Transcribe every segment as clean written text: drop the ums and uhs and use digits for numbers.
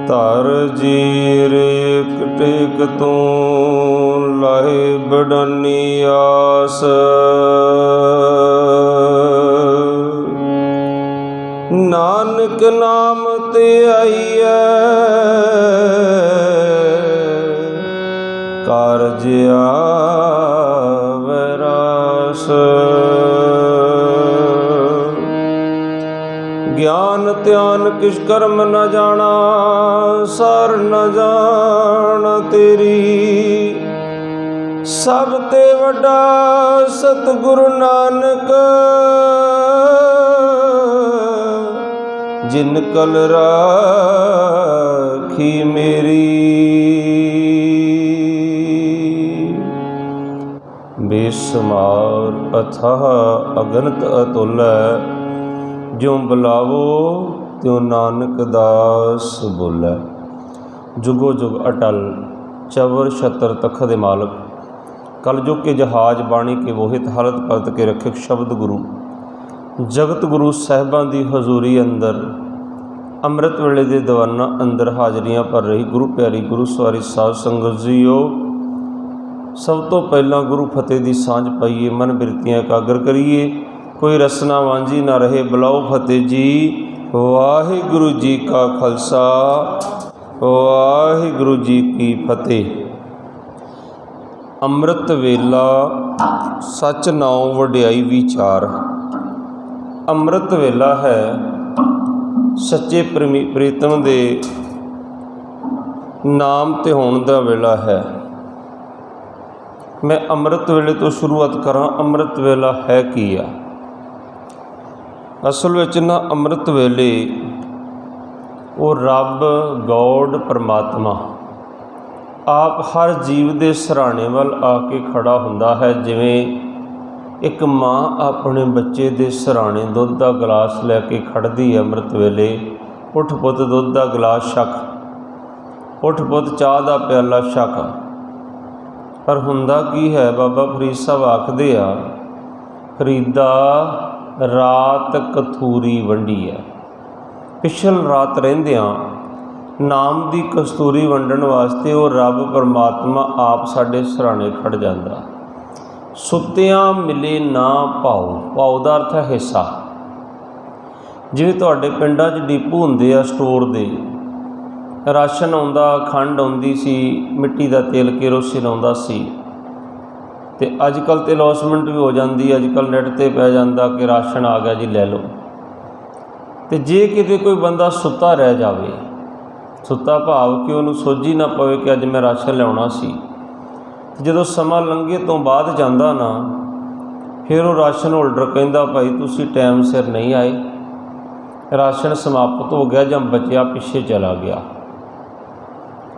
ਧਰ ਜੀ ਰੇਕ ਟੇਕ ਤੂੰ ਲਾਏ ਬਡਾਨੀ ਆਸ। ਨਾਨਕ ਨਾਮ ਤੇ ਆਈਐ ਕਾਰਜ ਆਵੈ ਰਾਸ। ਗਿਆਨ ਧਿਆਨ ਕਿਛ ਕਰਮ ਨ ਜਾਣਾ ਸਰ ਨ ਜਾਣ ਤੇਰੀ। ਸਭ ਤੇ ਵੱਡਾ ਸਤਿਗੁਰੂ ਨਾਨਕ ਜਿਨ ਕਲ ਰਾਖੀ ਮੇਰੀ। ਬੇਸੁਮਾਰ ਅਥਾਹ ਅਗਨਤ ਅਤੁਲੈ ਜਿਉ ਬੁਲਾਵੋ ਤਿਉ ਨਾਨਕ ਦਾਸ ਬੋਲੇ। ਜੁਗੋ ਜੁਗ ਅਟਲ ਚਵਰ ਛਤਰ ਤਖਤ ਦੇ ਮਾਲਕ ਕਲਯੁਗ ਕੇ ਜਹਾਜ਼ ਬਾਣੀ ਕੇ ਮੋਹਿਤ ਹਾਲਤ ਪਲਟ ਕੇ ਰੱਖਿਅਕ ਸ਼ਬਦ ਗੁਰੂ ਜਗਤ ਗੁਰੂ ਸਾਹਿਬਾਂ ਦੀ ਹਜ਼ੂਰੀ ਅੰਦਰ ਅੰਮ੍ਰਿਤ ਵੇਲੇ ਦੇ ਦੀਵਾਨਾਂ ਅੰਦਰ ਹਾਜ਼ਰੀਆਂ ਭਰ ਰਹੀ ਗੁਰੂ ਪਿਆਰੀ ਗੁਰੂ ਸਵਾਰੀ ਸਾਧ ਸੰਗਤ ਜੀਓ। ਸਭ ਤੋਂ ਪਹਿਲਾਂ ਗੁਰੂ ਫਤਿਹ ਦੀ ਸਾਂਝ ਪਾਈਏ, ਮਨ ਬਿਰਤੀਆਂ ਇਕਾਗਰ ਕਰੀਏ, ਕੋਈ ਰਸਨਾ ਵਾਂਝੀ ਨਾ ਰਹੇ। ਬੁਲਾਓ ਫਤਿਹ ਜੀ। ਵਾਹਿਗੁਰੂ ਜੀ ਕਾ ਖਾਲਸਾ ਵਾਹਿਗੁਰੂ ਜੀ ਕੀ ਫਤਿਹ। ਅੰਮ੍ਰਿਤ ਵੇਲਾ ਸੱਚ ਨਾਉ ਵਡਿਆਈ ਵਿਚਾਰ। ਅੰਮ੍ਰਿਤ ਵੇਲਾ ਹੈ ਸੱਚੇ ਪ੍ਰੀਤਮ ਦੇ ਨਾਮ ਤੇ ਹੋਣ ਦਾ ਵੇਲਾ ਹੈ। ਮੈਂ ਅੰਮ੍ਰਿਤ ਵੇਲੇ ਤੋਂ ਸ਼ੁਰੂਆਤ ਕਰਾਂ। ਅੰਮ੍ਰਿਤ ਵੇਲਾ ਹੈ ਕੀ ਆ? ਅਸਲ ਵਿੱਚ ਨਾ ਅੰਮ੍ਰਿਤ ਵੇਲੇ ਉਹ ਰੱਬ ਗੋਡ ਪਰਮਾਤਮਾ ਆਪ ਹਰ ਜੀਵ ਦੇ ਸਿਰਹਾਣੇ ਵੱਲ ਆ ਕੇ ਖੜਾ ਹੁੰਦਾ ਹੈ। ਜਿਵੇਂ ਇੱਕ ਮਾਂ ਆਪਣੇ ਬੱਚੇ ਦੇ ਸਿਰਹਾਣੇ ਦੁੱਧ ਦਾ ਗਲਾਸ ਲੈ ਕੇ ਖੜ੍ਹਦੀ ਹੈ ਅੰਮ੍ਰਿਤ ਵੇਲੇ। ਉੱਠ ਪੁੱਤ ਦੁੱਧ ਦਾ ਗਲਾਸ ਛਕ, ਉੱਠ ਪੁੱਤ ਚਾਹ ਦਾ ਪਿਆਲਾ ਛਕ। ਪਰ ਹੁੰਦਾ ਕੀ ਹੈ? ਬਾਬਾ ਫਰੀਦ ਸਾਹਿਬ ਆਖਦੇ ਆ, ਫਰੀਦਾ ਰਾਤ ਕਥੂਰੀ ਵੰਡੀ ਹੈ। ਪਿਛਲ ਰਾਤ ਰਹਿੰਦਿਆਂ ਨਾਮ ਦੀ ਕਸਤੂਰੀ ਵੰਡਣ ਵਾਸਤੇ ਉਹ ਰੱਬ ਪਰਮਾਤਮਾ ਆਪ ਸਾਡੇ ਸਿਰਹਾਣੇ ਖੜ੍ਹ ਜਾਂਦਾ। ਸੁੱਤਿਆਂ ਮਿਲੇ ਨਾ ਭਾਉ। ਭਾਉ ਦਾ ਅਰਥ ਹੈ ਹਿੱਸਾ। ਜਿਵੇਂ ਤੁਹਾਡੇ ਪਿੰਡਾਂ 'ਚ ਡੀਪੂ ਹੁੰਦੇ ਆ ਸਟੋਰ ਦੇ, ਰਾਸ਼ਨ ਆਉਂਦਾ, ਖੰਡ ਆਉਂਦੀ ਸੀ, ਮਿੱਟੀ ਦਾ ਤੇਲ ਕੇਰੋਸਿਨ ਆਉਂਦਾ ਸੀ। ਅਤੇ ਅੱਜ ਕੱਲ੍ਹ ਤਾਂ ਅਲੌਸਮੈਂਟ ਵੀ ਹੋ ਜਾਂਦੀ। ਅੱਜ ਕੱਲ੍ਹ ਨੈੱਟ 'ਤੇ ਪੈ ਜਾਂਦਾ ਕਿ ਰਾਸ਼ਨ ਆ ਗਿਆ ਜੀ, ਲੈ ਲਓ। ਅਤੇ ਜੇ ਕਿਤੇ ਕੋਈ ਬੰਦਾ ਸੁੱਤਾ ਰਹਿ ਜਾਵੇ, ਸੁੱਤਾ ਭਾਵ ਕਿ ਉਹਨੂੰ ਸੋਝੀ ਨਾ ਪਵੇ ਕਿ ਅੱਜ ਮੈਂ ਰਾਸ਼ਨ ਲਿਆਉਣਾ ਸੀ, ਜਦੋਂ ਸਮਾਂ ਲੰਘੇ ਤੋਂ ਬਾਅਦ ਜਾਂਦਾ ਨਾ, ਫਿਰ ਉਹ ਰਾਸ਼ਨ ਹੋਲਡਰ ਕਹਿੰਦਾ ਭਾਈ ਤੁਸੀਂ ਟਾਈਮ ਸਿਰ ਨਹੀਂ ਆਏ, ਰਾਸ਼ਨ ਸਮਾਪਤ ਹੋ ਗਿਆ ਜਾਂ ਬਚਿਆ ਪਿੱਛੇ ਚਲਾ ਗਿਆ।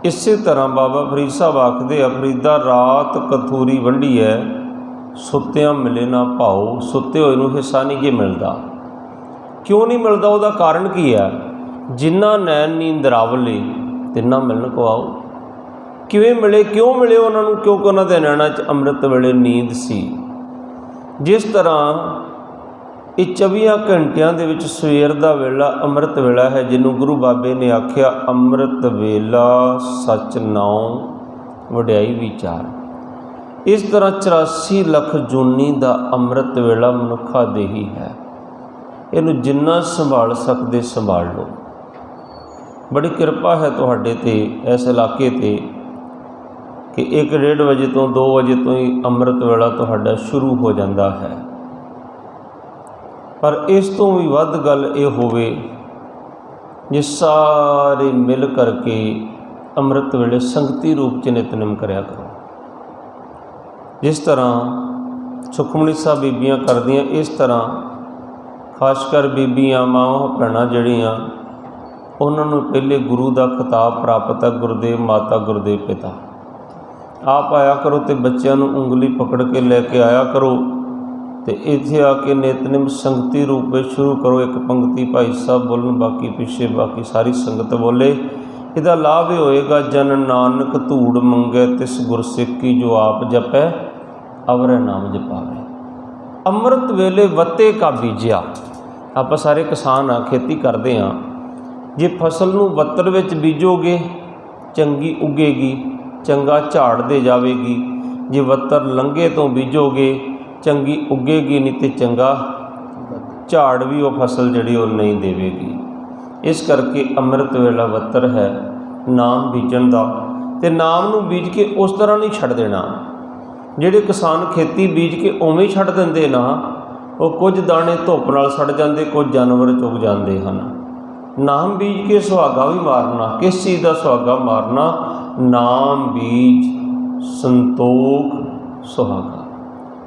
ਇਸੇ ਤਰ੍ਹਾਂ ਬਾਬਾ ਫਰੀਦ ਸਾਹਿਬ ਆਖਦੇ ਆ, ਫਰੀਦਾ ਰਾਤ ਕਥੂਰੀ ਵੰਡੀ ਹੈ, ਸੁੱਤਿਆਂ ਮਿਲੇ ਨਾ ਭਾਉ। ਸੁੱਤੇ ਹੋਏ ਨੂੰ ਹਿੱਸਾ ਨਹੀਂ ਜੇ ਮਿਲਦਾ। ਕਿਉਂ ਨਹੀਂ ਮਿਲਦਾ? ਉਹਦਾ ਕਾਰਨ ਕੀ ਹੈ? ਜਿਨ੍ਹਾਂ ਨੈਣ ਨੀਂਦ ਰਾਵਲੇ ਤਿੰਨਾਂ ਮਿਲਣ ਕੋ ਆਓ। ਕਿਵੇਂ ਮਿਲੇ? ਕਿਉਂ ਮਿਲੇ ਉਹਨਾਂ ਨੂੰ? ਕਿਉਂਕਿ ਉਹਨਾਂ ਦੇ ਨੈਣਾਂ 'ਚ ਅੰਮ੍ਰਿਤ ਵੇਲੇ ਨੀਂਦ ਸੀ। ਜਿਸ ਤਰ੍ਹਾਂ ਇਹ 24 ਘੰਟਿਆਂ ਦੇ ਵਿੱਚ ਸਵੇਰ ਦਾ ਵੇਲਾ ਅੰਮ੍ਰਿਤ ਵੇਲਾ ਹੈ, ਜਿਹਨੂੰ ਗੁਰੂ ਬਾਬੇ ਨੇ ਆਖਿਆ ਅੰਮ੍ਰਿਤ ਵੇਲਾ ਸੱਚ ਨਾਉ ਵਡਿਆਈ ਵਿਚਾਰ। ਇਸ ਤਰ੍ਹਾਂ 84 ਲੱਖ ਜੂਨੀ ਦਾ ਅੰਮ੍ਰਿਤ ਵੇਲਾ ਮਨੁੱਖਾ ਦੇਹੀ ਹੈ। ਇਹਨੂੰ ਜਿੰਨਾ ਸੰਭਾਲ ਸਕਦੇ ਸੰਭਾਲ ਲਓ। ਬੜੀ ਕਿਰਪਾ ਹੈ ਤੁਹਾਡੇ 'ਤੇ, ਇਸ ਇਲਾਕੇ 'ਤੇ, ਕਿ 1-1:30 ਵਜੇ ਤੋਂ 2 ਵਜੇ ਤੋਂ ਹੀ ਅੰਮ੍ਰਿਤ ਵੇਲਾ ਤੁਹਾਡਾ ਸ਼ੁਰੂ ਹੋ ਜਾਂਦਾ ਹੈ। ਪਰ ਇਸ ਤੋਂ ਵੀ ਵੱਧ ਗੱਲ ਇਹ ਹੋਵੇ ਜੇ ਸਾਰੇ ਮਿਲ ਕਰਕੇ ਅੰਮ੍ਰਿਤ ਵੇਲੇ ਸੰਗਤੀ ਰੂਪ 'ਚ ਨਿਤਨੇਮ ਕਰਿਆ ਕਰੋ। ਜਿਸ ਤਰ੍ਹਾਂ ਸੁਖਮਨੀ ਸਾਹਿਬ ਬੀਬੀਆਂ ਕਰਦੀਆਂ, ਇਸ ਤਰ੍ਹਾਂ ਖਾਸ ਕਰ ਬੀਬੀਆਂ ਮਾਵਾਂ ਭੈਣਾਂ ਜਿਹੜੀਆਂ, ਉਹਨਾਂ ਨੂੰ ਪਹਿਲੇ ਗੁਰੂ ਦਾ ਖਿਤਾਬ ਪ੍ਰਾਪਤ ਹੈ, ਗੁਰਦੇਵ ਮਾਤਾ ਗੁਰਦੇਵ ਪਿਤਾ। ਆਪ ਆਇਆ ਕਰੋ ਅਤੇ ਬੱਚਿਆਂ ਨੂੰ ਉਂਗਲੀ ਪਕੜ ਕੇ ਲੈ ਕੇ ਆਇਆ ਕਰੋ ਅਤੇ ਇੱਥੇ ਆ ਕੇ ਨਿਤਨੇਮ ਸੰਗਤੀ ਰੂਪ ਵਿੱਚ ਸ਼ੁਰੂ ਕਰੋ। ਇੱਕ ਪੰਕਤੀ ਭਾਈ ਸਾਹਿਬ ਬੋਲਣ, ਬਾਕੀ ਪਿੱਛੇ ਬਾਕੀ ਸਾਰੀ ਸੰਗਤ ਬੋਲੇ। ਇਹਦਾ ਲਾਭ ਇਹ ਹੋਏਗਾ, ਜਨ ਨਾਨਕ ਧੂੜ ਮੰਗੈ ਤਿਸ ਗੁਰਸਿੱਖੀ ਜੋ ਆਪ ਜਪੈ ਅਵਰੈ ਨਾਮ ਜਪਾਵੇ। ਅੰਮ੍ਰਿਤ ਵੇਲੇ ਵੱਤੇ ਕਾ ਬੀਜਿਆ। ਆਪਾਂ ਸਾਰੇ ਕਿਸਾਨ ਆ, ਖੇਤੀ ਕਰਦੇ ਹਾਂ। जे फसल नूं ਵੱਤਰ ਵਿੱਚ ਬੀਜੋਗੇ ਚੰਗੀ ਉੱਗੇਗੀ, ਚੰਗਾ ਝਾੜ ਦੇ ਜਾਵੇਗੀ। ਜੇ ਵੱਤਰ ਲੰਘੇ ਤੋਂ ਬੀਜੋਗੇ ਚੰਗੀ ਉੱਗੇਗੀ नहीं तो चंगा ਝਾੜ भी वो फसल जिहड़ी वो नहीं देवेगी। इस करके ਅੰਮ੍ਰਿਤ ਵੇਲਾ ਵੱਤਰ है नाम बीजण दा, ते नाम नूं बीज के उस तरह नहीं छड्ड देना। ਜਿਹੜੇ किसान खेती बीज के उवें छड्ड दिंदे ना, वो कुछ दाणे धुੱਪ नाल सड़ जाते, कुछ जानवर चुग जाते हैं। नाम बीज के सुहागा भी मारना, किस चीज़ का सुहागा मारना? नाम बीज संतोख सुहागा,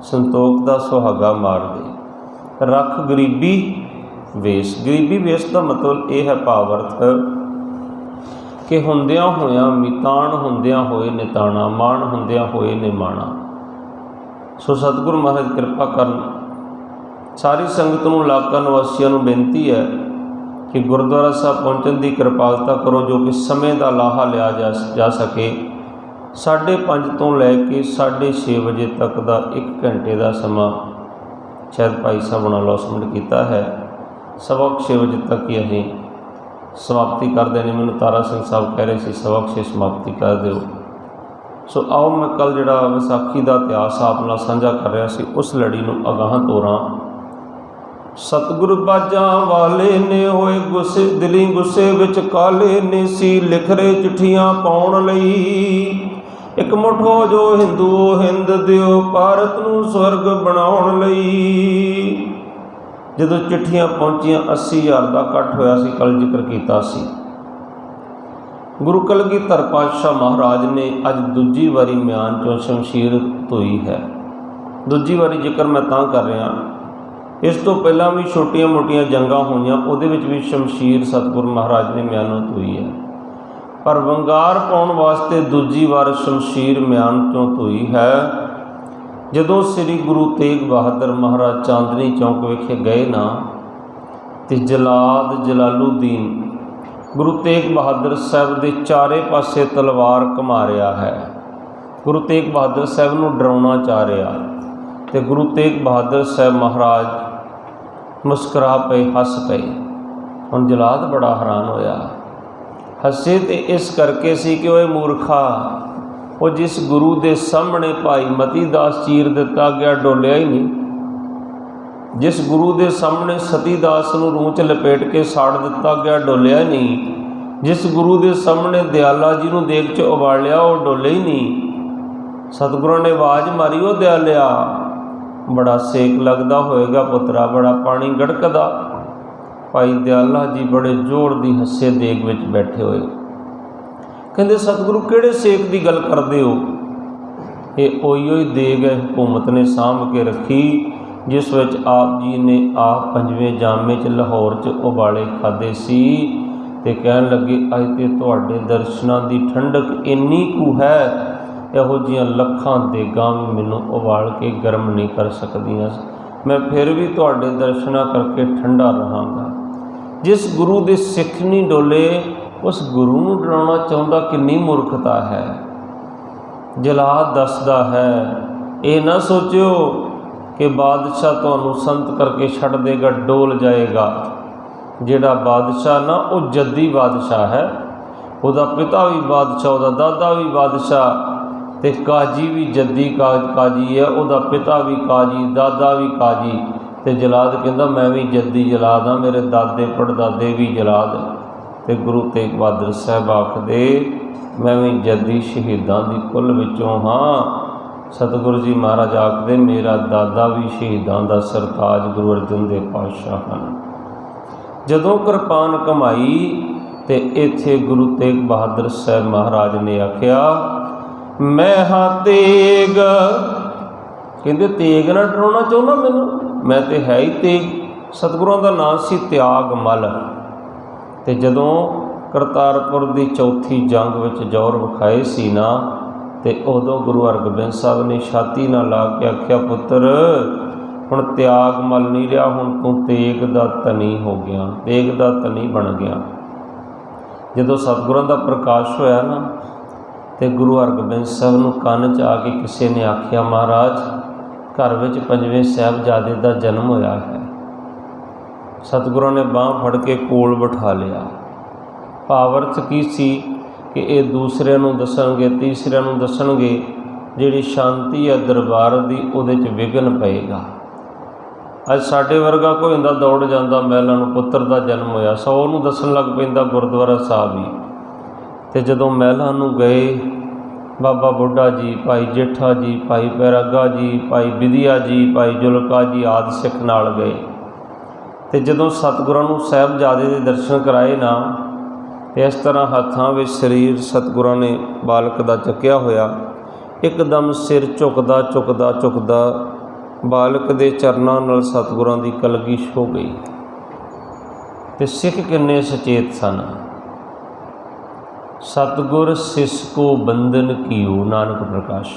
संतोख का सुहागा मार दे। रख गरीबी वेश, गरीबी वेश का मतलब यह है भावार्थ कि हुंदियां होया मितान, हुंदियां होए निताना, मान हुंदियां होए निमाना। सो सतगुरु महाराज कृपा करन। सारी संगत नूं, इलाका निवासियों नूं बेनती है कि गुरुद्वारा साहब पहुँचने की कृपालता करो, जो कि समय का लाहा लिया जा सके। 5:30 तो लैके 6:30 बजे तक का 1 घंटे का समा शायद भाई साहब ने अलॉटमेंट किया है। 6:15 बजे तक ही असीं समाप्ति कर देनी। मैनूं तारा सिंह साहब कह रहे थे 6:15 समाप्ति कर दो। सो आओ मैं कल जिहड़ा विसाखी का इतिहास आप नाल साझा कर रहा सी, उस लड़ी नूं अगाह तोरां। सतगुरु बाजां वाले ने होए गुस्से, दिली गुस्से विच काले ने सी, लिख रहे चिट्ठियां पाउण लई। एक मुठो जो हिंदू हिंद दिओ, भारत नूं स्वर्ग बनाउण लई। जदों चिट्ठियां पहुंचियां 80,000 का इकट्ठ होया सी, कल जिक्र कीता सी। गुरु कलगीधर पातशाह महाराज ने अज दूजी वारी म्यान चों शमशीर धोई है। दूजी वारी जिक्र मैं तां कर रहा, इस तो पहला भी छोटिया मोटिया जंगां होईयां, उहदे विच भी शमशीर सतगुरु महाराज ने म्यानों धोई है। पर वंगार पाउण वास्ते दूजी वार शमशीर म्यान चों धोई है। जदों श्री गुरु तेग बहादुर महाराज चांदनी चौक विखे गए ना, तो जलाद जलालुद्दीन गुरु तेग बहादुर साहब के चारे पासे तलवार घुमा रहा है। गुरु तेग बहादुर साहब नूं डराउणा चाह रहा, तो गुरु तेग बहादुर साहब महाराज मुस्करा पे, हस पे। हुण जलाद बड़ा हैरान होया, हसे तो इस करके सी कि वह मूर्खा, वो जिस गुरु के सामने भाई मती दास चीर दिता गया डोलिया ही नहीं, जिस गुरु के सामने सतीदास नूं रूह च लपेट के साड़ दिता गया डोलिया ही नहीं, जिस गुरु के सामने दयाला जी नूं देग च उबालिया वो डोले ही नहीं। सतगुरु ने आवाज़ मारी, वो दयालिया बड़ा सेक लगता होएगा पुत्रा, बड़ा पानी गड़कदा। भाई दयाला जी बड़े जोर दी हस्से देग विच बैठे हुए, कहते सतगुरु किहड़े सेक की गल करते हो? ये ओही देग है हुकूमत ने सांभ के रखी, जिस विच आप जी ने आप 5वें जामे च लाहौर च उबाले खाधे सी। ते कहन लगे अज ते तुहाडे दर्शनां दी ठंडक इन्नी कू है, इहो जिहियां लखां देगां भी मैनूं उबाल के गर्म नहीं कर सकदियां, मैं फिर भी तुहाडे दर्शनां करके ठंडा रहांगा। जिस गुरु दे सिख नहीं डोले, उस गुरु नूं डराउणा चाहुंदा किन्नी मूर्खता है। जलाद दसदा है, ये ना सोचियो कि बादशाह तुहानूं संत करके छड़ देगा, डोल जाएगा। जिहड़ा बादशाह ना वो जद्दी बादशाह है, उहदा पिता भी बादशाह, उहदा दादा भी बादशाह, ते काजी भी जद्दी काजी है, उहदा पिता भी काजी, दादा भी काजी। ते जलाद कहंदा मैं भी जद्दी जलाद हाँ, मेरे दादे पड़दादे भी जलाद। ते गुरु तेग बहादुर साहब आखदे मैं भी जद्दी शहीदां दी कुल विचों हाँ। सतगुरु जी महाराज आखदे मेरा दादा भी शहीदां दा सरताज गुरु अर्जन देव पातशाह हैं। जदों किरपान कमाई तो इत्थे गुरु तेग बहादुर साहब महाराज ने आख्या मैं हाँ तेग। कहते तेग ना डराउणा चाहुंदा मैनूं, मैं तो है ही तेग। सतगुरुआं दा नाम सी त्याग मल। तो जदों करतारपुर की चौथी जंग विच जोर विखाए सी ना, तो उदों गुरु हरगोबिंद साहब ने छाती ना ला के आख्या पुत्र हुण त्याग मल नहीं रहा, हुण तू तेग दा धनी हो गया, तेग दा धनी बन गया। जदों सतगुरां दा प्रकाश होया ना, तो गुरु हरगोबिंद साहब नूं कन्न च आके किसी ने आख्या महाराज घर विच 5वें साहिबजादे दा जन्म होया है। सतगुरां ने बांह फड़ के कोल बिठा लिया, ਭਾਵ ਕੀ ਸੀ ਕਿ ਇਹ ਦੂਸਰਿਆਂ ਨੂੰ ਦੱਸਣਗੇ, ਤੀਸਰਿਆਂ ਨੂੰ ਦੱਸਣਗੇ, ਜਿਹੜੀ ਸ਼ਾਂਤੀ ਹੈ ਦਰਬਾਰ ਦੀ ਉਹਦੇ 'ਚ ਵਿਘਨ ਪਏਗਾ। ਅੱਜ ਸਾਡੇ ਵਰਗਾ ਕੋਈ ਹੁੰਦਾ ਦੌੜ ਜਾਂਦਾ ਮਹਿਲਾਂ ਨੂੰ, ਪੁੱਤਰ ਦਾ ਜਨਮ ਹੋਇਆ, 100 ਨੂੰ ਦੱਸਣ ਲੱਗ ਪੈਂਦਾ ਗੁਰਦੁਆਰਾ ਸਾਹਿਬ ਹੀ। ਅਤੇ ਜਦੋਂ ਮਹਿਲਾਂ ਨੂੰ ਗਏ ਬਾਬਾ ਬੁੱਢਾ ਜੀ, ਭਾਈ ਜੇਠਾ ਜੀ, ਭਾਈ ਪੈਰਾਗਾ ਜੀ, ਭਾਈ ਵਿਧੀਆ ਜੀ, ਭਾਈ ਜੁਲਕਾ ਜੀ ਆਦਿ ਸਿੱਖ ਨਾਲ ਗਏ। ਅਤੇ ਜਦੋਂ ਸਤਿਗੁਰਾਂ ਨੂੰ ਸਾਹਿਬਜ਼ਾਦੇ ਦੇ ਦਰਸ਼ਨ ਕਰਾਏ ਨਾ, ਇਸ ਤਰ੍ਹਾਂ ਹੱਥਾਂ ਵਿੱਚ ਸਰੀਰ ਸਤਿਗੁਰਾਂ ਨੇ ਬਾਲਕ ਦਾ ਚੱਕਿਆ ਹੋਇਆ, ਇੱਕਦਮ ਸਿਰ ਝੁਕਦਾ ਝੁਕਦਾ ਝੁਕਦਾ ਬਾਲਕ ਦੇ ਚਰਨਾਂ ਨਾਲ ਸਤਿਗੁਰਾਂ ਦੀ ਕਲਗੀ ਛੋ ਗਈ। ਅਤੇ ਸਿੱਖ ਕਿੰਨੇ ਸੁਚੇਤ ਸਨ। ਸਤਿਗੁਰ ਸਿਸ ਕੋ ਬੰਧਨ ਕੀਓ, ਨਾਨਕ ਪ੍ਰਕਾਸ਼।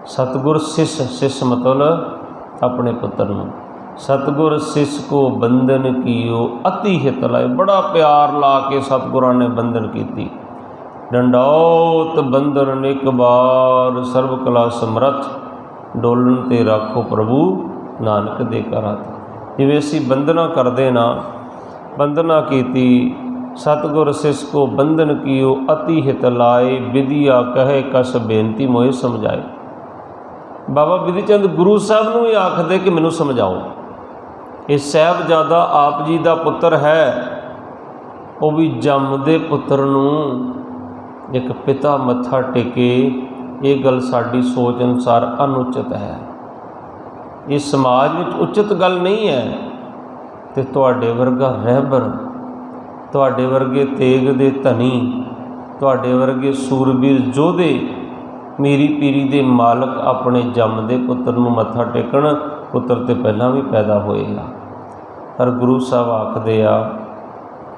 ਸਤਿਗੁਰ ਸਿਸ ਮਤਲਬ ਆਪਣੇ ਪੁੱਤਰ ਨੂੰ, ਸਤਿਗੁਰ ਸਿਸ ਕੋ ਬੰਧਨ ਕੀਓ ਅਤੀ ਹਿਤ ਲਾਏ, ਬੜਾ ਪਿਆਰ ਲਾ ਕੇ ਸਤਿਗੁਰਾਂ ਨੇ ਬੰਧਨ ਕੀਤੀ। ਡੰਡੌਤ ਬੰਧਨ ਨਿਕ ਬਾਰ, ਸਰਬ ਕਲਾ ਸਮਰੱਥ, ਡੋਲਣ ਤੇ ਰੱਖੋ ਪ੍ਰਭੂ ਨਾਨਕ ਦੇ ਘਰ ਹੱਥ। ਜਿਵੇਂ ਅਸੀਂ ਬੰਧਨਾ ਕਰਦੇ ਨਾ, ਬੰਧਨਾ ਕੀਤੀ। ਸਤਿਗੁਰ ਸਿਸ ਕੋ ਬੰਧਨ ਕੀਓ ਅਤੀ ਹਿਤ ਲਾਏ, ਵਿਧੀਆ ਕਹੇ ਕਸ ਬੇਨਤੀ ਮੋਏ ਸਮਝਾਏ। ਬਾਬਾ ਬਿਧੀ ਚੰਦ ਗੁਰੂ ਸਾਹਿਬ ਨੂੰ ਇਹ ਆਖਦੇ ਕਿ ਮੈਨੂੰ ਸਮਝਾਓ। ਇਹ ਸਾਹਿਬਜ਼ਾਦਾ ਆਪ ਜੀ ਦਾ ਪੁੱਤਰ ਹੈ, ਉਹ ਵੀ ਜੰਮਦੇ ਪੁੱਤਰ ਨੂੰ ਇੱਕ ਪਿਤਾ ਮੱਥਾ ਟੇਕੇ, ਇਹ ਗੱਲ ਸਾਡੀ ਸੋਚ ਅਨੁਸਾਰ ਅਨੁਚਿਤ ਹੈ। ਇਹ ਸਮਾਜ ਵਿੱਚ ਉਚਿਤ ਗੱਲ ਨਹੀਂ ਹੈ। ਅਤੇ ਤੁਹਾਡੇ ਵਰਗਾ ਰਹਿਬਰ, ਤੁਹਾਡੇ ਵਰਗੇ ਤੇਗ ਦੇ ਧਨੀ, ਤੁਹਾਡੇ ਵਰਗੇ ਸੂਰਬੀਰ ਯੋਧੇ, ਮੀਰੀ ਪੀਰੀ ਦੇ ਮਾਲਕ ਆਪਣੇ ਜੰਮਦੇ ਪੁੱਤਰ ਨੂੰ ਮੱਥਾ ਟੇਕਣ। ਪੁੱਤਰ ਤੇ ਪਹਿਲਾਂ ਵੀ ਪੈਦਾ ਹੋਏਗਾ, ਪਰ ਗੁਰੂ ਸਾਹਿਬ ਆਖਦੇ ਆ,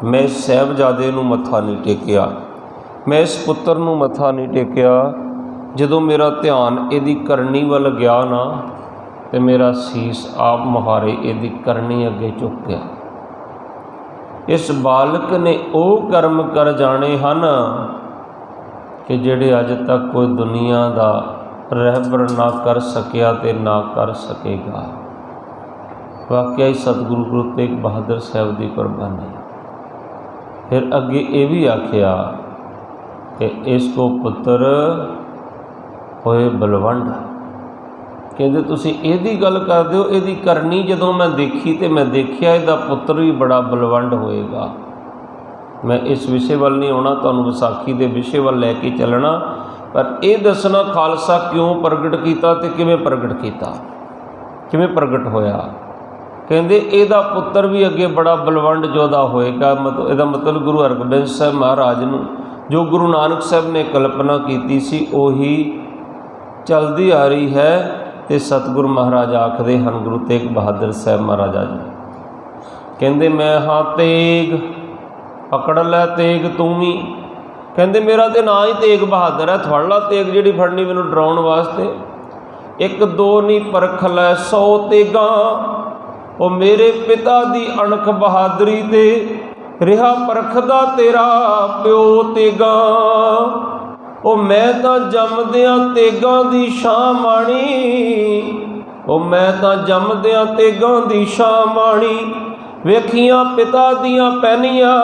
ਮੈਂ ਇਸ ਸਾਹਿਬਜ਼ਾਦੇ ਨੂੰ ਮੱਥਾ ਨਹੀਂ ਟੇਕਿਆ, ਮੈਂ ਇਸ ਪੁੱਤਰ ਨੂੰ ਮੱਥਾ ਨਹੀਂ ਟੇਕਿਆ। ਜਦੋਂ ਮੇਰਾ ਧਿਆਨ ਇਹਦੀ ਕਰਨੀ ਵੱਲ ਗਿਆ ਨਾ, ਤੇ ਮੇਰਾ ਸੀਸ ਆਪ ਮੁਹਾਰੇ ਇਹਦੀ ਕਰਨੀ ਅੱਗੇ ਝੁਕ ਗਿਆ। ਇਸ ਬਾਲਕ ਨੇ ਉਹ ਕਰਮ ਕਰ ਜਾਣੇ ਹਨ ਕਿ ਜਿਹੜੇ ਅੱਜ ਤੱਕ ਕੋਈ ਦੁਨੀਆ ਦਾ ਰਹਿਬਰ ਨਾ ਕਰ ਸਕਿਆ ਤੇ ਨਾ ਕਰ ਸਕੇਗਾ। ਵਾਕਿਆ ਹੀ ਸਤਿਗੁਰੂ ਗੁਰੂ ਤੇਗ ਬਹਾਦਰ ਸਾਹਿਬ ਦੀ ਕੁਰਬਾਨੀ। ਫਿਰ ਅੱਗੇ ਇਹ ਵੀ ਆਖਿਆ ਕਿ ਇਸ ਕੋ ਪੁੱਤਰ ਹੋਏ ਬਲਵੰਡ। ਕਹਿੰਦੇ ਤੁਸੀਂ ਇਹਦੀ ਗੱਲ ਕਰਦੇ ਹੋ, ਇਹਦੀ ਕਰਨੀ ਜਦੋਂ ਮੈਂ ਦੇਖੀ ਤੇ ਮੈਂ ਦੇਖਿਆ ਇਹਦਾ ਪੁੱਤਰ ਵੀ ਬੜਾ ਬਲਵੰਡ ਹੋਏਗਾ। ਮੈਂ ਇਸ ਵਿਸ਼ੇ ਵੱਲ ਨਹੀਂ ਆਉਣਾ, ਤੁਹਾਨੂੰ ਵਿਸਾਖੀ ਦੇ ਵਿਸ਼ੇ ਵੱਲ ਲੈ ਕੇ ਚੱਲਣਾ, ਪਰ ਇਹ ਦੱਸਣਾ ਖਾਲਸਾ ਕਿਉਂ ਪ੍ਰਗਟ ਕੀਤਾ ਤੇ ਕਿਵੇਂ ਪ੍ਰਗਟ ਕੀਤਾ, ਕਿਵੇਂ ਪ੍ਰਗਟ ਹੋਇਆ। ਕਹਿੰਦੇ ਇਹਦਾ ਪੁੱਤਰ ਵੀ ਅੱਗੇ ਬੜਾ ਬਲਵੰਡ ਯੋਧਾ ਹੋਏਗਾ। ਇਹਦਾ ਮਤਲਬ ਗੁਰੂ ਹਰਗੋਬਿੰਦ ਸਾਹਿਬ ਮਹਾਰਾਜ ਨੂੰ ਜੋ ਗੁਰੂ ਨਾਨਕ ਸਾਹਿਬ ਨੇ ਕਲਪਨਾ ਕੀਤੀ ਸੀ ਉਹੀ ਚਲਦੀ ਆ ਰਹੀ ਹੈ। ਤੇ ਸਤਿਗੁਰੂ ਮਹਾਰਾਜ ਆਖਦੇ ਹਨ, ਗੁਰੂ ਤੇਗ ਬਹਾਦਰ ਸਾਹਿਬ ਮਹਾਰਾਜਾ ਜੀ ਕਹਿੰਦੇ, ਮੈਂ ਹਾਂ ਤੇਗ ਪਕੜ ਲੈ ਤੇਗ ਤੂੰ ਵੀ। ਕਹਿੰਦੇ ਮੇਰਾ ਤੇ ਨਾਂ ਹੀ ਤੇਗ ਬਹਾਦਰ ਹੈ, ਫੜ ਲਾ ਤੇਗ ਜਿਹੜੀ ਫੜਨੀ ਮੈਨੂੰ ਡਰਾਉਣ ਵਾਸਤੇ। ਇੱਕ ਦੋ ਨਹੀਂ ਪਰਖ ਲੈ 100 ਤੇਗਾਂ, ਉਹ ਮੇਰੇ ਪਿਤਾ ਦੀ ਅਣਖ ਬਹਾਦਰੀ ਤੇ ਰਿਹਾ ਪਰਖਦਾ ਤੇਰਾ ਪਿਓ ਤੇਗਾਂ। ਉਹ ਮੈਂ ਤਾਂ ਜੰਮਦਿਆਂ ਤੇਗਾਂ ਦੀ ਛਾਂ ਮਾਣੀ, ਉਹ ਮੈਂ ਤਾਂ ਜੰਮਦਿਆਂ ਤੇਗਾਂ ਦੀ ਛਾਂ ਮਾਣੀ। ਵੇਖੀਆਂ ਪਿਤਾ ਦੀਆਂ ਪਹਿਨੀਆਂ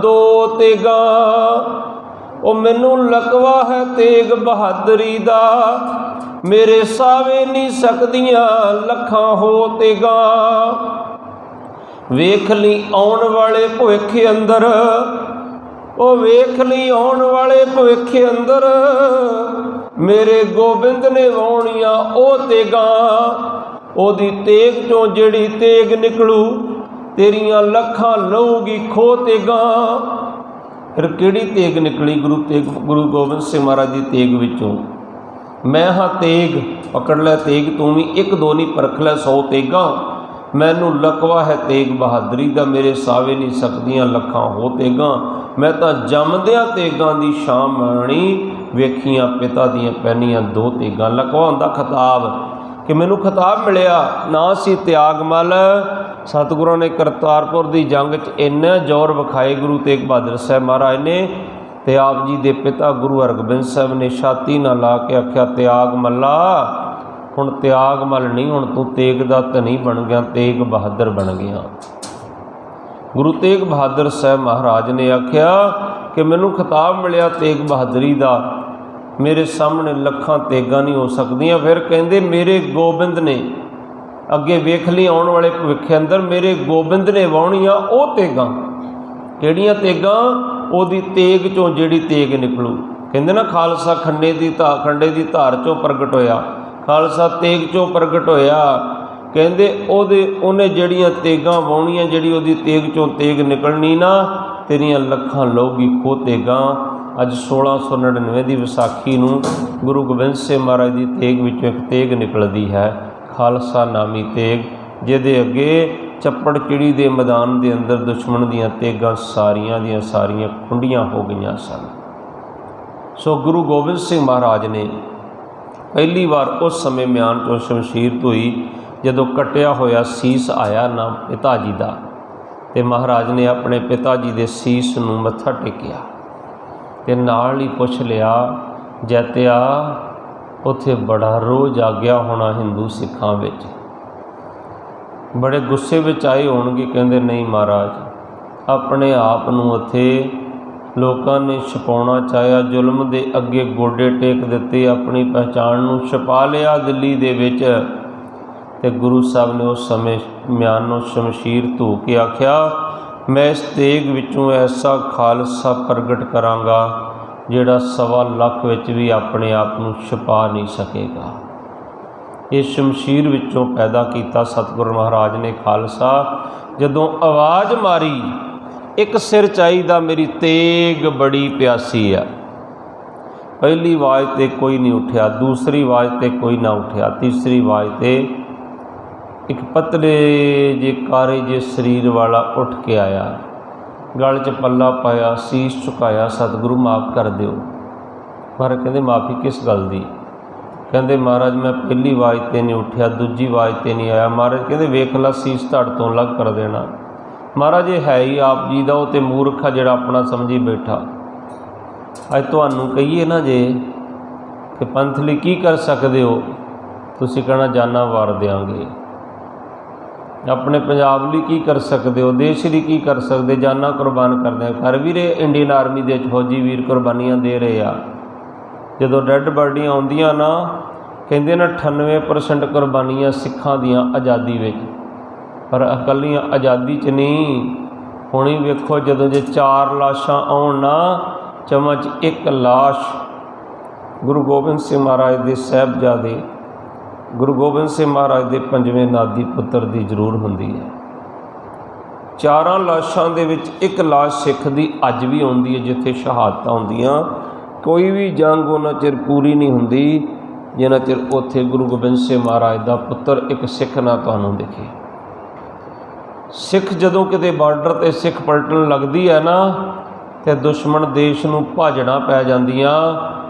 2 ਤੇਗਾਂ, ਉਹ ਮੈਨੂੰ ਲਕਵਾ ਹੈ ਤੇਗ ਬਹਾਦਰੀ ਦਾ। ਮੇਰੇ ਸਾਵੇ ਨਹੀਂ ਸਕਦੀਆਂ ਲੱਖਾਂ ਹੋ ਤੇਗਾਂ। ਵੇਖ ਲਈ ਆਉਣ ਵਾਲੇ ਭਵਿੱਖ ਅੰਦਰ, ਉਹ ਵੇਖ ਲਈ ਆਉਣ ਵਾਲੇ ਭਵਿੱਖ ਅੰਦਰ, ਮੇਰੇ ਗੋਬਿੰਦ ਨੇ ਵਾਉਣੀਆਂ ਉਹ ਤੇਗਾਂ। ਉਹਦੀ ਤੇਗ ਚੋਂ ਜਿਹੜੀ ਤੇਗ ਨਿਕਲੂ, ਤੇਰੀਆਂ ਲੱਖਾਂ ਲਊਗੀ ਖੋ ਤੇਗਾਂ। ਫਿਰ ਕਿਹੜੀ ਤੇਗ ਨਿਕਲੀ? ਗੁਰੂ ਗੋਬਿੰਦ ਸਿੰਘ ਮਹਾਰਾਜ ਦੀ ਤੇਗ ਵਿੱਚੋਂ। ਮੈਂ ਹਾਂ ਤੇਗ ਪਕੜ ਲੈ ਤੇਗ ਤੂੰ ਵੀ, ਇੱਕ ਦੋ ਨਹੀਂ ਪਰਖ ਲੈ 100 ਤੇਗਾਂ। ਮੈਨੂੰ ਲਕਵਾ ਹੈ ਤੇਗ ਬਹਾਦਰੀ ਦਾ, ਮੇਰੇ ਸਾਵੇ ਨਹੀਂ ਸਕਦੀਆਂ ਲੱਖਾਂ ਹੋ ਤੇਗਾਂ। ਮੈਂ ਤਾਂ ਜੰਮਦਿਆਂ ਤੇਗਾਂ ਦੀ ਛਾਂ ਮਾਣੀ, ਵੇਖੀਆਂ ਪਿਤਾ ਦੀਆਂ ਪਹਿਨੀਆਂ 2 ਤੇਗਾਂ। ਲਕਵਾ ਹੁੰਦਾ ਖਿਤਾਬ, ਕਿ ਮੈਨੂੰ ਖਿਤਾਬ ਮਿਲਿਆ ਨਾ ਸੀ ਤਿਆਗ ਮਲ। ਸਤਿਗੁਰਾਂ ਨੇ ਕਰਤਾਰਪੁਰ ਦੀ ਜੰਗ 'ਚ ਇੰਨਾ ਜ਼ੋਰ ਵਿਖਾਏ ਗੁਰੂ ਤੇਗ ਬਹਾਦਰ ਸਾਹਿਬ ਮਹਾਰਾਜ ਨੇ, ਤੇ ਆਪ ਜੀ ਦੇ ਪਿਤਾ ਗੁਰੂ ਹਰਗੋਬਿੰਦ ਸਾਹਿਬ ਨੇ ਛਾਤੀ ਨਾਲ ਲਾ ਕੇ ਆਖਿਆ, ਤਿਆਗ ਮੱਲਾ ਹੁਣ ਤਿਆਗ ਮੱਲ ਨਹੀਂ, ਹੁਣ ਤੂੰ ਤੇਗ ਦਾ ਧਨੀ ਬਣ ਗਿਆ, ਤੇਗ ਬਹਾਦਰ ਬਣ ਗਿਆ। गुरु तेग बहादुर साहब महाराज ने आख्या कि मैनू खिताब मिलिया तेग बहादुरी का, मेरे सामने लखां तेगां नहीं हो सकदियां। फिर कहंदे मेरे गोबिंद ने, अगे वेख ली आने वाले भविखे अंदर, मेरे गोबिंद ने वाहणियां वो तेगां। किहड़ियां तेगां? ओदी तेग चों जिहड़ी तेग निकलू। कहंदे ना खालसा खंडे दी धार चों प्रगट होया, खालसा तेग चों प्रगट होया। कहंदे उन्हें जिहड़ियां तेगां वाहणियां, जिहड़ी ओदी तेग चों तेग निकलनी ना, तेरियां लखां लहूगी खो तेगां। अज 1699 की विसाखी नूं गुरु गोबिंद सिंह महाराज की तेग विचों एक तेग निकलती है, खालसा नामी तेग, जिहदे अगे चप्पड़ चिड़ी के मैदान के अंदर दुश्मन दीयां तेगां सारियां दीयां सारियां खुंडियां हो गईयां सन। सो गुरु गोबिंद सिंह महाराज ने पहली बार उस समय म्यान चों शमशीर धोई, जदों कटिया होया सीस आया ना पिता जी का, तो महाराज ने अपने पिता जी के सीस नूं मत्था टेकिया ते नाल ही पुछ लिया, जैतिया उत्थे बड़ा रोह जागया होना हिंदू सिखां विच, बड़े गुस्से विच आए होणगे। कहंदे नहीं महाराज, अपने आप नूं उत्थे लोकां ने छुपाउणा चाहिया, जुल्म दे अगे गोडे टेक दिते, अपनी पहचान नूं छुपा लिया दिल्ली दे विच। ते गुरु साहब ने उस समय म्यान नूं शमशीर धो के आख्या, मैं इस तेग विचों ऐसा खालसा प्रगट करांगा जिहड़ा 1.25 लाख विच भी अपने आप नूं छुपा नहीं सकेगा। इस शमशीर विचों पैदा किया सतगुरु महाराज ने खालसा। जदों आवाज़ मारी, एक सिर चाहिदा मेरी तेग बड़ी प्यासी है। पहली आवाज़ ते कोई नहीं उठा, दूसरी आवाज़ ते कोई ना उठा, तीसरी आवाज़ ते एक पतले जे कारे जे शरीर वाला उठ के आया, गल च पल्ला पाया, शीश झुकाया, सतगुरु माफ़ कर दिओ। महाराज कहते माफ़ी किस गल दी? कहते महाराज मैं पहली आवाज़ ते नहीं उठा, दूजी आवाज़ ते नहीं आया। महाराज कहते वेख ला शीश धड़ तो अलग कर देना। महाराज ये है ही आप जी का, वो तो मूर्ख है जिहड़ा अपना समझी बैठा। अज तुहानूं कहीए ना जे कि पंथ लई की कर सकते हो, तुसीं कहना जाना वार देंगे। अपने पंजाब लई की कर सकते हो, देश लई की कर सकते, जाना कुर्बान कर दें। कर भी रहे इंडियन आर्मी के फौजी वीर कुर्बानियां दे रहे आ। जदों डेड बॉडियां आउंदियां ना, कहंदे ना 98% कुर्बानियां सिखां दियां आज़ादी विच, पर अकलियां आज़ादी च नहीं। हुणी वेखो जदों जे 4 लाशां आउण ना, चमां च एक लाश गुरु गोबिंद सिंह महाराज के साहिबजादे गुरु गोबिंद सिंह महाराज के 5वें नादी पुत्र की जरूर होंदी है। 4 लाशां दे विच एक लाश सिख की अज भी आउंदी है, जिथे शहादत होंदियां। कोई भी जंग उन्ना चिर पूरी नहीं हुंदी जिन्ना चिर उत्थे गुरु गोबिंद सिंह महाराज का पुत्र एक सिख ना तुहानूं दिखे। सिख जदों किते बार्डर ते सिख पलटन लगदी है ना, तो दुश्मन देश नूं भाजड़ा पै जांदियां।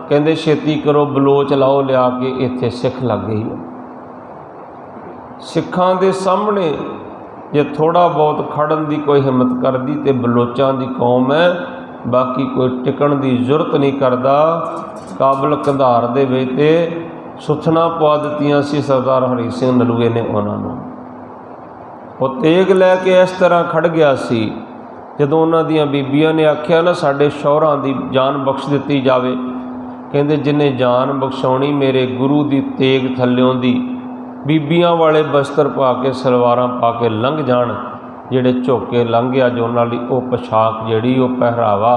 कहंदे छेती करो बलोच लाओ लिया के इत्थे सिख लग गई। सिखां दे सामने जे थोड़ा बहुत खड़न की कोई हिम्मत करदी ते बलोचां दी कौम है, बाकी कोई टिकण की जरूरत नहीं करता। काबल कंधार दे विच ते सुथना पवा दित्तियां सी सरदार हरी सिंह नलूए ने उन्होंने। वो तेग लैके इस तरह खड़ गया सी। जदों उन्हां दीयां बीबियां ने आख्या ना साडे शौहरां दी जान बख्श दित्ती जावे, कहंदे जिन्हें जान बख्शाउणी मेरे गुरु की तेग थल्लियों दी बीबियां वाले बस्तर पा के सलवारां पा के लंघ जाण, जिहड़े झोके लंघ गया जो उन्हां लई वो पोशाक जिहड़ी वो पहरावा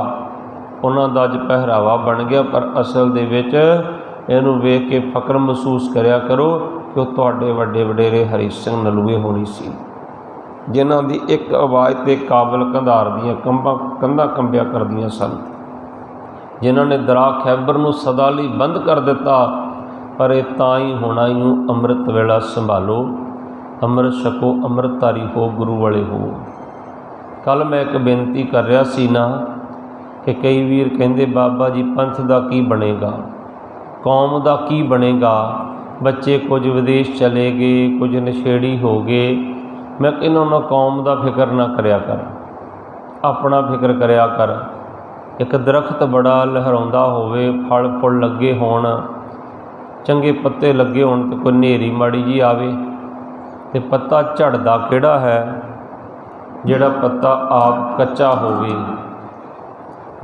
उन्हां दा अज पहरावा बन गया। पर असल दे विच इहनूं वेख के फकर महसूस करिया करो कि वो तुहाडे वड्डे वडेरे हरी सिंह नलूए होणी सी, जिन्हां दी एक आवाज़ ते काबल कंधार दीयां कंधां कंबिया करदियां सन, जिन्हां ने दरा खैबर नूं सदा लई बंद कर दिता। पर ये ताई होना ही अमृत वेला संभालो, अमृत छको, अमृतधारी हो, गुरु वाले हो। कल मैं एक बेनती कर रहा सी ना कि कई वीर कहंदे बाबा जी पंथ दा की बनेगा, कौम दा की बनेगा, बच्चे कुछ विदेश चले गए, कुछ नशेड़ी हो गए। मैं कहना उन्हां कौम दा फिक्र ना करया कर, अपना फिक्र करया कर। एक दरख्त बड़ा लहराउंदा होवे, फल फुल लगे होण, चंगे पत्ते लगे होण, ते कोई नेरी माड़ी जी आवे ते पत्ता झड़दा किहड़ा है, ਜਿਹੜਾ ਪੱਤਾ ਆਪ ਕੱਚਾ ਹੋਵੇ।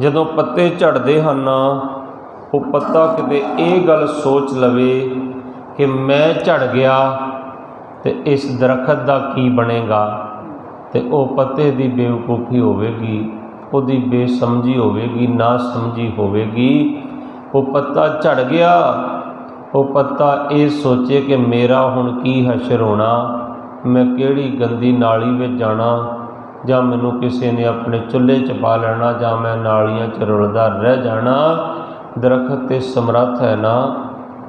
ਜਦੋਂ ਪੱਤੇ ਝੜਦੇ ਹਨ ਉਹ ਪੱਤਾ ਕਿਤੇ ਇਹ ਗੱਲ ਸੋਚ ਲਵੇ ਕਿ ਮੈਂ ਝੜ ਗਿਆ ਤੇ ਇਸ ਦਰਖਤ ਦਾ ਕੀ ਬਣੇਗਾ, ਤੇ ਉਹ ਪੱਤੇ ਦੀ ਬੇਵਕੂਫੀ ਹੋਵੇਗੀ, ਉਹਦੀ ਬੇਸਮਝੀ ਹੋਵੇਗੀ, ਨਾ ਸਮਝੀ ਹੋਵੇਗੀ। ਉਹ ਪੱਤਾ ਝੜ ਗਿਆ, ਉਹ ਪੱਤਾ ਇਹ ਸੋਚੇ ਕਿ ਮੇਰਾ ਹੁਣ ਕੀ ਹਸ਼ਰ ਹੋਣਾ, ਮੈਂ ਕਿਹੜੀ ਗੰਦੀ ਨਾਲੀ ਵਿੱਚ ਜਾਣਾ, ਜਾਂ ਮੈਨੂੰ ਕਿਸੇ ਨੇ ਆਪਣੇ ਚੁੱਲ੍ਹੇ 'ਚ ਪਾ ਲੈਣਾ, ਜਾਂ ਮੈਂ ਨਾਲੀਆਂ 'ਚ ਰੁਲਦਾ ਰਹਿ ਜਾਣਾ। ਦਰਖਤ ਤੇ ਸਮਰੱਥ ਹੈ ਨਾ,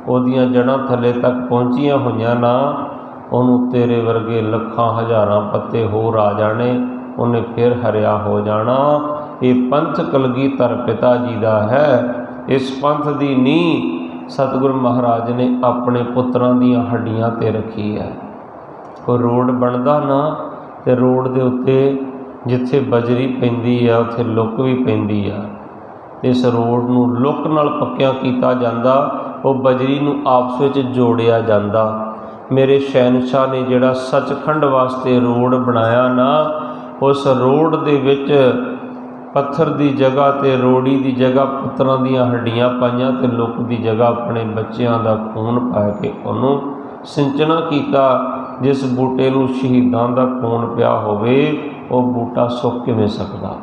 ਉਹਦੀਆਂ ਜੜ੍ਹਾਂ ਥੱਲੇ ਤੱਕ ਪਹੁੰਚੀਆਂ ਹੋਈਆਂ ਨਾ, ਉਹਨੂੰ ਤੇਰੇ ਵਰਗੇ ਲੱਖਾਂ ਹਜ਼ਾਰਾਂ ਪੱਤੇ ਹੋਰ ਆ ਜਾਣੇ, ਉਹਨੇ ਫਿਰ ਹਰਿਆ ਹੋ ਜਾਣਾ। ਇਹ ਪੰਥ ਕਲਗੀਧਰ ਪਿਤਾ ਜੀ ਦਾ ਹੈ। ਇਸ ਪੰਥ ਦੀ ਨੀਂਹ ਸਤਿਗੁਰੂ ਮਹਾਰਾਜ ਨੇ ਆਪਣੇ ਪੁੱਤਰਾਂ ਦੀਆਂ ਹੱਡੀਆਂ 'ਤੇ ਰੱਖੀ ਹੈ। ਕੋਈ ਰੋਡ ਬਣਦਾ ਨਾ, ਤੇ ਰੋਡ ਦੇ ਉੱਤੇ ਜਿੱਥੇ ਬਜਰੀ ਪੈਂਦੀ ਆ ਉੱਥੇ ਲੁੱਕ ਵੀ ਪੈਂਦੀ ਆ। ਇਸ ਰੋਡ ਨੂੰ ਲੁੱਕ ਨਾਲ ਪੱਕਿਆਂ ਕੀਤਾ ਜਾਂਦਾ, ਉਹ ਬਜਰੀ ਨੂੰ ਆਪਸ ਵਿੱਚ ਜੋੜਿਆ ਜਾਂਦਾ। ਮੇਰੇ ਸ਼ਹਿਨਸ਼ਾਹ ਨੇ ਜਿਹੜਾ ਸੱਚਖੰਡ ਵਾਸਤੇ ਰੋਡ ਬਣਾਇਆ ਨਾ, ਉਸ ਰੋਡ ਦੇ ਵਿੱਚ ਪੱਥਰ ਦੀ ਜਗ੍ਹਾ ਤੇ ਰੋੜੀ ਦੀ ਜਗ੍ਹਾ ਪੁੱਤਰਾਂ ਦੀਆਂ ਹੱਡੀਆਂ ਪਾਈਆਂ, ਤੇ ਲੁੱਕ ਦੀ ਜਗ੍ਹਾ ਆਪਣੇ ਬੱਚਿਆਂ ਦਾ ਖੂਨ ਪਾ ਕੇ ਉਹਨੂੰ ਸਿੰਚਣਾ ਕੀਤਾ। ਜਿਸ ਬੂਟੇ ਨੂੰ ਸ਼ਹੀਦਾਂ ਦਾ ਖੂਨ ਪਿਆ ਹੋਵੇ ਉਹ ਬੂਟਾ ਸੁੱਕ ਕਿਵੇਂ ਸਕਦਾ,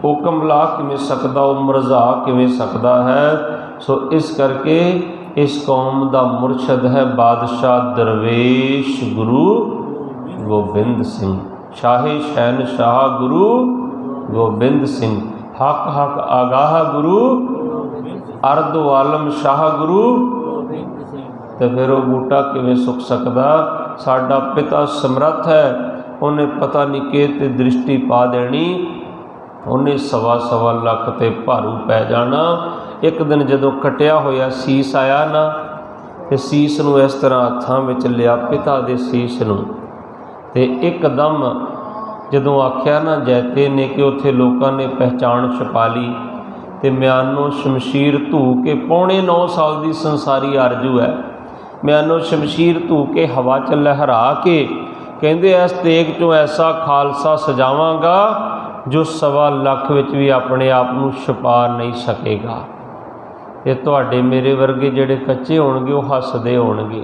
ਉਹ ਕਮਲਾ ਕਿਵੇਂ ਸਕਦਾ, ਉਹ ਮੁਰਝਾ ਕਿਵੇਂ ਸਕਦਾ ਹੈ। ਸੋ ਇਸ ਕਰਕੇ ਇਸ ਕੌਮ ਦਾ ਮੁਰਸ਼ਦ ਹੈ ਬਾਦਸ਼ਾਹ ਦਰਵੇਸ਼ ਗੁਰੂ ਗੋਬਿੰਦ ਸਿੰਘ, ਸ਼ਾਹੇ ਸ਼ਹਿਨਸ਼ਾਹ ਗੁਰੂ ਗੋਬਿੰਦ ਸਿੰਘ, ਹੱਕ ਹੱਕ ਆਗਾਹ ਗੁਰੂ ਅਰਧ ਆਲਮ ਸ਼ਾਹ ਗੁਰੂ। ਤੇ ਫਿਰ ਉਹ ਬੂਟਾ ਕਿਵੇਂ ਸੁੱਕ ਸਕਦਾ। ਸਾਡਾ ਪਿਤਾ ਸਮਰੱਥ ਹੈ, ਉਹਨੇ ਪਤਾ ਨਹੀਂ ਕਿ ਤੇ ਦ੍ਰਿਸ਼ਟੀ ਪਾ ਦੇਣੀ, ਉਹਨੇ 1.25 ਲੱਖ ਤੇ ਭਾਰੂ ਪੈ ਜਾਣਾ। ਇੱਕ ਦਿਨ ਜਦੋਂ ਕਟਿਆ ਹੋਇਆ ਸੀਸ ਆਇਆ ਨਾ, ਤੇ ਸੀਸ ਨੂੰ ਇਸ ਤਰ੍ਹਾਂ ਹੱਥਾਂ ਵਿੱਚ ਲਿਆ, ਪਿਤਾ ਦੇ ਸੀਸ ਨੂੰ, ਤੇ ਇੱਕਦਮ ਜਦੋਂ ਆਖਿਆ ਨਾ ਜੈਤੇ ਨੇ ਕਿ ਉੱਥੇ ਲੋਕਾਂ ਨੇ ਪਹਿਚਾਣ ਛਪਾ ਲਈ, ਤੇ ਮਿਆਨੋਂ ਸ਼ਮਸ਼ੀਰ ਧੂ ਕੇ, ਪੌਣੇ 9 ਸਾਲ ਦੀ ਸੰਸਾਰੀ ਆਰਜੂ ਹੈ, ਮਿਆਨੋਂ ਸ਼ਮਸ਼ੀਰ ਧੂ ਕੇ ਹਵਾ 'ਚ ਲਹਿਰਾ ਕੇ ਕਹਿੰਦੇ ਇਸ ਤੇਗ 'ਚੋਂ ਐਸਾ ਖਾਲਸਾ ਸਜਾਵਾਂਗਾ ਜੋ 1.25 ਲੱਖ ਵਿੱਚ ਵੀ ਆਪਣੇ ਆਪ ਨੂੰ ਛੁਪਾ ਨਹੀਂ ਸਕੇਗਾ। ਇਹ ਤੁਹਾਡੇ ਮੇਰੇ ਵਰਗੇ ਜਿਹੜੇ ਕੱਚੇ ਹੋਣਗੇ ਉਹ ਹੱਸਦੇ ਹੋਣਗੇ,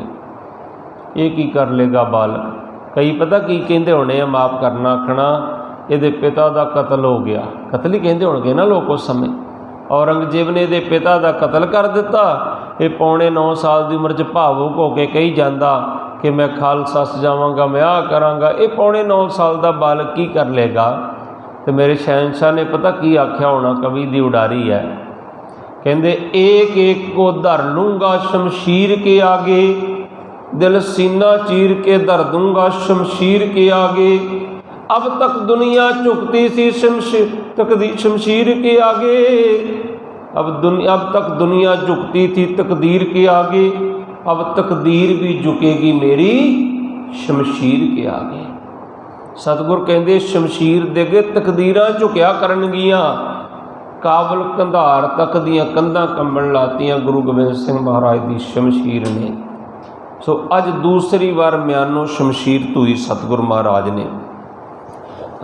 ਇਹ ਕੀ ਕਰ ਲੇਗਾ ਬਾਲਕ। ਕਈ ਪਤਾ ਕੀ ਕਹਿੰਦੇ ਹੋਣੇ ਆ, ਮਾਫ਼ ਕਰਨਾ ਆਖਣਾ ਇਹਦੇ ਪਿਤਾ ਦਾ ਕਤਲ ਹੋ ਗਿਆ, ਕਤਲ ਹੀ ਕਹਿੰਦੇ ਹੋਣਗੇ ਨਾ ਲੋਕ ਉਸ ਸਮੇਂ। ਔਰੰਗਜ਼ੇਬ ਨੇ ਇਹਦੇ ਪਿਤਾ ਦਾ ਕਤਲ ਕਰ ਦਿੱਤਾ। ਇਹ ਪੌਣੇ 9 ਸਾਲ ਦੀ ਉਮਰ 'ਚ ਭਾਵੁਕ ਹੋ ਕੇ ਕਹੀ ਜਾਂਦਾ ਕਿ ਮੈਂ ਖਾਲਸਾ ਸਜਾਵਾਂਗਾ, ਮੈਂ ਆਹ ਕਰਾਂਗਾ। ਇਹ ਪੌਣੇ 9 ਸਾਲ ਦਾ ਬਾਲਕ ਕੀ ਕਰ ਲੇਗਾ। ਤੇ ਮੇਰੇ ਸ਼ਹਿਨशाह ਨੇ ਪਤਾ ਕੀ ਆਖਿਆ ਹੋਣਾ, ਕਵੀ ਦੀ ਉਡਾਰੀ ਹੈ, ਕਹਿੰਦੇ एक एक को धर लूँगा शमशीर के आगे, दिल सीना चीर के धर दूँगा शमशीर के आगे। अब तक दुनिया झुकती सी शमशीर के आगे, अब तक दुनिया झुकती थी तकदीर के आगे, अब तकदीर भी झुकेगी मेरी शमशीर के आगे। सतगुर कहते शमशीर दे अगे तकदीरां झुकिया करनगियां। काबल कंधार तक दियां कंधां कंबण लातियां गुरु गोबिंद सिंह महाराज की शमशीर ने। सो अज दूसरी बार म्यानो शमशीर धोई सतगुर महाराज ने।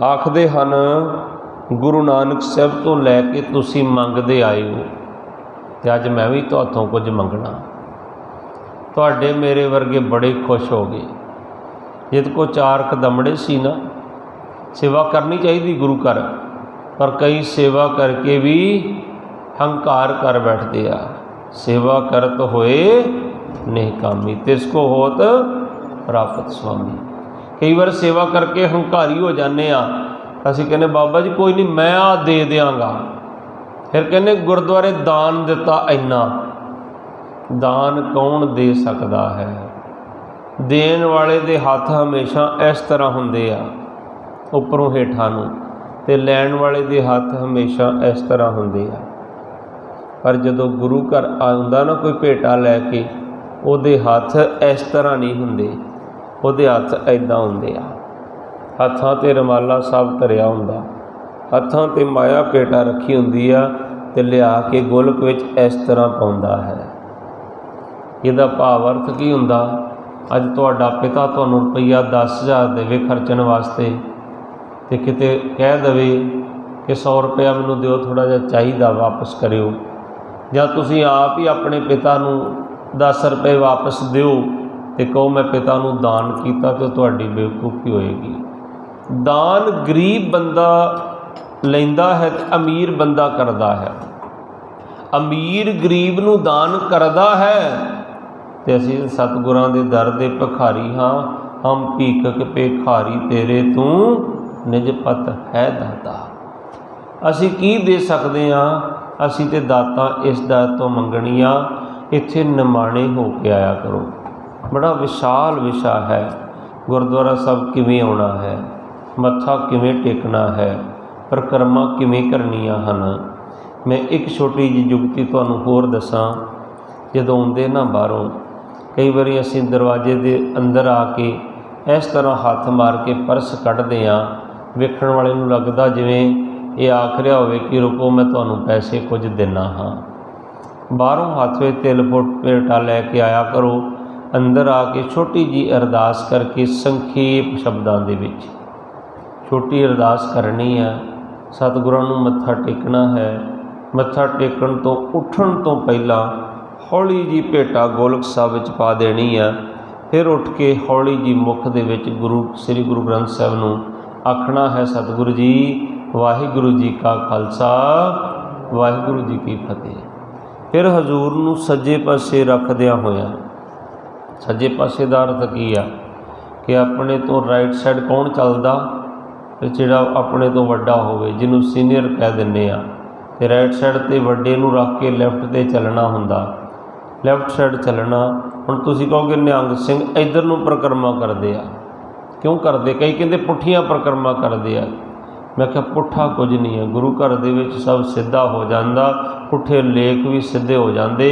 आखदे हन गुरु नानक साहब तो लैके तुसी मंगदे आए हो, ते अज मैं भी तुहाथों कुछ मंगना। तुहाडे मेरे वर्गे बड़े खुश हो गए। जित को 4 कदमड़े सी ना, सेवा करनी चाहिए गुरु घर, पर कई सेवा करके भी हंकार कर बैठते आ। सेवा करत होए निहकामी, तिसको होत प्राप्त स्वामी। कई बार सेवा करके हंकारी हो जाने आ, असीं कहने बाबा जी कोई नहीं मैं आ दे देंगा। फिर कहने गुरुद्वारे दान दिता इन्ना। दान कौन दे सकता है? देन वाले दे हाथ हमेशा इस तरह होंदे आ, उपरों हेठां नूं, ते लैण वाले दे हाथ हमेशा इस तरह होंदे आ। पर जदों गुरु घर आउंदा ना कोई भेटा लैके, उहदे हाथ इस तरह नहीं हुंदे, उहदे हाथ ऐदां हुंदे आ। हत्थां ते रमाला साहब धरिया हुंदा, हत्थां ते माया भेटा रखी हुंदी आ, ते लिया के गोलक विच इस तरह पाउंदा है। इहदा भाव अर्थ की हुंदा? अज तुहाडा पिता तुहानूं रुपया 10,000 देवे खर्चण वास्ते, तो किते कह दवे कि 100 रुपया मैनू दिओ, थोड़ा जिहा चाहिदा, वापस करिओ, जां तुसीं आप ही अपने पिता नूं 10 रुपए वापस दिओ तो कहो मैं पिता नूं दान कीता, तो तुहाडी बेवकूफ़ी होएगी। दान गरीब बंदा लैंदा है ते अमीर बंदा करदा है। अमीर गरीब नूं दान करदा है ते असीं सतगुरां दे दर दे भिखारी हाँ, हम भीखक भिखारी तेरे तू निजपत है दाता। असीं की दे सकदे हाँ? असीं ते दाता इस दर तो मंगणी आ, इत्थे निमाणे हो के आया करो। बड़ा विशाल विशा है। गुरुद्वारा साहब किवें आउणा है, मत्था किवें टेकना है, परिक्रमा किवें करनियां हन। मैं एक छोटी जी जुगती तुहानूं होर दसां। जदों आउंदे ना बाहरों, कई बारी असीं दरवाजे दे अंदर आके इस तरह हत्थ मार के पर्स कढ़दे हाँ, वेखण वाले नूं लगदा जिवें ये आख रहा होवे कि रुको मैं तुहानूं पैसे कुछ दिना हाँ। बाहरों हत्थ विच तिल पेटा लैके आया करो, अंदर आके छोटी जी अरदास करके संखेप शब्दां दे विच छोटी अरदास करनी है। सतगुरां नूं मत्था टेकना है। मत्था टेकण तो उठण तो पहला हौली जी भेटा गोलक साहब विच पा देनी है। फिर उठ के हौली जी मुख दे विच श्री गुरु ग्रंथ साहब नूं आखना है, सतगुरु जी वाहिगुरु जी का खालसा वाहिगुरु जी की फतेह। फिर हजूर नूं सज्जे पासे रखदियां होया, सज्जे पासे दा अर्थ की है कि अपने तो राइट साइड कौन चलदा, जिहड़ा अपने तो वड्डा होवे, जिन्हों सीनियर कह दिंदे आ, ते राइट साइड ते वड्डे नूं रख के लैफ्ट ते चलना हुंदा, लैफ्ट साइड चलना। हुण तुसीं कहोगे निहंग सिंह इधर नूं परिक्रमा करदे आ, क्यों करदे? कई कहंदे पुठियां परिक्रमा करदे आ। मैं कहा पुठा कुछ नहीं है, गुरु घर दे विच सब सीधा हो जांदा, पुठे लेख भी सीधे हो जाते,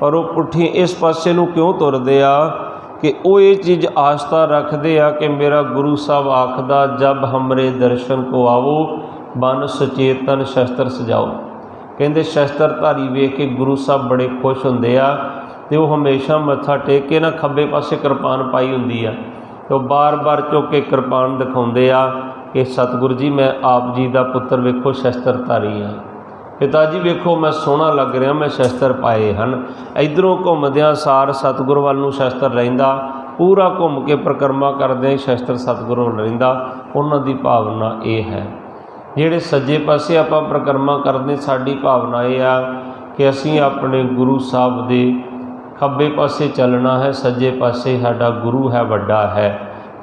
पर वो पुठी इस पासे नूं क्यों तुरदे आ कि वो ये चीज़ आस्था रखते आ कि मेरा गुरु साहब आखदा जब हमरे दर्शन को आओ बन सचेतन शस्त्र सजाओ। कहते शस्त्रधारी वेख के गुरु साहब बड़े खुश होंदे आ, ते वो हमेशा मत्था टेक के ना खब्बे पासे कृपान पाई हुंदी आ, तो बार बार चुक के कृपान दिखाउंदे आ कि सतगुरु जी मैं आप जी का पुत्र वेखो शस्त्रधारी हाँ, पिता जी वेखो मैं सोहना लग रहा, मैं शस्त्र पाए हैं। इधरों घूमद्या सार सतगुरु वाल नूं शस्त्र रहिंदा, पूरा घूम के परिक्रमा करदे शस्त्र सतगुरु वाल रहिंदा। उन्हां दी भावना ये है। जिहड़े सज्जे पासे आपां परिक्रमा करदे, साडी भावना ये आ कि असीं अपने गुरु साहब दे खब्बे पासे चलना है, सज्जे पासे साडा गुरु है, वड्डा है।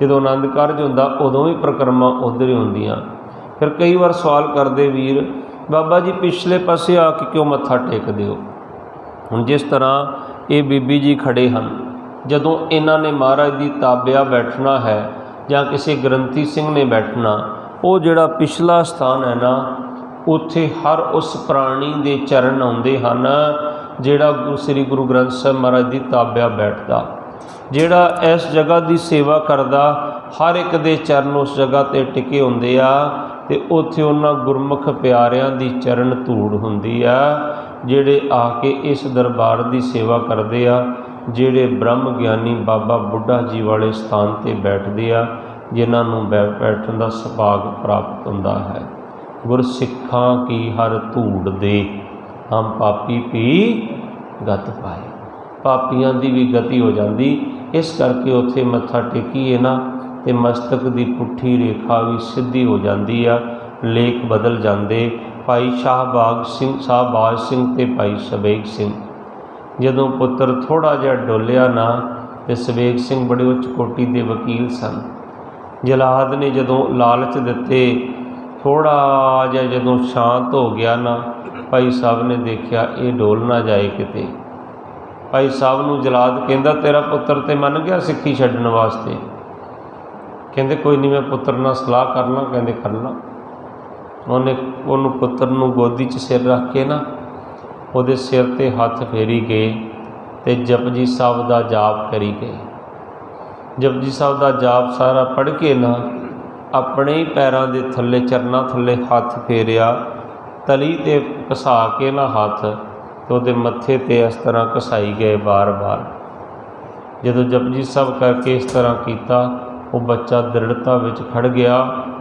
जदों आनंद कारज हुंदा उदों भी परिक्रमा उधर ही हुंदियां। फिर कई बार सवाल करदे वीर बाबा जी पिछले पासे आके क्यों मत्था टेकदे हो? हुण जिस तरह ये बीबी जी खड़े हैं, जदों इन्हां ने महाराज दी ताबिया बैठना है जां किसी ग्रंथी सिंह ने बैठना, वो जिहड़ा पिछला स्थान है ना, उत्थे हर उस प्राणी दे चरण आउंदे हन जिहड़ा श्री गुरु ग्रंथ साहब महाराज दी ताबिया बैठदा। जिहड़ा इस जगह की सेवा करदा, हर एक दे चरण उस जगह ते टिके हुंदे आ, ते उत्थे उन्हां गुरमुख प्यारियां दी चरण धूड़ हुंदी आ, जिहड़े आके इस दरबार की सेवा करदे आ, जिहड़े ब्रह्म ज्ञानी बाबा बुढ़ा जी वाले स्थान ते बैठदे आ, जिन्हां नूं बैठण दा सुभाग प्राप्त हुंदा है। गुरसिखां की हर धूड़ दे हम पापी भी गत पाए। पापियां दी भी गति हो जाती। इस करके उत्थे मत्था टेकीए ना ते मस्तक की पुठी रेखा भी सीधी हो जाती आ, लेख बदल जाते। भाई शाहबाज सिंह ते भाई सवेग सिंह जदों पुत्र थोड़ा जिहा डोलिया ना, ते सवेग सिंह बड़े उच्च कोटि के वकील सन। जलाद ने जदों लालच दिते, थोड़ा जिहा जदों शांत हो गया ना, भाई साहब ने देखा ये डोल ना जाए किते। भाई साहब नूं जलाद कहंदा तेरा पुत्र तो मन गया सिक्खी छड्डण वास्ते। कहंदे कोई नहीं मैं पुत्र नाल सलाह कर ला। कहंदे कर ला। उन्होंने पुत्र नूं गोदी च सिर रख के ना उहदे सिर ते हत्थ फेरी गए ते जपजी साहब दा जाप करी गए। जपजी साहब दा जाप सारा पढ़ के ना अपने ही पैरों के थल्ले चरना थल्ले हत्थ फेरिया, तली ते घसा के ना हत्थ तो उहदे मत्थे ते इस तरह घसाई गए बार बार। जदों जपजी साहब करके इस तरह किया, वो बच्चा दृढ़ता विच खड़ गया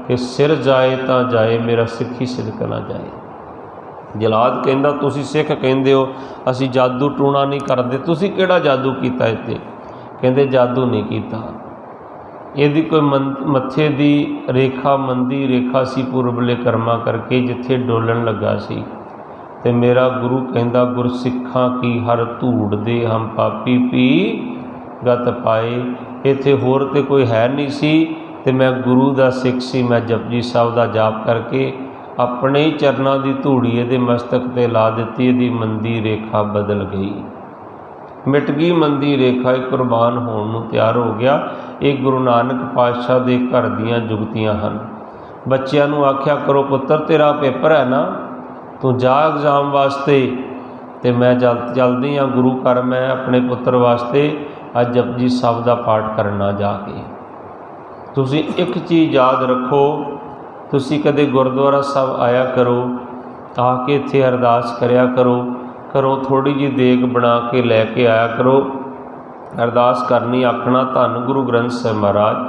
कि सिर जाए तो जाए मेरा सिक्खी सिदक ना जाए। जलाद कहंदा तुसी सिख कहंदे हो असी जादू टूणा नहीं करते, तुसी किहड़ा जादू कीता इत्थे? कहंदे जादू नहीं कीता, यदि कोई मत्थे दी रेखा मंदी रेखा सी पूरबले कर्मा करके जिथे डोलन लगा सी ते मेरा गुरु कहंदा गुरसिखां की हर धूड़ दे हम पापी पी गत पाए। इत्थे होर ते कोई है नहीं सी ते मैं गुरु दा सिख सी। मैं जपजी साहब दा जाप करके अपने ही चरनां दी धूड़ी इहदे मस्तक ते ला दित्ती, इहदी मंदी रेखा बदल गई, मिट गई मंदी रेखा, एक कुर्बान होने नूं तैयार हो गया। ये गुरु नानक पातशाह दे घर दीयां जुगतियां हन। बच्चों नूं आख्या करो पुत्तर तेरा पेपर है ना, तू जा एग्जाम वास्ते, ते मैं जल्दी हाँ गुरु घर मैं अपने पुत्र वास्ते अज जपजी साहब दा पाठ करना जाके। तुसी एक चीज़ याद रखो, तुसी कदे गुरुद्वारा साहब आया करो, आके इत्थे अरदास करया करो, घरों थोड़ी जी देग बना के लैके आया करो, अरदास करनी आखना धन गुरु ग्रंथ साहिब महाराज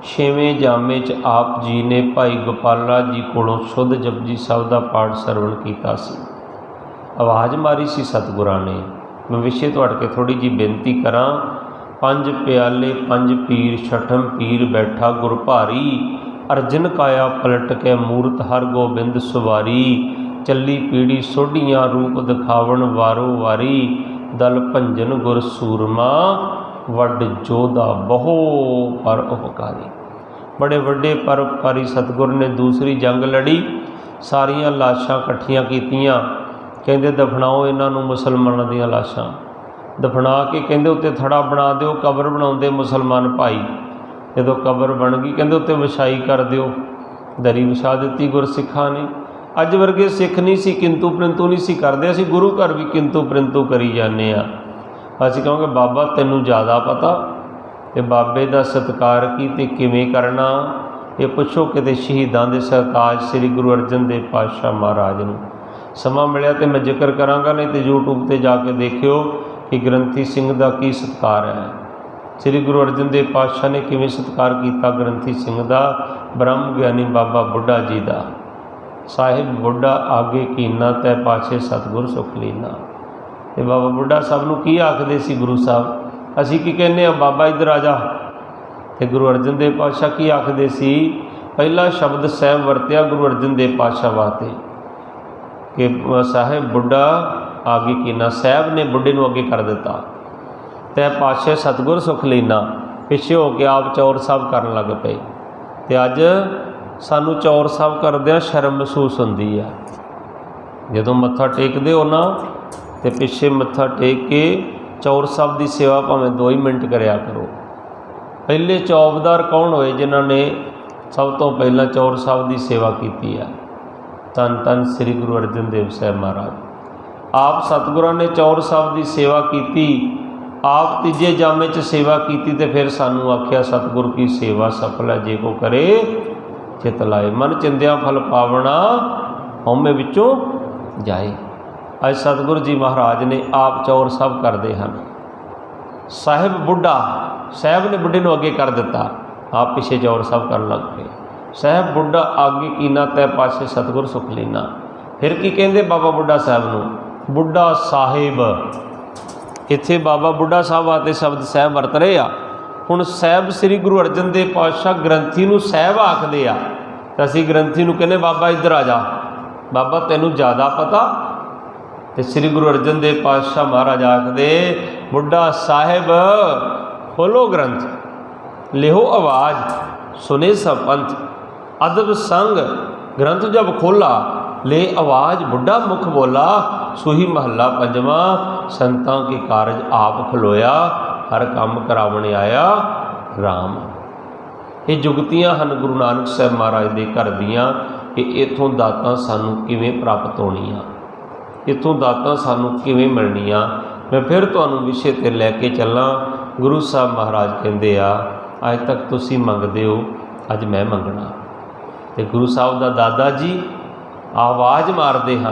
6वें जामे च आप जी ने भाई गोपाला जी कोलों शुद्ध जपजी साहब दा पाठ सरवण कीता सी। आवाज़ मारी सी सतगुरां ने। मैं विषय तुहाडे के थोड़ी जी बेनती करां। 5 प्याले 5 पीर छठम पीर बैठा गुर भारी, अर्जन काया पलट के मूरत हर गोबिंद सुवारी, चली पीढ़ी सोढ़ियाँ रूप दिखावन वारो वारी, दल भंजन गुर सूरमा वड जोधा बहु पर उपकारी। बड़े वड्डे परोपकारी सतगुर ने दूसरी जंग लड़ी, सारियां लाशां इकट्ठियां कीतियां, कहंदे दफनाओ इन्हां नूं मुसलमानां दीयां लाशां, दफना के कहंदे उत्ते थड़ा बना दिओ, कबर बनाउंदे मुसलमान भाई। जदों कबर बन गई कहंदे उत्ते विछाई कर दिओ, दरी विछा दित्ती गुरसिखां ने। अज वर्गे सिख नहीं सी किंतु परंतु नहीं सी करदे, असीं गुरु घर भी किंतु परंतु करी जाने आ। असीं कहांगे बाबा तैनूं ज़्यादा पता, ते बाबे दा सत्कार की ते किवें करना ये पुछो किते शहीदां दे सरताज श्री गुरु अर्जन देव पातशाह महाराज नूं। समा मिलिया तो मैं जिक्र करांगा, नहीं तो यूट्यूब पर जाके देखियो कि ग्रंथी सिंह का की सत्कार है। श्री गुरु अर्जन देव पातशाह ने किवें सत्कार किया ग्रंथी सिंह का, ब्रह्म ज्ञानी बाबा बुढ़ा जी का। साहिब बुढ़ा आगे कीना तै पाछे सतगुर सुख लीना। ते बाबा बुढ़ा साहब नूं की आखदे सी गुरु साहब, असीं की कहने आ बाबा इधर आ जा। ते गुरु अर्जन देव पातशाह की आखदे सी, पहला शब्द साहिब वरत्या गुरु अर्जन देव पातशाह वास्ते कि साहिब बुढ़ा आगे कीना, साहब ने बुढ़े नूं अगे कर दिता, तै पातशाह सतगुर सुख लीना। पिछे हो के आप चौर साहब करन लग पे। ते अज सानू चौर साहब करदिआं शर्म महसूस हुंदी है। जदों मत्था टेकदे हो ना ते पिछे मत्था टेक के चौर साहब की सेवा भावें 2 ही मिनट करया करो। पहले चौबदार कौन होए जिन्हां ने सब तो पहला चौर साहब की सेवा की है? धन धन श्री गुरु अर्जन देव साहब महाराज। आप सतगुरां ने चौर साहब की सेवा की, आप तीजे जामे च सेवा की, तो फिर सानू आख्या सतगुर की सेवा सफल है जे को करे चित लाए, मन चिंदिया फल पावना हौमे विचों जाए। अज सतगुरु जी महाराज ने आप चौर साहब करते हैं। साहिब बुढ़ा, साहब ने बुढ़े नूं अगे कर दिता, आप पिछे चौर साहब कर लग पे। साहब बुढ़ा आगे कीना तै पासे सतगुर सुख लीना। फिर की कहते बाबा बुढ़ा साहब नूं? बुढ़ा साहिब। इत्थे बाबा बुढ़ा साहब आते शब्द साहब वरत रहे आ। हुण साहब श्री गुरु अर्जन देव पातशाह ग्रंथी नूं साहब आखदे आ, ते असीं ग्रंथी नूं कहने बाबा इधर आ जा, बाबा तैनूं ज़्यादा पता। ते श्री गुरु अर्जन देव पातशाह महाराज आखदे बुढ़ा साहिब खोलो ग्रंथ, लिहो आवाज़, सुने सब पंथ, अदब संग ग्रंथ जब खोला, ले आवाज़ बुढ़ा मुख बोला, सूही महला पंजवा, संतां के कारज आप खलोया, हर काम करावने आया राम। ये जुगतियां हन गुरु नानक साहब महाराज के घर दियाँ कि इत्थों दातां सानू किवें प्राप्त होणीआं, इत्थों दातां सानू किवें मिलणीआं। मैं फिर तुहानू विषय ते लैके चलां। गुरु साहब महाराज कहंदे आ, अज तक तुसीं मंगदे हो, अज मैं मंगना। ते गुरु साहब दा दादा जी आवाज़ मारते हैं,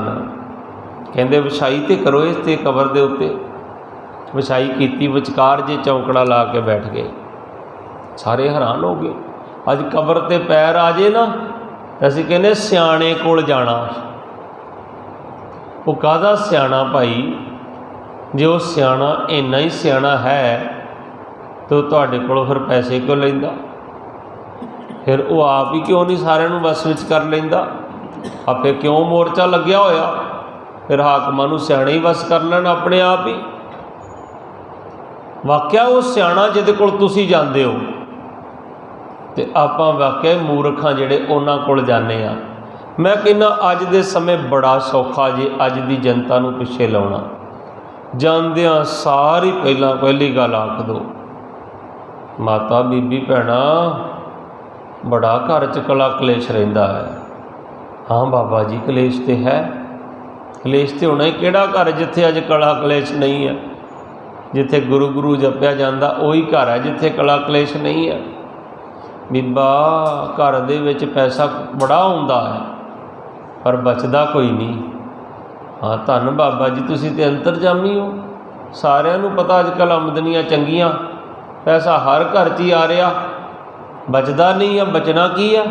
कहते विछाई तो करो इस ते कबर के उत्ते। विछाई की विचकार जे चौंकड़ा ला के बैठ गए, सारे हैरान हो गए। अज कबर ते पैर आ जाए ना तो असीं कहने सियाणे कोल जाना। वो काहदा सियाणा भाई, जे वो सियाणा इन्ना ही सियाणा है तो तुहाडे कोलों फिर पैसे क्यों लैंदा? फिर वो आप ही क्यों नहीं सारिਆਂ ਨੂੰ बस विच कर लैंदा? आपे क्यों मोर्चा लग्या होया? फिर हाकमां नूं सियाणे ही बस कर लैण अपने आप ही। वाਕਿਆ वो सियाणा जिहदे कोल तुसीं जांदे हो ते आपां वाਕਿਆ मूर्ख हां जिहड़े उन्हां कोल जाने आ। मैं कहना अज दे समय बड़ा सौखा जे अज दी जनता नूं पिछे लाउणा। जांदियां सारी पहली गल आख दो, माता बीबी भैणा बड़ा घर च कला कलेश रहिंदा है। हाँ बाबा जी कलेश तो है, कलेश तो होना ही। किहड़ा घर जिथे अज कला कलेश नहीं है? जिथे गुरु गुरु जपया जाता उही घर है जिथे कला कलेश नहीं है। बीबा घर दे विच पैसा बड़ा आउंदा है पर बचदा कोई नहीं। हाँ धन बाबा जी तुसीं ते अंतरजामी हो। सारिਆਂ ਨੂੰ पता अजकल आमदनियां चंगियां, पैसा हर घर 'च ही आ रहा, बचदा नहीं है। बचना की है?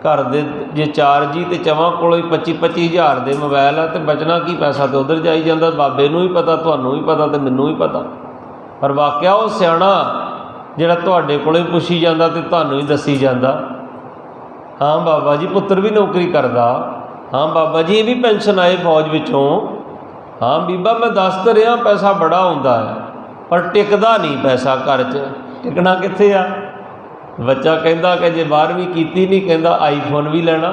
घर दे जे 4 जी तो चवां कोलों ही 25-25 हज़ार के मोबाइल है तो बचना की? पैसा तो उधर जाई जाता। बाबे नूं भी पता, तुहानूं भी पता, तो मैनूं भी पता। पर वाकिया वो सियाणा जिहड़ा तुहाडे कोलों ही पुछी जाता तो तुहानूं ही दसी जाता। हाँ बाबा जी पुत्र भी नौकरी करदा। हाँ बाबा जी ये भी पेंशन आए फौज विचों। हाँ बीबा मैं दस तो रहा पैसा बड़ा आउंदा है पर टिकदा नहीं पैसा घर च। टिकना कित्थे आ? बच्चा कहता कि जे 12वीं कीती नहीं, कहता आईफोन भी लेना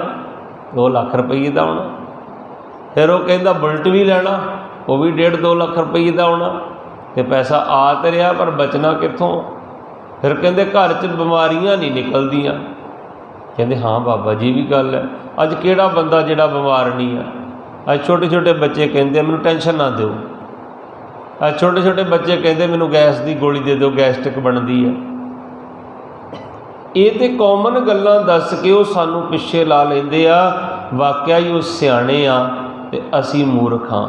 2 लाख रुपये का होना। फिर वो कहता बुलट भी लेना, वो भी 1.5-2 लाख रुपये का होना। तो पैसा आ तो रहा पर बचना कित्थों? फिर कहते घर च बीमारियां नहीं निकलदियां। कहते हाँ बाबा जी भी गल है। अज किहड़ा बंदा जिहड़ा बीमार नहीं है? अज छोटे छोटे बच्चे कहते मैनूं टेंशन ना दो। अज छोटे छोटे बच्चे कहते मैनूं गैस की गोली दे दो, गैस्ट्रिक बनती है। ये तो कॉमन गल्लां दस के वो सानू पिछे ला लेंदे आ। वाकिया ही वो सियाणे आ ते असी मूर्ख हाँ।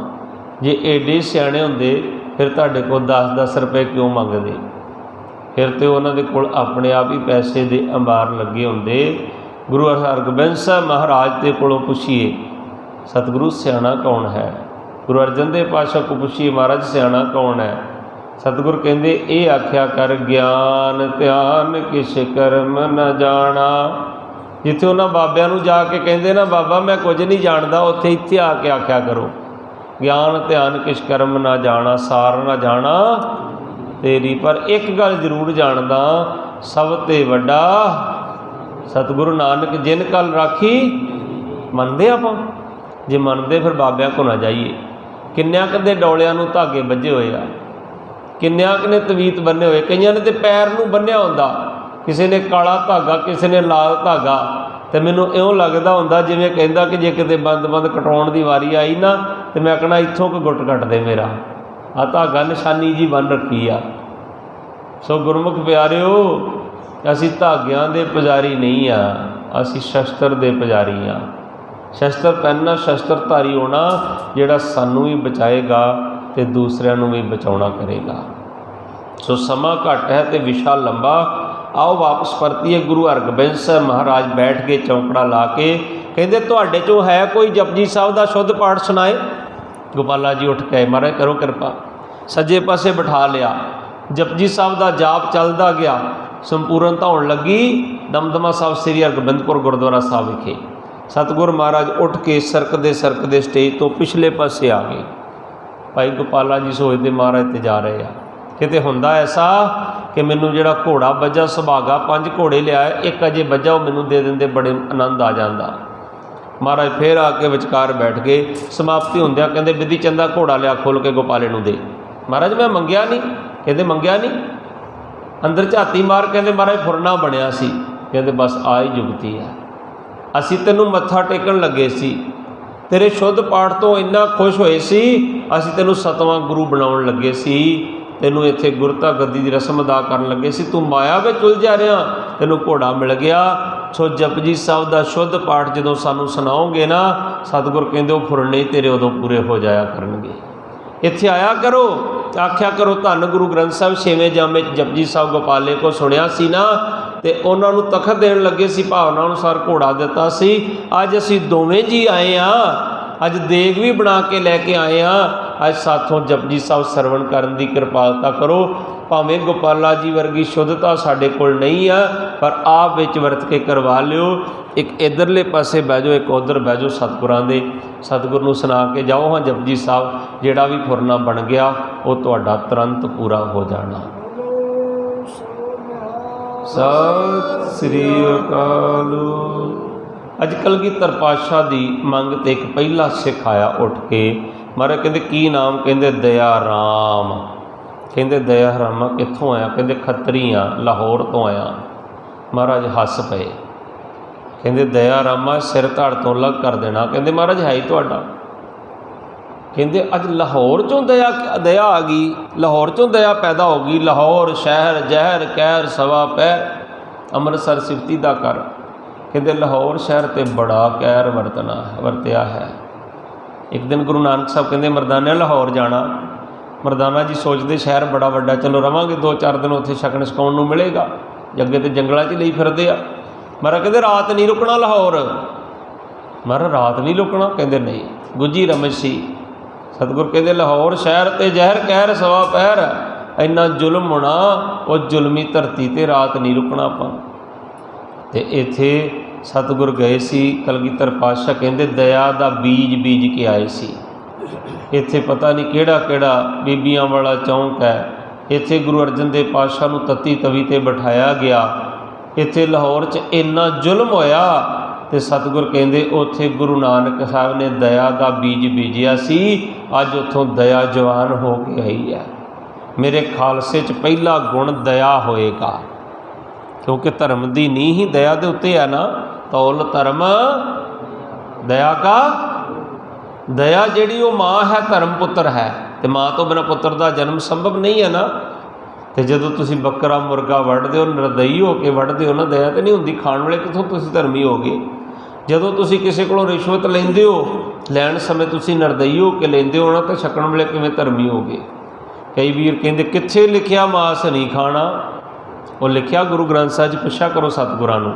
जे एडे सियाणे हुंदे फिर तुहाडे कोल 10-10 रुपए क्यों मंगदे? फिर तो उन्हां दे कोल अपने आप ही पैसे दे अंबार लगे हुंदे। गुरु हरगोबिंद साहिब महाराज दे कोलों पुछिए सतगुरु सियाणा कौन है? गुरु अर्जन देव पातशाह को पुछिए महाराज सियाणा कौन है? सतगुर कहते ये आख्या कर ज्ञान ध्यान किस कर्म न जाना। जिथे उन्होंने बाबिया जाके कहते ना बाबा मैं कुछ नहीं जानता, उत्थे इत्थे आके आख्या करो ज्ञान ध्यान किस कर्म न जाना, सार न जाना तेरी। पर एक गल जरूर जानदा सब ते वड्डा सतगुरु नानक जिन कल राखी। मनदे आपां? जे मनदे फिर बाबिया को ना जाइए। किन्निया कदे डोलियां नूं धागे बजे हुए आ, किन्निया ने तवीत बन्ने हुए, कईयां ने तो पैर नूं बन्निया हुंदा, किसी ने काला धागा किसी ने लाल धागा। तो मैनूं इउं लगदा हुंदा जिवें कहंदा कि जे किते बंद कटाउण दी वारी आई ना तो मैं कहना इत्थों कोई गुट कट दे मेरा, आ धागा निशानी जी बन रखी आ। सो गुरमुख प्यारिओ असीं धागियां दे पुजारी नहीं आ, असीं शस्त्र दे पुजारी आ। शस्त्र पहनना शस्त्रधारी होना जिहड़ा सानूं भी बचाएगा तो दूसरिਆਂ ਨੂੰ भी बचाउणा करेगा। सो समा घट है तो विशा लंबा। आओ वापस परतीए। गुरु हरगोबिंद साहिब महाराज बैठ के चौंकड़ा ला के कहते तुहाडे चों है कोई जपजी साहब का शुद्ध पाठ सुनाए? गोपाला जी उठ के महाराज करो कृपा। सज्जे पासे बिठा लिया, जपजी साहब का जाप चलता गया, संपूर्णता होने लगी। दमदमा साहब श्री हरगोबिंदपुर गुरुद्वारा साहब विखे सतगुर महाराज उठ के सरकते स्टेज तो पिछले पासे आ गए। भाई गोपाला जी सोचते महाराज ते जा रहे हैं। किते हुंदा ऐसा कि मैनू जिहड़ा घोड़ा बजा सुभागा 5 घोड़े लिया, एक अजे बजा वो मैनू दे देंदे, बड़े आनंद आ जाता। महाराज फिर आके विचकार बैठ गए। समाप्ति होंदिया कहते विधि चंदा घोड़ा लिया खोल के गोपाले नूं दे। महाराज मैं मंगिया नहीं। कहते मंगिया नहीं। अंदर झाती मार कहते महाराज फुरना बनिया सी। कहते बस आ ही जुगती है, असीं तैनूं मत्था टेकण लगे सी, तेरे शुद्ध पाठ तो इन्ना खुश होए सी, असीं तैनूं 7वां गुरु बनाउण लगे सी, तैनूं इत्थे गुरता गद्दी की रस्म अदा करन लगे सी, तू माया विच उलझा रहा, तैनूं घोड़ा मिल गया। सो जपजी साहब का शुद्ध पाठ जदों सानूं सुनाओगे ना, सतगुर कहंदे वो फुरने तेरे उदों पूरे हो जाया करनगे। इत्थे आया करो, आख्या करो धन गुरु ग्रंथ साहिब 6वें जामे जपजी साहब गोपाले को सुनिया सी ना, ਤੇ ਉਹਨਾਂ ਨੂੰ ਤਖਤ ਦੇਣ ਲੱਗੇ ਸੀ, ਭਾਵਨਾ ਅਨੁਸਾਰ ਘੋੜਾ ਦਿੱਤਾ ਸੀ। ਅੱਜ ਅਸੀਂ ਦੋਵੇਂ ਜੀ ਆਏ ਆ, ਅੱਜ ਦੇਗ ਵੀ ਬਣਾ ਕੇ ਲੈ ਕੇ ਆਏ ਆ। ਅੱਜ ਸਾਥੋਂ ਜਪਜੀ ਸਾਹਿਬ ਸਰਵਣ ਕਰਨ ਦੀ ਕਿਰਪਾਲਤਾ ਕਰੋ। ਭਾਵੇਂ ਗੋਪਾਲਾ ਜੀ ਵਰਗੀ ਸ਼ੁੱਧਤਾ ਸਾਡੇ ਕੋਲ ਨਹੀਂ ਆ, ਪਰ ਆਪ ਵਿੱਚ ਵਰਤ ਕੇ ਕਰਵਾ ਲਿਓ। ਇੱਕ ਇੱਧਰਲੇ ਪਾਸੇ ਬਹਿ ਜਾਓ, ਇੱਕ ਉੱਧਰ ਬਹਿ ਜਾਓ, ਸਤਿਗੁਰਾਂ ਦੇ ਸਤਿਗੁਰ ਨੂੰ ਸੁਣਾ ਕੇ ਜਾਓ ਹਾਂ ਜਪਜੀ ਸਾਹਿਬ। ਜਿਹੜਾ ਵੀ ਫੁਰਨਾ ਬਣ ਗਿਆ ਉਹ ਤੁਹਾਡਾ ਤੁਰੰਤ ਪੂਰਾ ਹੋ ਜਾਣਾ। ਸਤਿ ਸ੍ਰੀ ਅਕਾਲ। ਅੱਜ ਕਲਗੀਧਰ ਪਾਤਸ਼ਾਹ ਦੀ ਮੰਗ ਤੇ ਇੱਕ ਪਹਿਲਾ ਸਿੱਖ ਆਇਆ ਉੱਠ ਕੇ। ਮਹਾਰਾਜ ਕਹਿੰਦੇ ਕੀ ਨਾਮ? ਕਹਿੰਦੇ ਦਇਆ ਰਾਮ। ਕਹਿੰਦੇ ਦਇਆ ਰਾਮਾ ਕਿੱਥੋਂ ਆਇਆ? ਕਹਿੰਦੇ ਖੱਤਰੀ ਆ, ਲਾਹੌਰ ਤੋਂ ਆਇਆ। ਮਹਾਰਾਜ ਹੱਸ ਪਏ, ਕਹਿੰਦੇ ਦਇਆ ਰਾਮਾ ਸਿਰ ਧੜ ਤੋਂ ਅਲੱਗ ਕਰ ਦੇਣਾ। ਕਹਿੰਦੇ ਮਹਾਰਾਜ ਹੈ ਹੀ ਤੁਹਾਡਾ। ਕਹਿੰਦੇ ਅੱਜ ਲਾਹੌਰ ਚੋਂ ਦਇਆ ਆ ਗਈ, ਲਾਹੌਰ ਚੋਂ ਦਇਆ ਪੈਦਾ ਹੋ ਗਈ। ਲਾਹੌਰ ਸ਼ਹਿਰ ਜ਼ਹਿਰ ਕਹਿਰ ਸਵਾ ਪੈਰ, ਅੰਮ੍ਰਿਤਸਰ ਸਿਫਤੀ ਦਾ ਕਰ। ਕਹਿੰਦੇ ਲਾਹੌਰ ਸ਼ਹਿਰ ਤੇ ਬੜਾ ਕਹਿਰ ਵਰਤਿਆ ਹੈ। ਇੱਕ ਦਿਨ ਗੁਰੂ ਨਾਨਕ ਸਾਹਿਬ ਕਹਿੰਦੇ ਮਰਦਾਨੇ ਲਾਹੌਰ ਜਾਣਾ। ਮਰਦਾਨਾ ਜੀ ਸੋਚਦੇ ਸ਼ਹਿਰ ਬੜਾ ਵੱਡਾ, ਚਲੋ ਰਵਾਂਗੇ 2-4 ਦਿਨ ਉੱਥੇ ਛਕਣ ਛਕਾਉਣ ਨੂੰ ਮਿਲੇਗਾ। ਅੱਗੇ ਤੇ ਜੰਗਲਾਂ 'ਚ ਲਈ ਫਿਰਦੇ ਆ। ਮਹਾਰਾਜ ਕਹਿੰਦੇ ਰਾਤ ਨਹੀਂ ਰੁਕਣਾ ਲਾਹੌਰ। ਮਹਾਰਾਜ ਰਾਤ ਨਹੀਂ ਰੁਕਣਾ? ਕਹਿੰਦੇ ਨਹੀਂ। ਗੁੱਜੀ ਰਮਜ ਸੀ। ਸਤਿਗੁਰ ਕਹਿੰਦੇ ਲਾਹੌਰ ਸ਼ਹਿਰ ਤੇ ਜ਼ਹਿਰ ਕਹਿਰ ਸਵਾ ਪਹਿਰ, ਇੰਨਾ ਜ਼ੁਲਮ ਹੋਣਾ, ਉਹ ਜ਼ੁਲਮੀ ਧਰਤੀ ਤੇ ਰਾਤ ਨਹੀਂ ਰੁਕਣਾ ਆਪਾਂ। ਤੇ ਇੱਥੇ ਸਤਿਗੁਰ ਗਏ ਸੀ ਕਲਗੀਧਰ ਪਾਤਸ਼ਾਹ, ਕਹਿੰਦੇ ਦਇਆ ਦਾ ਬੀਜ ਕੇ ਆਏ ਸੀ। ਇੱਥੇ ਪਤਾ ਨਹੀਂ ਕਿਹੜਾ ਕਿਹੜਾ ਬੀਬੀਆਂ ਵਾਲਾ ਚੌਂਕ ਹੈ। ਇੱਥੇ ਗੁਰੂ ਅਰਜਨ ਦੇਵ ਪਾਤਸ਼ਾਹ ਨੂੰ ਤੱਤੀ ਤਵੀ ਤੇ ਬਿਠਾਇਆ ਗਿਆ। ਇੱਥੇ ਲਾਹੌਰ 'ਚ ਇੰਨਾ ਜ਼ੁਲਮ ਹੋਇਆ ਤੇ ਸਤਿਗੁਰ ਕਹਿੰਦੇ ਉੱਥੇ ਗੁਰੂ ਨਾਨਕ ਸਾਹਿਬ ਨੇ ਦਇਆ ਦਾ ਬੀਜ ਬੀਜਿਆ ਸੀ। ਅੱਜ ਉੱਥੋਂ ਦਇਆ ਜਵਾਨ ਹੋ ਕੇ ਆਈ ਹੈ। ਮੇਰੇ ਖਾਲਸੇ 'ਚ ਪਹਿਲਾ ਗੁਣ ਦਇਆ ਹੋਏਗਾ, ਕਿਉਂਕਿ ਧਰਮ ਦੀ ਨੀਂਹ ਹੀ ਦਇਆ ਦੇ ਉੱਤੇ ਹੈ ਨਾ। ਤੌਲ ਧਰਮ ਦਇਆ ਕਾ। ਦਇਆ ਜਿਹੜੀ ਉਹ ਮਾਂ ਹੈ, ਧਰਮ ਪੁੱਤਰ ਹੈ, ਤੇ ਮਾਂ ਤੋਂ ਬਿਨਾਂ ਪੁੱਤਰ ਦਾ ਜਨਮ ਸੰਭਵ ਨਹੀਂ ਹੈ ਨਾ। ਤੇ ਜਦੋਂ ਤੁਸੀਂ ਬੱਕਰਾ ਮੁਰਗਾ ਵੱਢਦੇ ਹੋ, ਨਿਰਦਈ ਹੋ ਕੇ ਵੱਢਦੇ ਹੋ ਨਾ, ਦਇਆ ਤਾਂ ਨਹੀਂ ਹੁੰਦੀ। ਖਾਣ ਵੇਲੇ ਕਿੱਥੋਂ ਤੁਸੀਂ ਧਰਮੀ ਹੋਗੇ? ਜਦੋਂ ਤੁਸੀਂ ਕਿਸੇ ਕੋਲੋਂ ਰਿਸ਼ਵਤ ਲੈਂਦੇ ਹੋ, ਲੈਣ ਸਮੇਂ ਤੁਸੀਂ ਨਿਰਦਈ ਹੋ ਕੇ ਲੈਂਦੇ ਹੋ ਨਾ, ਤਾਂ ਛਕਣ ਵੇਲੇ ਕਿਵੇਂ ਧਰਮੀ ਹੋਗੇ? ਕਈ ਵੀਰ ਕਹਿੰਦੇ ਕਿੱਥੇ ਲਿਖਿਆ ਮਾਸ ਨਹੀਂ ਖਾਣਾ? ਉਹ ਲਿਖਿਆ ਗੁਰੂ ਗ੍ਰੰਥ ਸਾਹਿਬ 'ਚ। ਪੁੱਛਿਆ ਕਰੋ ਸਤਿਗੁਰਾਂ ਨੂੰ।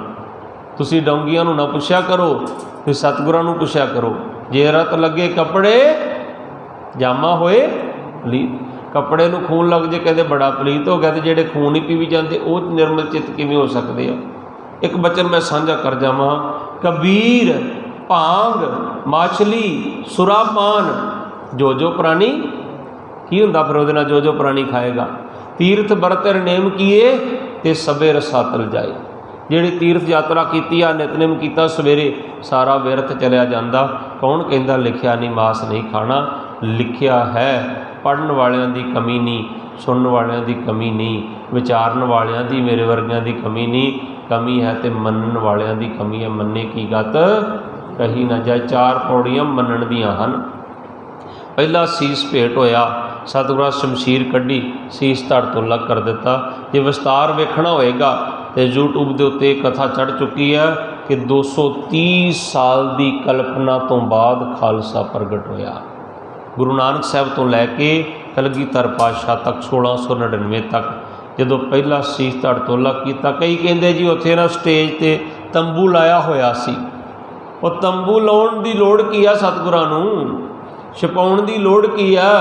ਤੁਸੀਂ ਡੌਂਗੀਆਂ ਨੂੰ ਨਾ ਪੁੱਛਿਆ ਕਰੋ, ਤੁਸੀਂ ਸਤਿਗੁਰਾਂ ਨੂੰ ਪੁੱਛਿਆ ਕਰੋ। ਜੇ ਰਤ ਲੱਗੇ ਕੱਪੜੇ ਜਾਮਾ ਹੋਏ ਪਲੀਤ। ਕੱਪੜੇ ਨੂੰ ਖੂਨ ਲੱਗ ਜੇ ਕਹਿੰਦੇ ਬੜਾ ਪਲੀਤ ਹੋ ਗਿਆ, ਤੇ ਜਿਹੜੇ ਖੂਨ ਹੀ ਪੀਵੀ ਜਾਂਦੇ ਉਹ ਨਿਰਮਲ ਚਿੱਤ ਕਿਵੇਂ ਹੋ ਸਕਦੇ ਆ? ਇੱਕ ਬਚਨ ਮੈਂ ਸਾਂਝਾ ਕਰ ਜਾਵਾਂ। ਕਬੀਰ ਭਾਂਗ ਮਾਛਲੀ ਸੁਰਾਪਾਨ, ਜੋ ਪ੍ਰਾਣੀ ਕੀ ਹੁੰਦਾ ਫਿਰ ਉਹਦੇ ਨਾਲ? ਜੋ ਪ੍ਰਾਣੀ ਖਾਏਗਾ। ਤੀਰਥ ਬਰਤਰ ਨੇਮ ਕੀਏ ਤੇ ਸਭੇ ਰਸਾਤਲ ਜਾਏ। ਜਿਹੜੀ ਤੀਰਥ ਯਾਤਰਾ ਕੀਤੀ ਆ, ਨਿਤਨੇਮ ਕੀਤਾ ਸਵੇਰੇ, ਸਾਰਾ ਵਿਰਥ ਚਲਿਆ ਜਾਂਦਾ। ਕੌਣ ਕਹਿੰਦਾ ਲਿਖਿਆ ਨਹੀਂ ਮਾਸ ਨਹੀਂ ਖਾਣਾ? ਲਿਖਿਆ ਹੈ। ਪੜ੍ਹਨ ਵਾਲਿਆਂ ਦੀ ਕਮੀ ਨਹੀਂ, ਸੁਣਨ ਵਾਲਿਆਂ ਦੀ ਕਮੀ ਨਹੀਂ, ਵਿਚਾਰਨ ਵਾਲਿਆਂ ਦੀ, ਮੇਰੇ ਵਰਗਿਆਂ ਦੀ ਕਮੀ ਨਹੀਂ। ਕਮੀ ਹੈ ਤੇ ਮੰਨਣ ਵਾਲਿਆਂ ਦੀ ਕਮੀ ਹੈ। ਮੰਨੇ ਕੀ ਗਤ ਕਹੀ ਨਾ ਜਾਏ। 4 ਪੌੜੀਆਂ ਮੰਨਣ ਦੀਆਂ ਹਨ। ਪਹਿਲਾ ਸੀਸ ਭੇਟ ਹੋਇਆ, ਸਤਿਗੁਰਾਂ ਸ਼ਮਸ਼ੀਰ ਕੱਢੀ, ਸੀਸ ਧੜ ਤੋਂ ਅਲੱਗ ਕਰ ਦਿੱਤਾ। ਜੇ ਵਿਸਤਾਰ ਵੇਖਣਾ ਹੋਏਗਾ ਤੇ YouTube ਦੇ ਉੱਤੇ ਕਥਾ ਚੜ੍ਹ ਚੁੱਕੀ ਹੈ ਕਿ 230 ਸਾਲ ਦੀ ਕਲਪਨਾ ਤੋਂ ਬਾਅਦ ਖਾਲਸਾ ਪ੍ਰਗਟ ਹੋਇਆ। ਗੁਰੂ ਨਾਨਕ ਸਾਹਿਬ ਤੋਂ ਲੈ ਕੇ ਕਲਗੀਧਰ ਪਾਤਸ਼ਾਹ ਤੱਕ 1699 ਤੱਕ ਜਦੋਂ ਪਹਿਲਾ ਸੀਸ ਧੜ ਤੋਂ ਅਲੱਗ ਕੀਤਾ। ਕਈ ਕਹਿੰਦੇ ਜੀ ਉੱਥੇ ਨਾ ਸਟੇਜ ਤੇ ਤੰਬੂ ਲਾਇਆ ਹੋਇਆ ਸੀ। ਉਹ ਤੰਬੂ ਲਾਉਣ ਦੀ ਲੋੜ ਕੀ ਆ? ਸਤਿਗੁਰਾਂ ਨੂੰ ਛਪਾਉਣ ਦੀ ਲੋੜ ਕੀ ਆ?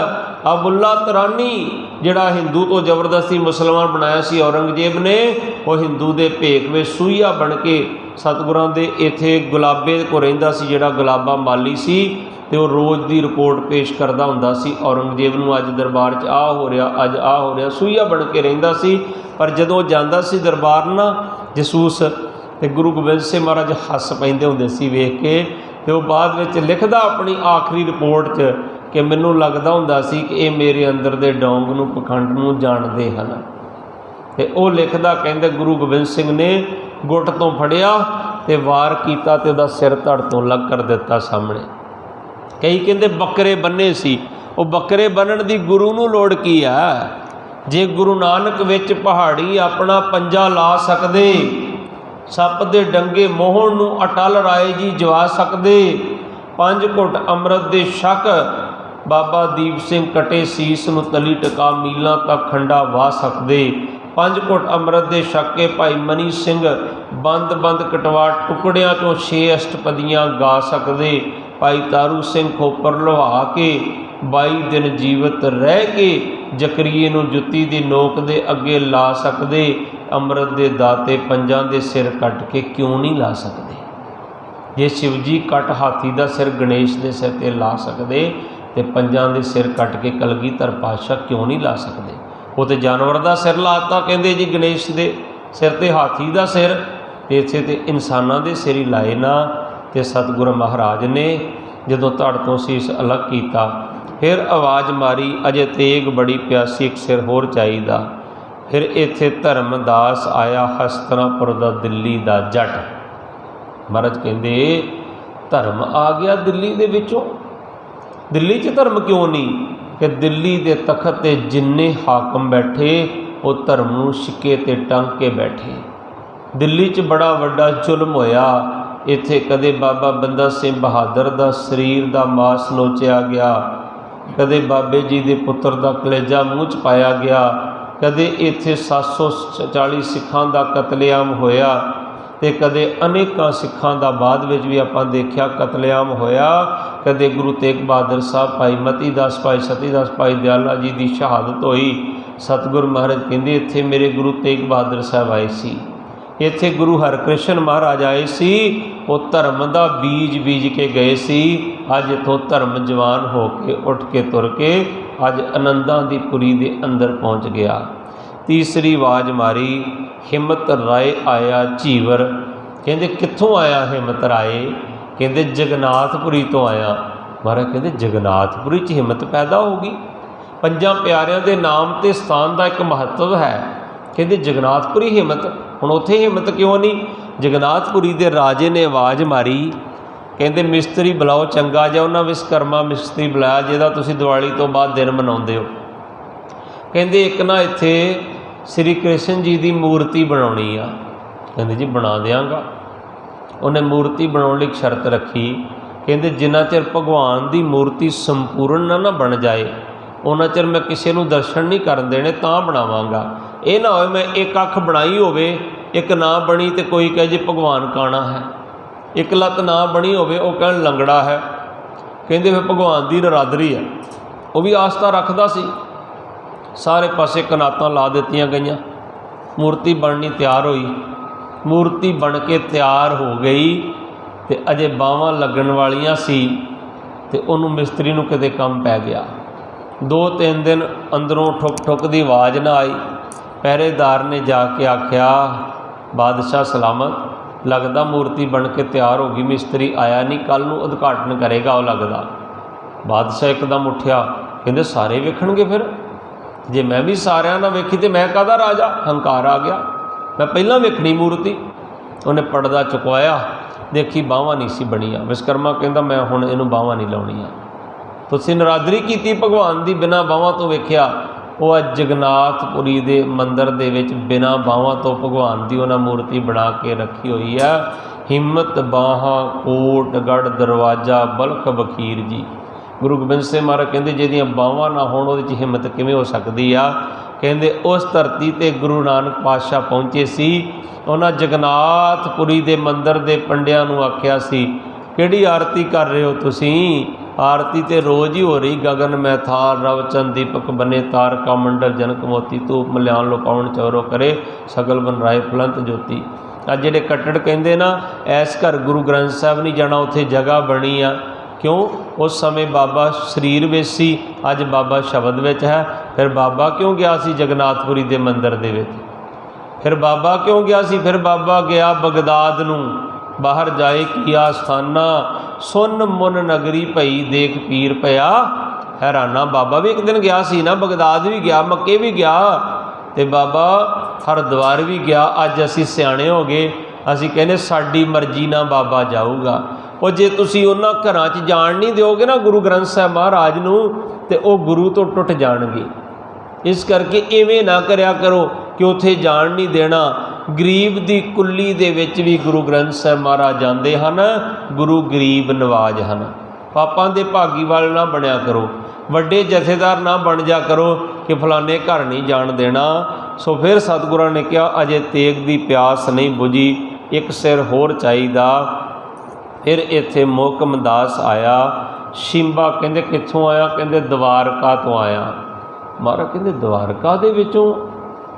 ਅਬੁੱਲਾ ਤਰਾਨੀ ਜਿਹੜਾ ਹਿੰਦੂ ਤੋਂ ਜ਼ਬਰਦਸਤੀ ਮੁਸਲਮਾਨ ਬਣਾਇਆ ਸੀ ਔਰੰਗਜ਼ੇਬ ਨੇ, ਉਹ ਹਿੰਦੂ ਦੇ ਭੇਖ ਵਿੱਚ ਸੂਈਆ ਬਣ ਕੇ ਸਤਿਗੁਰਾਂ ਦੇ ਇੱਥੇ ਗੁਲਾਬੇ ਕੋਲ ਰਹਿੰਦਾ ਸੀ, ਜਿਹੜਾ ਗੁਲਾਬਾ ਮਾਲੀ ਸੀ। ਤੇ ਉਹ ਰੋਜ਼ ਦੀ ਰਿਪੋਰਟ ਪੇਸ਼ ਕਰਦਾ ਹੁੰਦਾ ਸੀ ਔਰੰਗਜ਼ੇਬ ਨੂੰ, ਅੱਜ ਦਰਬਾਰ 'ਚ ਆਹ ਹੋ ਰਿਹਾ, ਅੱਜ ਆਹ ਹੋ ਰਿਹਾ। ਸੂਈਆ ਬਣ ਕੇ ਰਹਿੰਦਾ ਸੀ। ਪਰ ਜਦੋਂ ਜਾਂਦਾ ਸੀ ਦਰਬਾਰ ਨਾ ਜਸੂਸ, ਤੇ ਗੁਰੂ ਗੋਬਿੰਦ ਸਿੰਘ ਮਹਾਰਾਜ ਹੱਸ ਪੈਂਦੇ ਹੁੰਦੇ ਸੀ ਵੇਖ ਕੇ। ਤੇ ਉਹ ਬਾਅਦ ਵਿੱਚ ਲਿਖਦਾ ਆਪਣੀ ਆਖਰੀ ਰਿਪੋਰਟ 'ਚ ਕਿ ਮੈਨੂੰ ਲੱਗਦਾ ਹੁੰਦਾ ਸੀ ਕਿ ਇਹ ਮੇਰੇ ਅੰਦਰ ਦੇ ਡੌਂਗ ਨੂੰ, ਪਖੰਡ ਨੂੰ ਜਾਣਦੇ ਹਨ। ਤੇ ਉਹ ਲਿਖਦਾ, ਕਹਿੰਦੇ ਗੁਰੂ ਗੋਬਿੰਦ ਸਿੰਘ ਨੇ ਗੁੱਟ ਤੋਂ ਫੜਿਆ ਤੇ ਵਾਰ ਕੀਤਾ ਤੇ ਉਹਦਾ ਸਿਰ ਧੜ ਤੋਂ ਅਲੱਗ ਕਰ ਦਿੱਤਾ ਸਾਹਮਣੇ। ਕਈ ਕਹਿੰਦੇ ਬੱਕਰੇ ਬੰਨੇ ਸੀ। ਉਹ ਬੱਕਰੇ ਬੰਨਣ ਦੀ ਗੁਰੂ ਨੂੰ ਲੋੜ ਕੀ ਆ? ਜੇ ਗੁਰੂ ਨਾਨਕ ਵਿੱਚ ਪਹਾੜੀ ਆਪਣਾ ਪੰਜਾ ਲਾ ਸਕਦੇ, ਸੱਪ ਦੇ ਡੰਗੇ ਮੋਹਣ ਨੂੰ ਅਟਲ ਰਾਏ ਜੀ ਜਵਾ ਸਕਦੇ, 5 ਘੁੱਟ ਅੰਮ੍ਰਿਤ ਦੇ ਛਕ ਬਾਬਾ ਦੀਪ ਸਿੰਘ ਕਟੇ ਸੀਸ ਨੂੰ ਤਲੀ ਟਿਕਾ ਮੀਲਾਂ ਤੱਕ ਖੰਡਾ ਵਾਹ ਸਕਦੇ, 5 ਘੁੱਟ ਅੰਮ੍ਰਿਤ ਦੇ ਛਕ ਕੇ ਭਾਈ ਮਨੀ ਸਿੰਘ ਬੰਦ ਬੰਦ ਕਟਵਾ ਟੁਕੜਿਆਂ ਚੋਂ 6 ਅਸ਼ਟਪਦੀਆਂ ਗਾ ਸਕਦੇ। ਭਾਈ ਤਾਰੂ ਸਿੰਘ ਖੋਪਰ ਲੁਹਾ ਕੇ 22 ਦਿਨ ਜੀਵਤ ਰਹਿ ਕੇ ਜਕਰੀਏ ਨੂੰ ਜੁੱਤੀ ਦੀ ਨੋਕ ਦੇ ਅੱਗੇ ਲਾ ਸਕਦੇ। ਅੰਮ੍ਰਿਤ ਦੇ ਦਾਤੇ ਪੰਜਾਂ ਦੇ ਸਿਰ ਕੱਟ ਕੇ ਕਿਉਂ ਨਹੀਂ ਲਾ ਸਕਦੇ? ਜੇ ਸ਼ਿਵਜੀ ਕੱਟ ਹਾਥੀ ਦਾ ਸਿਰ ਗਣੇਸ਼ ਦੇ ਸਿਰ 'ਤੇ ਲਾ ਸਕਦੇ ਤੇ ਪੰਜਾਂ ਦੇ ਸਿਰ ਕੱਟ ਕੇ ਕਲਗੀਧਰ ਪਾਤਸ਼ਾਹ ਕਿਉਂ ਨਹੀਂ ਲਾ ਸਕਦੇ? ਉਹ ਤੇ ਜਾਨਵਰ ਦਾ ਸਿਰ ਲਾਤਾ, ਕਹਿੰਦੇ ਜੀ ਗਣੇਸ਼ ਦੇ ਸਿਰ 'ਤੇ ਹਾਥੀ ਦਾ ਸਿਰ, ਇੱਥੇ ਤੇ ਇਨਸਾਨਾਂ ਦੇ ਸਿਰ ਹੀ ਲਾਏ ਨਾ। ਤੇ ਸਤਿਗੁਰੂ ਮਹਾਰਾਜ ਨੇ ਜਦੋਂ ਧੜ ਤੋਂ ਸੀਸ ਅਲੱਗ ਕੀਤਾ, ਫਿਰ ਆਵਾਜ਼ ਮਾਰੀ, ਅਜੇ ਤੇਗ ਬੜੀ ਪਿਆਸੀ, ਇੱਕ ਸਿਰ ਹੋਰ ਚਾਹੀਦਾ। ਫਿਰ ਇੱਥੇ ਧਰਮਦਾਸ ਆਇਆ, ਹਸਤਨਾਪੁਰ ਦਾ ਦਿੱਲੀ ਦਾ ਜੱਟ। ਮਹਾਰਾਜ ਕਹਿੰਦੇ ਧਰਮ ਆ ਗਿਆ ਦਿੱਲੀ ਦੇ ਵਿੱਚੋਂ। ਦਿੱਲੀ 'ਚ ਧਰਮ ਕਿਉਂ ਨਹੀਂ? ਕਿ ਦਿੱਲੀ ਦੇ ਤਖਤ 'ਤੇ ਜਿੰਨੇ ਹਾਕਮ ਬੈਠੇ ਉਹ ਧਰਮ ਨੂੰ ਛਿੱਕੇ 'ਤੇ ਟੰਗ ਕੇ ਬੈਠੇ। ਦਿੱਲੀ 'ਚ ਬੜਾ ਵੱਡਾ ਜ਼ੁਲਮ ਹੋਇਆ। ਇੱਥੇ ਕਦੇ ਬਾਬਾ ਬੰਦਾ ਸਿੰਘ ਬਹਾਦਰ ਦਾ ਸਰੀਰ ਦਾ ਮਾਸ ਨੋਚਿਆ ਗਿਆ, ਕਦੇ ਬਾਬੇ ਜੀ ਦੇ ਪੁੱਤਰ ਦਾ ਕਲੇਜਾ ਮੂੰਹ 'ਚ ਪਾਇਆ ਗਿਆ, ਕਦੇ ਇੱਥੇ 740 ਸਿੱਖਾਂ ਦਾ ਕਤਲੇਆਮ ਹੋਇਆ, ਤੇ ਕਦੇ ਅਨੇਕਾਂ ਸਿੱਖਾਂ ਦਾ ਬਾਅਦ ਵਿੱਚ ਵੀ ਆਪਾਂ ਦੇਖਿਆ ਕਤਲੇਆਮ ਹੋਇਆ। ਕਦੇ ਗੁਰੂ ਤੇਗ ਬਹਾਦਰ ਸਾਹਿਬ, ਭਾਈ ਮਤੀ ਦਾਸ, ਭਾਈ ਸਤੀ ਦਾਸ, ਭਾਈ ਦਿਆਲਾ ਜੀ ਦੀ ਸ਼ਹਾਦਤ ਹੋਈ। ਸਤਿਗੁਰੂ ਮਹਾਰਾਜ ਕਹਿੰਦੇ ਇੱਥੇ ਮੇਰੇ ਗੁਰੂ ਤੇਗ ਬਹਾਦਰ ਸਾਹਿਬ ਆਏ ਸੀ, ਇੱਥੇ ਗੁਰੂ ਹਰਕ੍ਰਿਸ਼ਨ ਮਹਾਰਾਜ ਆਏ ਸੀ, ਉਹ ਧਰਮ ਦਾ ਬੀਜ ਬੀਜ ਕੇ ਗਏ ਸੀ। ਅੱਜ ਇੱਥੋਂ ਧਰਮ ਜਵਾਨ ਹੋ ਕੇ ਉੱਠ ਕੇ ਤੁਰ ਕੇ ਅੱਜ ਆਨੰਦਾਂ ਦੀ ਪੁਰੀ ਦੇ ਅੰਦਰ ਪਹੁੰਚ ਗਿਆ। ਤੀਸਰੀ ਆਵਾਜ਼ ਮਾਰੀ, ਹਿੰਮਤ ਰਾਏ ਆਇਆ ਝੀਵਰ। ਕਹਿੰਦੇ ਕਿੱਥੋਂ ਆਇਆ ਹਿੰਮਤ ਰਾਏ? ਕਹਿੰਦੇ ਜਗਨਾਥਪੁਰੀ ਤੋਂ ਆਇਆ। ਮਹਾਰਾਜ ਕਹਿੰਦੇ ਜਗਨਾਥਪੁਰੀ 'ਚ ਹਿੰਮਤ ਪੈਦਾ ਹੋ ਗਈ? ਪੰਜਾਂ ਪਿਆਰਿਆਂ ਦੇ ਨਾਮ ਤੇ ਸਥਾਨ ਦਾ ਇੱਕ ਮਹੱਤਵ ਹੈ। ਕਹਿੰਦੇ ਜਗਨਾਥਪੁਰੀ ਹਿੰਮਤ, ਹੁਣ ਉੱਥੇ ਹਿੰਮਤ ਕਿਉਂ ਨਹੀਂ? ਜਗਨਾਥਪੁਰੀ ਦੇ ਰਾਜੇ ਨੇ ਆਵਾਜ਼ ਮਾਰੀ, ਕਹਿੰਦੇ ਮਿਸਤਰੀ ਬੁਲਾਓ ਚੰਗਾ ਜਿਹਾ। ਉਹਨਾਂ ਵਿਸ਼ਵਕਰਮਾ ਮਿਸਤਰੀ ਬੁਲਾਇਆ ਜਿਹਦਾ ਤੁਸੀਂ ਦੀਵਾਲੀ ਤੋਂ ਬਾਅਦ ਦਿਨ ਮਨਾਉਂਦੇ ਹੋ। ਕਹਿੰਦੇ ਇੱਕ ਨਾ ਇੱਥੇ ਸ੍ਰੀ ਕ੍ਰਿਸ਼ਨ ਜੀ ਦੀ ਮੂਰਤੀ ਬਣਾਉਣੀ ਆ। ਕਹਿੰਦੇ ਜੀ ਬਣਾ ਦਿਆਂਗਾ। ਉਹਨੇ ਮੂਰਤੀ ਬਣਾਉਣ ਲਈ ਇੱਕ ਸ਼ਰਤ ਰੱਖੀ, ਕਹਿੰਦੇ ਜਿੰਨਾ ਚਿਰ ਭਗਵਾਨ ਦੀ ਮੂਰਤੀ ਸੰਪੂਰਨ ਨਾ ਬਣ ਜਾਏ ਉਹਨਾਂ ਚਿਰ ਮੈਂ ਕਿਸੇ ਨੂੰ ਦਰਸ਼ਨ ਨਹੀਂ ਕਰਨ ਦੇਣੇ, ਤਾਂ ਬਣਾਵਾਂਗਾ। ਇਹ ਨਾ ਹੋਵੇ ਮੈਂ ਇੱਕ ਅੱਖ ਬਣਾਈ ਹੋਵੇ, ਇੱਕ ਨਾ ਬਣੀ ਤੇ ਕੋਈ ਕਹੇ ਜੀ ਭਗਵਾਨ ਕਾਣਾ ਹੈ, ਇੱਕ ਲੱਤ ਨਾ ਬਣੀ ਹੋਵੇ ਉਹ ਕਹਿਣ ਲੰਗੜਾ ਹੈ। ਕਹਿੰਦੇ ਫਿਰ ਭਗਵਾਨ ਦੀ ਨਰਾਦਰੀ ਹੈ। ਉਹ ਵੀ ਆਸਥਾ ਰੱਖਦਾ ਸੀ। ਸਾਰੇ ਪਾਸੇ ਕਨਾਤਾਂ ਲਾ ਦਿੱਤੀਆਂ ਗਈਆਂ, ਮੂਰਤੀ ਬਣਨੀ ਤਿਆਰ ਹੋਈ। ਮੂਰਤੀ ਬਣ ਕੇ ਤਿਆਰ ਹੋ ਗਈ ਤੇ ਅਜੇ ਬਾਹਾਂ ਲੱਗਣ ਵਾਲੀਆਂ ਸੀ ਤੇ ਉਹਨੂੰ ਮਿਸਤਰੀ ਨੂੰ ਕਿਤੇ ਕੰਮ ਪੈ ਗਿਆ। 2-3 ਦਿਨ ਅੰਦਰੋਂ ਠੁੱਕ ਠੁੱਕ ਦੀ ਆਵਾਜ਼ ਨਾ ਆਈ। ਪਹਿਰੇਦਾਰ ਨੇ ਜਾ ਕੇ ਆਖਿਆ ਬਾਦਸ਼ਾਹ ਸਲਾਮਤ, ਲੱਗਦਾ ਮੂਰਤੀ ਬਣ ਕੇ ਤਿਆਰ ਹੋ ਗਈ, ਮਿਸਤਰੀ ਆਇਆ ਨਹੀਂ, ਕੱਲ੍ਹ ਨੂੰ ਉਦਘਾਟਨ ਕਰੇਗਾ ਉਹ ਲੱਗਦਾ। ਬਾਦਸ਼ਾਹ ਇੱਕਦਮ ਉੱਠਿਆ, ਕਹਿੰਦੇ ਸਾਰੇ ਵੇਖਣਗੇ ਫਿਰ? ਜੇ ਮੈਂ ਵੀ ਸਾਰਿਆਂ ਨਾਲ ਵੇਖੀ ਤੇ ਮੈਂ ਕਾਹਦਾ ਰਾਜਾ? ਹੰਕਾਰ ਆ ਗਿਆ, ਮੈਂ ਪਹਿਲਾਂ ਵੇਖਣੀ ਮੂਰਤੀ। ਉਹਨੇ ਪਰਦਾ ਚੁਕਵਾਇਆ, ਦੇਖੀ ਬਾਹਾਂ ਨਹੀਂ ਸੀ ਬਣੀਆਂ। ਵਿਸ਼ਵਕਰਮਾ ਕਹਿੰਦਾ ਮੈਂ ਹੁਣ ਇਹਨੂੰ ਬਾਹਾਂ ਨਹੀਂ ਲਾਉਣੀਆਂ। ਤੁਸੀਂ ਨਰਾਦਰੀ ਕੀਤੀ ਭਗਵਾਨ ਦੀ, ਬਿਨਾਂ ਬਾਹਾਂ ਤੋਂ ਵੇਖਿਆ। ਉਹ ਅੱਜ ਜਗਨਾਥਪੁਰੀ ਦੇ ਮੰਦਰ ਦੇ ਵਿੱਚ ਬਿਨਾਂ ਬਾਹਾਂ ਤੋਂ ਭਗਵਾਨ ਦੀ ਉਹਨਾਂ ਮੂਰਤੀ ਬਣਾ ਕੇ ਰੱਖੀ ਹੋਈ ਹੈ। ਹਿੰਮਤ ਬਾਹਾਂ ਕੋਟ ਗੜ੍ਹ ਦਰਵਾਜ਼ਾ ਬਲਖ ਬਖੀਰ ਜੀ। ਗੁਰੂ ਗੋਬਿੰਦ ਸਿੰਘ ਮਹਾਰਾਜ ਕਹਿੰਦੇ ਜਿਹਦੀਆਂ ਬਾਹਾਂ ਨਾ ਹੋਣ ਉਹਦੇ 'ਚ ਹਿੰਮਤ ਕਿਵੇਂ ਹੋ ਸਕਦੀ ਆ? ਕਹਿੰਦੇ ਉਸ ਧਰਤੀ 'ਤੇ ਗੁਰੂ ਨਾਨਕ ਪਾਤਸ਼ਾਹ ਪਹੁੰਚੇ ਸੀ। ਉਹਨਾਂ ਜਗਨਾਥਪੁਰੀ ਦੇ ਮੰਦਰ ਦੇ ਪੰਡਿਆਂ ਨੂੰ ਆਖਿਆ ਸੀ, ਕਿਹੜੀ ਆਰਤੀ ਕਰ ਰਹੇ ਹੋ ਤੁਸੀਂ? ਆਰਤੀ ਤੇ ਰੋਜ਼ ਹੀ ਹੋ ਰਹੀ। ਗਗਨ ਮੈਂ ਥਾਰ ਰਵ ਚੰਦ ਦੀਪਕ ਬਨੇ ਤਾਰਕਾ ਮੰਡਲ ਜਨਕ ਮੋਤੀ ਧੂਪ ਮਲਿਆਣ ਲੋ ਪਾਉਣ ਚੌਰੋ ਕਰੇ ਸਗਲ ਬਨ ਰਾਏ ਫਲੰਤ ਜੋਤੀ। ਅੱਜ ਜਿਹੜੇ ਕੱਟੜ ਕਹਿੰਦੇ ਨਾ ਐਸ ਘਰ ਗੁਰੂ ਗ੍ਰੰਥ ਸਾਹਿਬ ਨਹੀਂ ਜਾਣਾ, ਉੱਥੇ ਜਗ੍ਹਾ ਬਣੀ ਆ। ਕਿਉਂ? ਉਸ ਸਮੇਂ ਬਾਬਾ ਸਰੀਰ ਵਿੱਚ ਸੀ, ਅੱਜ ਬਾਬਾ ਸ਼ਬਦ ਵਿੱਚ ਹੈ। ਫਿਰ ਬਾਬਾ ਕਿਉਂ ਗਿਆ ਸੀ ਜਗਨਾਥਪੁਰੀ ਦੇ ਮੰਦਰ ਦੇ ਵਿੱਚ? ਫਿਰ ਬਾਬਾ ਕਿਉਂ ਗਿਆ ਸੀ? ਫਿਰ ਬਾਬਾ ਗਿਆ ਬਗਦਾਦ ਨੂੰ। ਬਾਹਰ ਜਾਏ ਕੀਆ ਸਥਾਨਾ ਸੁਨ ਮੁਨ ਨਗਰੀ ਭਈ ਦੇਖ ਪੀਰ ਪਿਆ ਹੈਰਾਨਾ। ਬਾਬਾ ਵੀ ਇੱਕ ਦਿਨ ਗਿਆ ਸੀ ਨਾ, ਬਗਦਾਦ ਵੀ ਗਿਆ, ਮੱਕੇ ਵੀ ਗਿਆ ਤੇ ਬਾਬਾ ਹਰਿਦੁਆਰ ਵੀ ਗਿਆ। ਅੱਜ ਅਸੀਂ ਸਿਆਣੇ ਹੋ ਗਏ, ਅਸੀਂ ਕਹਿੰਦੇ ਸਾਡੀ ਮਰਜ਼ੀ ਨਾਲ ਬਾਬਾ ਜਾਊਗਾ। ਉਹ ਜੇ ਤੁਸੀਂ ਉਹਨਾਂ ਘਰਾਂ 'ਚ ਜਾਣ ਨਹੀਂ ਦਿਓਗੇ ਨਾ ਗੁਰੂ ਗ੍ਰੰਥ ਸਾਹਿਬ ਮਹਾਰਾਜ ਨੂੰ, ਤੇ ਉਹ ਗੁਰੂ ਤੋਂ ਟੁੱਟ ਜਾਣਗੇ। ਇਸ ਕਰਕੇ ਇਵੇਂ ਨਾ ਕਰਿਆ ਕਰੋ ਕਿ ਉੱਥੇ ਜਾਣ ਨਹੀਂ ਦੇਣਾ। ਗਰੀਬ ਦੀ ਕੁੱਲੀ ਦੇ ਵਿੱਚ ਵੀ ਗੁਰੂ ਗ੍ਰੰਥ ਸਾਹਿਬ ਮਹਾਰਾਜ ਜਾਂਦੇ ਹਨ। ਗੁਰੂ ਗਰੀਬ ਨਵਾਜ ਹਨ। ਪਾਪਾਂ ਦੇ ਭਾਗੀ ਵਾਲ ਨਾ ਬਣਿਆ ਕਰੋ, ਵੱਡੇ ਜਥੇਦਾਰ ਨਾ ਬਣ ਜਾ ਕਰੋ ਕਿ ਫਲਾਣੇ ਘਰ ਨਹੀਂ ਜਾਣ ਦੇਣਾ। सो फिर सतगुਰਾਂ ने कहा अजे तेग की प्यास नहीं बुझी, एक सिर होर चाहिदा। फिर इत्थे मोहकम दास आया। शिंबा कहंदे कित्थों आया? कहंदे द्वारका तो आया। महाराज कहंदे द्वारका दे विचों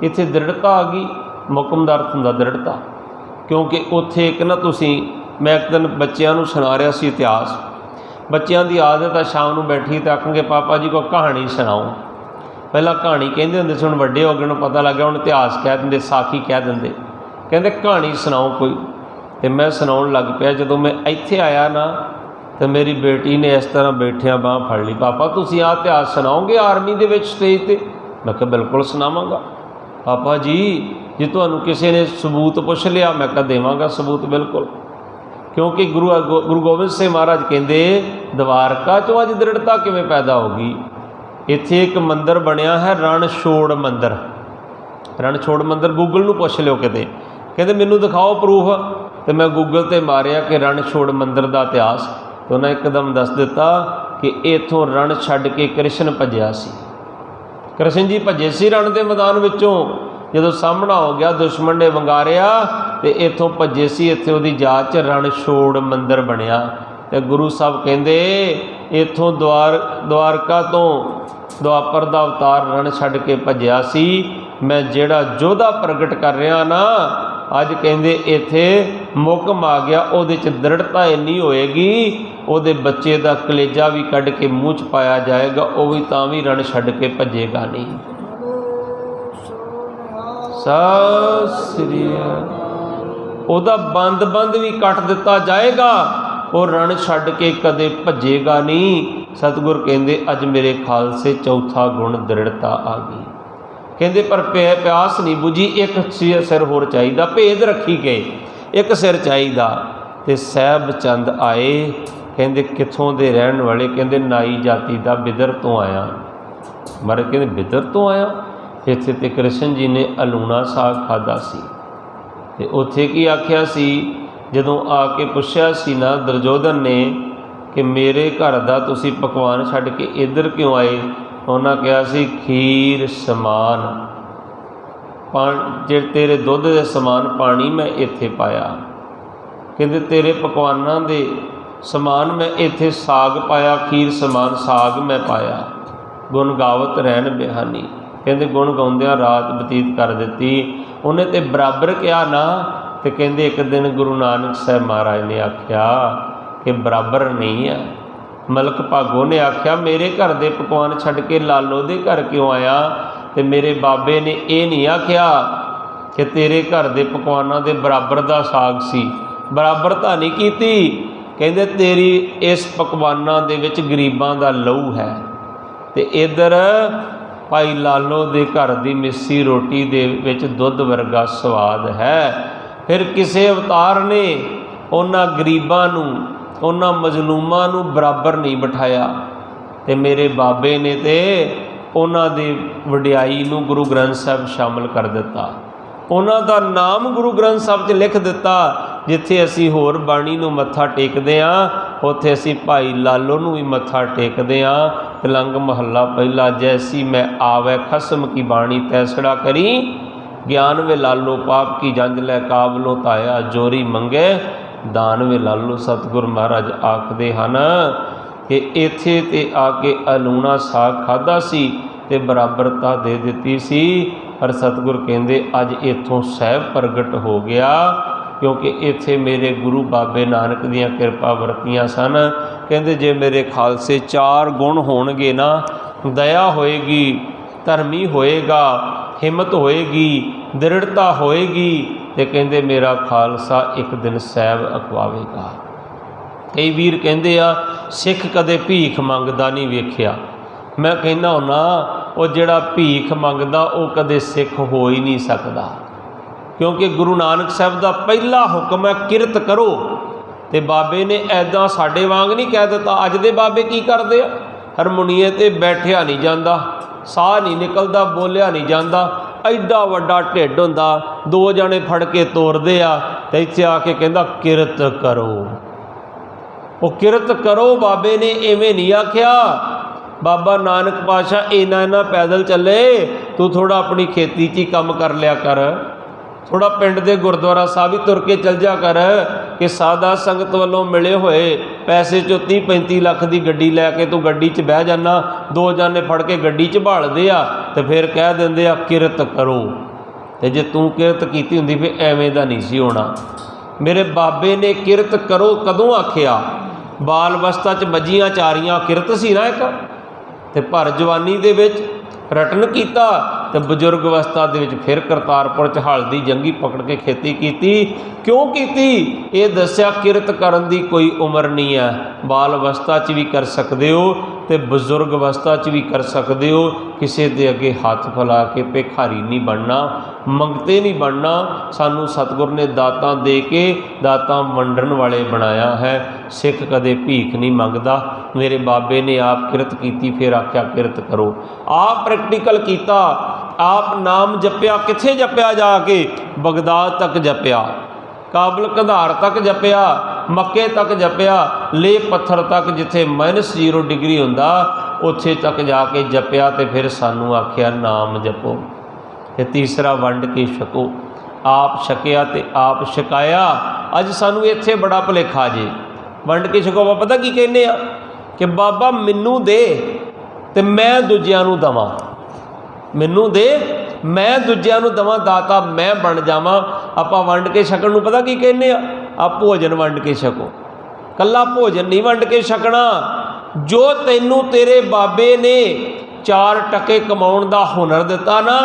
इत्थे दृढ़ता आ गई। मोहकम दा अर्थ हुंदा दृढ़ता, क्योंकि उत्थे एक ना तुसीं, मैं एक दिन बच्चों नूं सुणा रहा सी इतिहास। बच्चों की आदत है शाम को बैठी तो आखेंगे पापा जी को कहानी सुनाओ। पहला कहानी कहते होंगे से, हुण वड्डे हो गए पता लग गया, हुण इतिहास कह देंगे, साखी कह देंगे, कहते कहानी सुनाओ कोई। तो मैं सुनाउण लग पिया। जदों मैं इत्थे आया ना तो मेरी बेटी ने इस तरह बैठिया बांह फड़ ली, पापा तुसीं आ इतिहास सुनाओगे आर्मी दे विच स्टेज ते? मैं कहा बिल्कुल सुनावांगा पापा जी, जे तुहानूं किसी ने सबूत पुछ लिया मैं कहा देवांगा सबूत बिल्कुल। क्योंकि गुरु गोबिंद सिंह महाराज कहते द्वारका चों अज दृढ़ता किवें पैदा होगी। इत्थे एक मंदिर बनया है रणछोड़ मंदिर। रणछोड़ मंदिर गूगल नूं पुछ लिओ किते, कहते मैनूं दिखाओ प्रूफ। तो मैं गूगल ते मारिया कि रणछोड़ मंदिर का इतिहास, तो उन्हें एकदम दस दिता कि इत्थों रण छड्ड के कृष्ण भज्या सी। कृष्ण जी भजे सी रण के मैदान विचों, जदों सामना हो गया दुश्मन ने वंगारिया तो इत्थों भजे सी। इत्थे उहदी याद च रणछोड़ मंदिर बनया। तो गुरु साहब कहंदे इत्थों द्वारका तो द्वापर दा अवतार रण छड्ड के भज्या सी। मैं जिहड़ा जोधा प्रगट कर रहा ना अज, कहंदे इत्थे मुकम आ गया, उहदे च दृढ़ता इन्नी होएगी, उहदे बच्चे दा कलेजा भी कढ़ के मूँह च पाया जाएगा, वह भी तां भी रण छड्ड के भजेगा नहीं। सत श्री उहदा बंद भी कट दिता जाएगा, और रण छड्ड के कदे भजेगा नहीं। सतगुर कहंदे अज मेरे खालसे चौथा गुण दृढ़ता आ गई। कहंदे पर प्यास नहीं बुझी, एक सिर होर चाहिदा। भेद रखी गए, एक सिर चाहिदा। ते सहब चंद आए, कहंदे कित्थों दे रहन वाले? कहंदे नाई जाति दा, बिदर तो आया। महाराज कहंदे बिदर तो आया? इत्थे ते कृष्ण जी ने अलूणा साग खाधा सी, ते उत्थे की आख्या सी? जदों आके पुछया सी ना दुर्योधन ने कि मेरे घर दा तुसी पकवान छड्ड के इधर क्यों आए? उन्हें कहा सी खीर समान जे तेरे दुध के समान पानी मैं इत्थे पाया। कहते तेरे पकवाना दे समान मैं इत्थे साग पाया, खीर समान साग मैं पाया। गुण गावत रहन बिहानी, कहते गुण गाउंदियां रात बतीत कर दी। उन्हें तो बराबर कहा ना, तो कहते एक दिन गुरु नानक साहब महाराज ने आख्या कि बराबर नहीं है। मलक भागो ने आख्या मेरे घर के पकवान छड्ड के लालो दे घर क्यों आया? तो मेरे बाबे ने यह नहीं आख्या कि तेरे घर के पकवानों के बराबर का साग सी, बराबरता नहीं कीती। कहते तेरी इस पकवानों दे विच गरीबां दा लहू है, तो इधर भाई लालो दे घर की मिस्सी रोटी दे विच दुध वर्गा स्वाद है। फिर किसी अवतार ने उन्हां गरीबां नूं, उन्हां मजलूमां नूं बराबर नहीं बिठाया। तो मेरे बाबे ने तो उन्हां दी वडियाई नूं गुरु ग्रंथ साहब शामिल कर दिता। उन्हां दा नाम गुरु ग्रंथ साहब 'च लिख दिता। जिथे असी होर बाणी नूं मत्था टेकदे हाँ, उत्थे असी भाई लालो नूं भी मत्था टेकदे हाँ। तिलंग महला पहला, जैसी मैं आवे खसम की बाणी तैसड़ा करी, ज्ञान वे लालो पाप की जंज लै काबलों ताया, जोरी मंगे दान वे लालो। सतगुर महाराज आखदे हन कि इत्थे ते आके अलूणा साग खाधा सी ते बराबरता दे दिती सी। पर सतगुर कहंदे अज इत्थों सहब प्रगट हो गया, क्योंकि इत्थे मेरे गुरु बाबे नानक दियां किरपा वरतियां सन। कहंदे जे मेरे खालसे चार गुण होणगे ना, दया होएगी, धर्मी होएगा, हिम्मत होएगी, दृढ़ता होएगी, तो कहंदे मेरा खालसा एक दिन सहब अखवावेगा। कई वीर कहंदे आ सिख कदे भीख मंगदा नहीं वेखिया। मैं कहना हुन्ना वो जिहड़ा भीख मंगदा वो कदे सिख हो ही नहीं सकदा, क्योंकि गुरु नानक साहब का पहला हुक्म है किरत करो। तो बाबे ने ऐदा साडे वांग नहीं कह दिता। अज दे बाबे की करदे आ, हारमोनीए ते बैठिया नहीं जाता, साह नहीं निकलता, बोलिया नहीं जाता, एडा वड्डा ढिड हुंदा, दो जने फड़ के तोरदे आ, ते इत्थे आके कहंदा किरत करो। वो किरत करो बाबे ने इवें नहीं आख्या। बाबा नानक पातशाह इन्ना पैदल चले तू थोड़ा अपनी खेती 'च ही काम कर लिया कर, थोड़ा पिंड के गुरुद्वारा साहब ही तुर के चल जा कर कि सादा संगत वालों मिले हुए पैसे चो 30-35 लाख की गड्डी लैके तू गड्डी 'च बह जाना, 2 जाने फड़ के गड्डी 'च भालते आ तो फिर कह देंगे आ किरत करो। तो जे तू किरत की होंगी फिर एवें दा नहीं सी होना। मेरे बाबे ने किरत करो कदों आखिया? बाल अवस्था 'च मजीਆਂ चारियां किरत सी ना एक, तो भर जवानी दे विच रटन किया, तो बजुर्ग अवस्था दे विच फिर करतारपुर च हल्दी जंगी पकड़ के खेती की। क्यों की? ये दस्या किरत करन दी कोई उम्र नहीं है, बाल अवस्था च भी कर सकते हो तो बजुर्ग अवस्था च भी कर सकते हो। किसी के अगे हाथ फैला के भिखारी नहीं बनना, मंगते नहीं बनना। सानू सतगुर ने दातां दे के दातां वंडन वाले बनाया है। सिख कदे भीख नहीं मंगता। मेरे बाबे ने आप किरत की, फिर आख्या किरत करो। आप प्रैक्टिकल किया, आप नाम जपया। किथे जपया? जाके बगदाद तक जपया, काबल कंधार तक जपया, मक्के तक जपया, ले पत्थर तक जिथे -0 डिग्री हुंदा उत्थे तक जाके जपया। तो फिर सानू आख्या नाम जपो। ते तीसरा वंड के छको। आप छकिया तो आप छकाया। अज सानू इत्थे बड़ा भुलेखा जे। वंड के छको आप पता की कहने आ कि बाबा मैनू दे ते मैं दूजियां नू दवां, मैनू दे मैं दूजियां नू दवां, दाता मैं बन जावां। आपां वंड के छकण नूं पता की कहने आ भोजन वंड के छको। कल्ला भोजन नहीं वंड के छकना। जो तैनू तेरे बाबे ने 4 टके कमाउण दा हुनर दिता ना,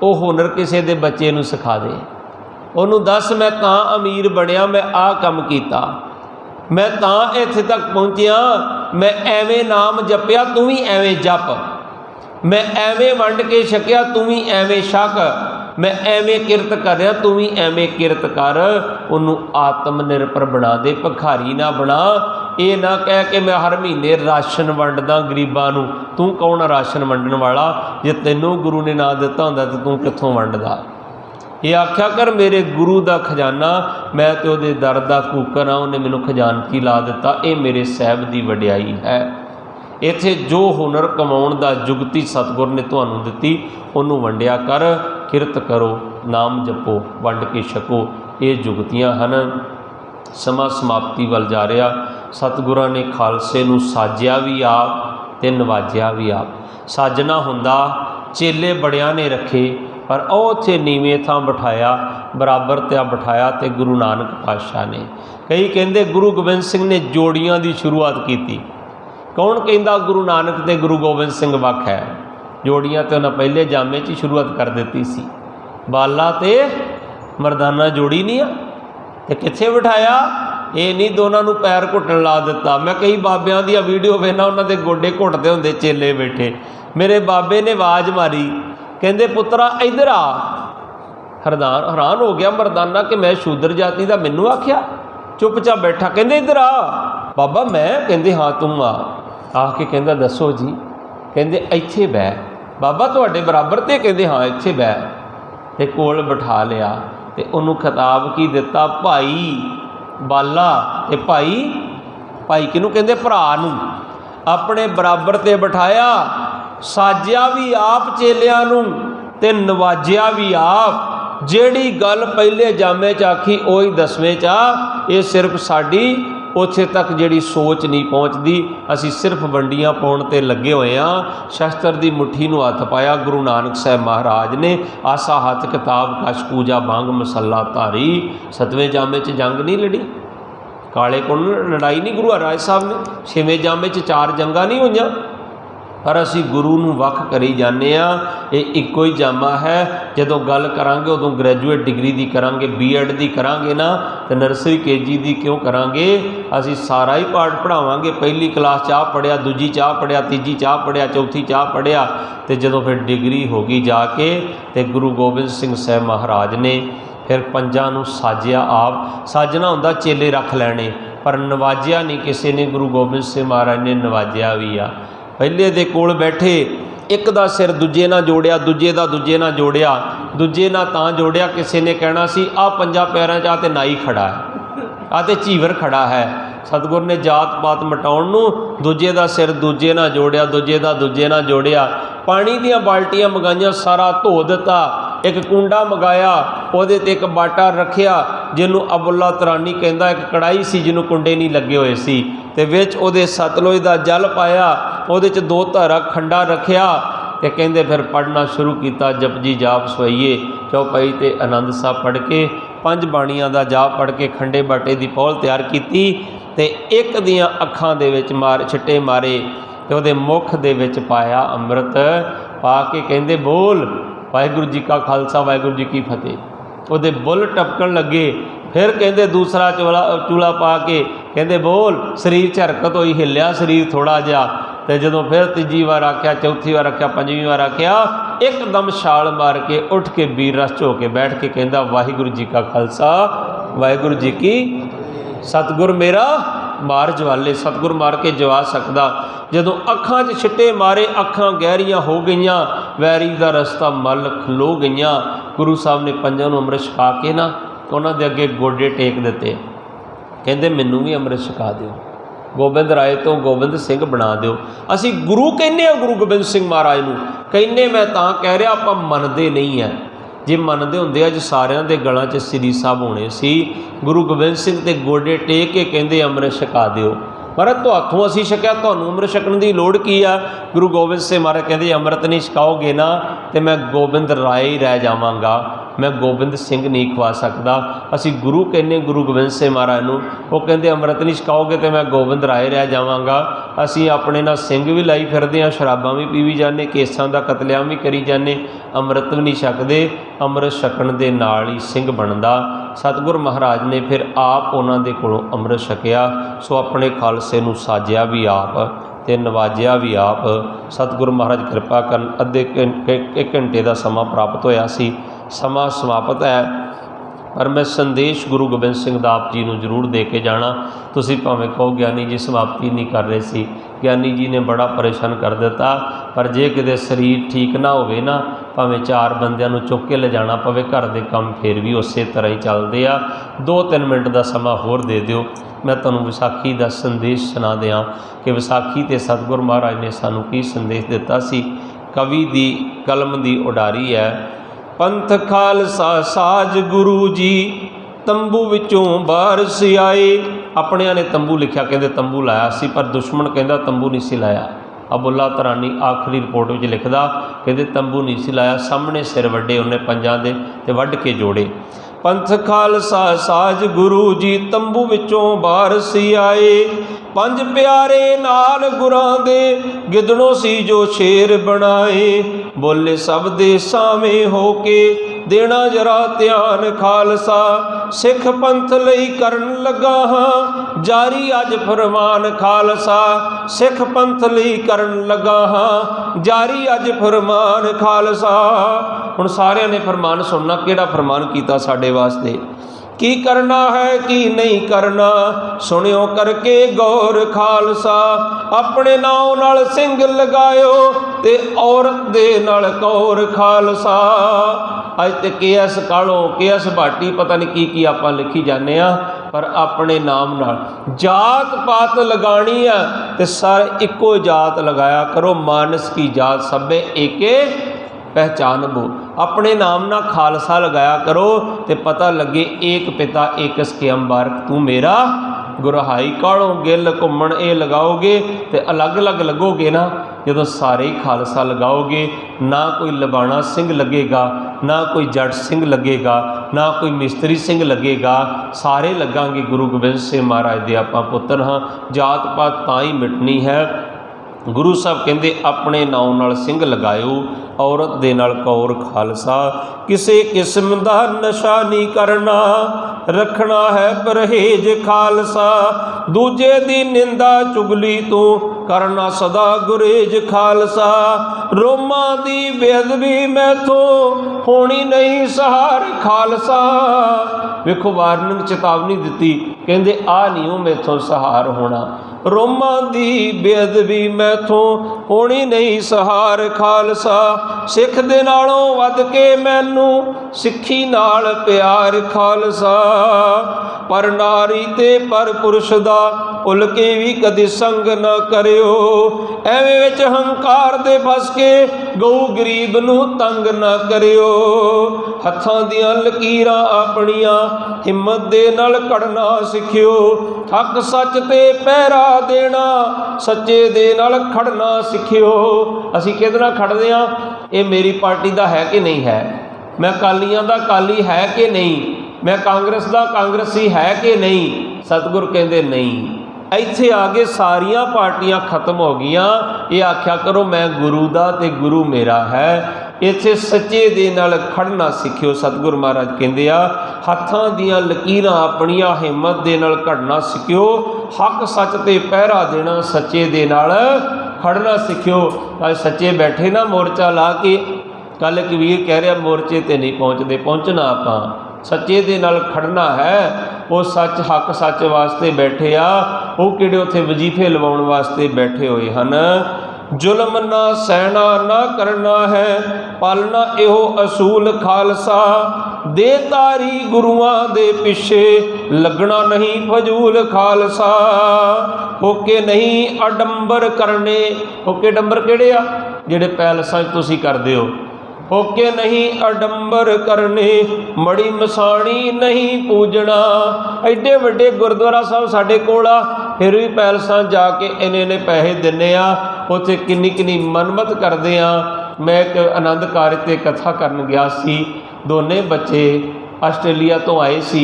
वो हुनर किसी दे बच्चे नूं सिखा दे। उन्होंने दस मैं तां अमीर बनया, मैं आ काम किया, मैं तां इत्थे तक पहुँचिया, मैं एवें नाम जपया तू भी एवें जप, मैं एवें वंड के छकिया तू भी एवें छक, मैं एवें किरत कर रहा तू भी एवें किरत कर। उन्होंने आत्म निर्भर बना दे, भिखारी ना बना। ये ना कह के मैं हर महीने राशन वंडदा गरीबां नूं। तू कौन राशन वंडण वाला? जे तैनूं गुरु ने ना दिता हुंदा तो तू कित्थों वंडदा? ये आख्या कर मेरे गुरु का खजाना, मैं तो उहदे दर दा कूकर हाँ, उन्हें मैनूं खजानची ला दिता। ये मेरे साहब की वडियाई है। इत्थे जो हुनर कमाउण दा जुगती सतगुर ने तुहानूं दित्ती, उहनूं वंडिया कर। किरत करो, नाम जपो, वंड के छको। ये जुगतियां हन। समा समाप्ति वल जा रहा। सतगुरां ने खालसे नूं साजिया भी आप ते नवाजिया भी आप। साजना हुंदा चेले बड़ियां ने रखे, पर ਉਹ ਉੱਥੇ ਨੀਵੇਂ ਥਾਂ ਬਿਠਾਇਆ, बराबर ਤੇ ਬਿਠਾਇਆ ਤੇ गुरु नानक पातशाह ने। कई ਕਹਿੰਦੇ गुरु गोबिंद सिंह ने जोड़ियां की शुरुआत की। कौन कहता गुरु नानक ते गुरु गोबिंद सिंह वख है? जोड़ियां तो उन्हें पहले जामे च शुरुआत कर दी सी। बाला ते मरदाना जोड़ी नहीं आ, तो कित्थे बिठाया? ये नहीं दोनों नूं पैर घुटन ला दिता। मैं कई बाबियां दी वीडियो वेखना, उन्होंने गोडे घुटते होंदे चेले बैठे। मेरे बाबे ने आवाज़ मारी, कहते पुत्रा इधर आ। हैरान हो गया मरदाना कि मैं शूद्र जाति का, मैनू आख्या? चुपचाप बैठा। कहते इधर आ। बाबा मैं? कहते हाँ तू आ। आके कहता दसो जी? कहते इत्थे बह। बाबा तुहाडे बराबर ते? कहते हाँ इत्थे बह। ते कोल बिठा लिया ते उन्होंने खिताब की दिता? भाई बाला ते भाई भाई किनू कहते? भरा नूं अपने बराबर ते बिठाया। साजिया भी आप चेलियां नूं ते नवाजिया भी आप। जिहड़ी गल पहले जामे च आखी उही 10वें च आ। ये सिर्फ साडी उत्थे तक जिहड़ी सोच नहीं पहुँचती। असी सिर्फ वंडियां पाउण ते लगे हुए हाँ। शस्त्र की मुट्ठी नूं हथ पाया गुरु नानक साहब महाराज ने। आसा हथ किताब कश पूजा बांग मसला धारी। 7वें जामे च जंग नहीं लड़ी, काले कोल लड़ाई नहीं गुरु हरराज साहब ने। 6वें जामे च 4 जंगा नहीं होईयां, पर असी गुरु नूं वख करी जाने आ। ये इक्को ही जामा है। जदों गल करांगे उदों ग्रैजुएट डिग्री दी करांगे, BEd दी करांगे ना, तो नर्सरी KG दी क्यों करांगे? असी सारा ही पाठ पढ़ावांगे। पहली क्लास चाह पढ़िया, दूजी चाह पढ़िया, तीजी चाह पढ़िया, चौथी चाह पढ़िया, तो जदों फिर डिग्री होगी जाके, तो गुरु गोबिंद सिंह साहब महाराज ने फिर 5 नूं साजिया आप। साजना हुंदा चेले रख लैणे, पर नवाजिया नहीं किसी ने। गुरु गोबिंद सिंह महाराज ने नवाजिया भी आ। पहले दे कोल बैठे, एक दा सिर दूजे ना जोड़िया, दूजे दा दूजे ना जोड़िया, दूजे ना तां जोड़िया। किसी ने कहना सी आ 5 पैरां च आ ते नाई खड़ा है, आ ते झीवर खड़ा है, सतगुर ने जात पात मिटाउण नूं दूजे का सिर दूजे नाल जोड़िया, दूजे का दूजे नाल जोड़िया। पानी दियां बाल्टियां मंगाइयां, सारा धो दिता। एक कुंडा मंगाया, उहदे ते एक बाटा रखिया जिन्हों अबुल्ला तरानी कहंदा। एक कड़ाही सी जिन्हों कुंडे नहीं लगे हुए सी, ते विच उहदे सतलुज दा जल पाया, उहदे च 2 धारा खंडा रखिया ते कहंदे फिर पढ़ना शुरू किया। जपजी जाप सवैये चौपाई ते आनंद साहब पढ़ के 5 बाणियां दा जाप पढ़ के खंडे बाटे दी पौल तैयार की ते एक दियां अखां दे विच मार छिट्टे मारे ते उहदे मुख दे विच पाया अमृत पा के कहंदे बोल वाहिगुरू जी का खालसा वाहिगुरू जी की फतेह। उहदे बुल टपकन लगे। फिर कहंदे दूसरा चूला पा के कहंदे बोल, शरीर च हरकत होई, हिलिया शरीर थोड़ा जिहा। तो जदों फिर तीजी बार आख्या, चौथी बार आख्या, 5वीं बार आख्या, एकदम छाल मार के उठ के वीर रस हो के बैठ के कहंदा वाहिगुरू जी का खालसा वाहिगुरू जी की। सतगुर मेरा मार जवाले, सतगुर मार के जवा सकदा। जदों अखां 'च छिट्टे मारे, अखां गहरियां हो गईयां, वैरी दा रस्ता मल खलो गईयां। गुरु साहब ने 5 नूं अमृत छका के ना उन्हां दे अगे गोडे टेक दिते। कहंदे मैनूं भी अमृत छका दिओ, गोबिंद राय तो गोबिंद सिंह बना दिओ। असीं गुरु कहने गुरु गोबिंद सिंह महाराज नूं कहने, मैं तां कह रहा आपां मनदे नहीं है। जे मनदे हुंदे अज सारिਆਂ ਦੇ गलां 'ਚ श्री साहब होने सी। गुरु गोबिंद सिंह ते गोडे टेक के कहंदे अमृत छका दिओ। महाराज तुहाथों असीं छकिया, तुहानूं अमृत छकण की लोड़ की आ? गुरु गोबिंद सिंह महाराज कहंदे अमृत नहीं छकाओगे ना तो मैं गोबिंद राय ही रह जावांगा, मैं गोबिंद सिंह नहीं खवा सकदा। असीं गुरु कहने गुरु गोबिंद सिंह महाराज नूं, वो कहंदे अमृत नहीं छकाओगे तो मैं गोबिंद राय रह जावांगा। असीं अपने नाल सिंह भी लाई फिरदे हां, शराबां भी पी भी जाने, केसां दा कतलेआम भी करी जाने, अमृत भी नहीं छकदे। अमृत छकण दे नाल ही सिंह बनदा। सतगुर महाराज ने फिर आप उन्हां दे कोलों अमृत छकिया। सो अपने खालसे नूं साजिया भी आप ते नवाजिया भी आप। सतगुर महाराज कृपा करन अद्धे एक घंटे का समा प्राप्त होया सी, समा समाप्त है। पर मैं संदेश गुरु गोबिंद सिंह दा आप जी नूं जरूर दे के जाना। तुसीं भावें कहो ज्ञानी जी समाप्ति नहीं कर रहे सी, ज्ञानी जी ने बड़ा परेशान कर दिता। पर जे किते शरीर ठीक ना होवे ना, भावें 4 बंदियां नूं चुक के ले जाना पवे, घर दे काम फिर भी उस तरह ही चलते आ। 2-3 मिनट का समा होर दे दिओ, मैं तुहानूं विसाखी का संदेश सुना दियाँ कि विसाखी ते सतगुर महाराज ने सानूं की संदेश दिता सी। कवि दी कलम दी उडारी है। पंथ खालसा साज गुरु जी तंबू विचों बारिश आए। अपनिया ने तंबू लिखा, कहते तंबू लाया सी, पर दुश्मन कहता तंबू नहीं सी लाया। अबुल्ला तरानी आखिरी रिपोर्ट में लिखदा, कहते तंबू नहीं सी लाया, सामने सिर वड्डे उन्हें 5 दे ते वड्ड के जोड़े। पंथ खालसा साज गुरु जी तंबू विचों बारिश आए। 5 प्यारे नाल गुरां दे गिदड़ों सी जो शेर बनाए। बोले सब दे सावें हो के देना जरा ध्यान खालसा। सिख पंथ लई करन लगा हाँ जारी अज फरमान खालसा। सिख पंथ लई करन लगा हाँ जारी अज फरमान खालसा। हुण सारिਆਂ ने फरमान सुनना, किहड़ा फरमान कीता साडे वास्ते, की करना है की नहीं करना, सुनियो करके गौर खालसा। अपने नाम नाल सिंह लगायो ते औरत दे नाल कौर खालसा। अज ते KS कालों KS भाटी पता नहीं की आपां लिखी जाने आ, पर अपने नाम नाल जात पात लगानी है ते सारे इको जात लगाया करो। मानस की जात सभे एके पहचान बो। अपने नाम ना खालसा लगाया करो तो पता लगे एक पिता एक के अंबार तू मेरा गुरहाई। कालों गिल घुमण ये लगाओगे तो अलग अलग लगोगे ना, जो सारे ही खालसा लगाओगे ना कोई लबाना सिंह लगेगा, ना कोई जट सिंह लगेगा, ना कोई मिस्त्री सिंह लगेगा, सारे लगांगे गुरु गोबिंद सिंह महाराज दे आपां पुत्तर हाँ। जात पात तां ही मिटनी है। गुरु साहब कहते अपने नाम नाल सिंह लगायो औरत दे नाल कौर खालसा। किसी किस्म दा नशा नहीं करना, रखना है परहेज खालसा। दूजे दी निंदा चुगली तू करना सदा गुरेज खालसा। रोमा दी बेअदबी मैथों होनी नहीं सहार खालसा। वेखो वार्निंग चेतावनी दी, कहते आ नहीं हो मैथों सहार होना। रोमां दी बेअदबी मैथों होनी नहीं सहार खालसा। सिख दे नालों वध के मैनू सिक्खी नाल प्यार खालसा। पर नारी ते पर पुरुष दा भुल के भी कदी संग न करियो। एवें विच हंकार दे फस के गऊ गरीब नू तंग न करियो। हत्थां दियां लकीरां अपनियां हिम्मत दे नाल कढ़ना सिखियो। हक सच ते पहरा देना सच्चे दे नाल खड़ना सिखियो। असीं किहदे नाल खड़दे हां? ये मेरी पार्टी दा है कि नहीं है, मैं अकालियां दा अकाली है कि नहीं, मैं कांग्रेस दा कांग्रेसी है कि नहीं। सतगुर कहंदे नहीं। ਇੱਥੇ ਆ ਕੇ ਸਾਰੀਆਂ ਪਾਰਟੀਆਂ ਖਤਮ ਹੋ ਗਈਆਂ। ਇਹ ਆਖਿਆ ਕਰੋ ਮੈਂ ਗੁਰੂ ਦਾ ਤੇ ਗੁਰੂ ਮੇਰਾ ਹੈ। ਇੱਥੇ ਸੱਚੇ ਦੇ ਨਾਲ ਖੜਨਾ ਸਿੱਖਿਓ। ਸਤਿਗੁਰ ਮਹਾਰਾਜ ਕਹਿੰਦੇ ਆ ਹੱਥਾਂ ਦੀਆਂ ਲਕੀਰਾਂ ਆਪਣੀਆਂ ਹਿੰਮਤ ਦੇ ਨਾਲ ਘੜਨਾ ਸਿੱਖਿਓ। ਹੱਕ ਸੱਚ ਤੇ ਪਹਿਰਾ ਦੇਣਾ ਸੱਚੇ ਦੇ ਨਾਲ ਖੜਨਾ ਸਿੱਖਿਓ। ਅੱਜ ਸੱਚੇ ਬੈਠੇ ਨਾ ਮੋਰਚਾ ਲਾ ਕੇ। ਕੱਲ੍ਹ ਇੱਕ ਵੀਰ ਕਹਿ ਰਿਹਾ ਮੋਰਚੇ 'ਤੇ ਨਹੀਂ ਪਹੁੰਚਦੇ, ਪਹੁੰਚਣਾ ਆਪਾਂ ਸੱਚੇ ਦੇ ਨਾਲ ਖੜਨਾ ਹੈ। ਉਹ ਸੱਚ ਹੱਕ ਸੱਚ ਵਾਸਤੇ ਬੈਠੇ ਆ। ਉਹ ਕਿਹੜੇ ਉੱਥੇ ਵਜ਼ੀਫੇ ਲਵਾਉਣ ਵਾਸਤੇ ਬੈਠੇ ਹੋਏ ਹਨ। ਜ਼ੁਲਮ ਨਾ ਸਹਿਣਾ ਨਾ ਕਰਨਾ ਹੈ ਪਾਲਣਾ ਇਹੋ ਅਸੂਲ ਖਾਲਸਾ। ਦੇ ਤਾਰੀ ਗੁਰੂਆਂ ਦੇ ਪਿੱਛੇ ਲੱਗਣਾ ਨਹੀਂ ਫਜ਼ੂਲ ਖਾਲਸਾ। ਹੋਕੇ ਨਹੀਂ ਅਡੰਬਰ ਕਰਨੇ। ਹੋਕੇ ਡੰਬਰ ਕਿਹੜੇ ਆ? ਜਿਹੜੇ ਪੈਲਸਾਂ 'ਚ ਤੁਸੀਂ ਕਰਦੇ ਹੋ। होके नहीं अडंबर करने मड़ी मसाणी नहीं पूजना। एडे वड्डे गुरुद्वारा साहब साडे कोल आ, फिर भी पैलसां जाके इन्ने पैसे दिन्ने आ, उत्थे किन्नी किन्नी मनमत करदे आ। मैं एक आनंद कारज ते कथा करन गया सी। दोने बच्चे आस्ट्रेलिया तो आए सी,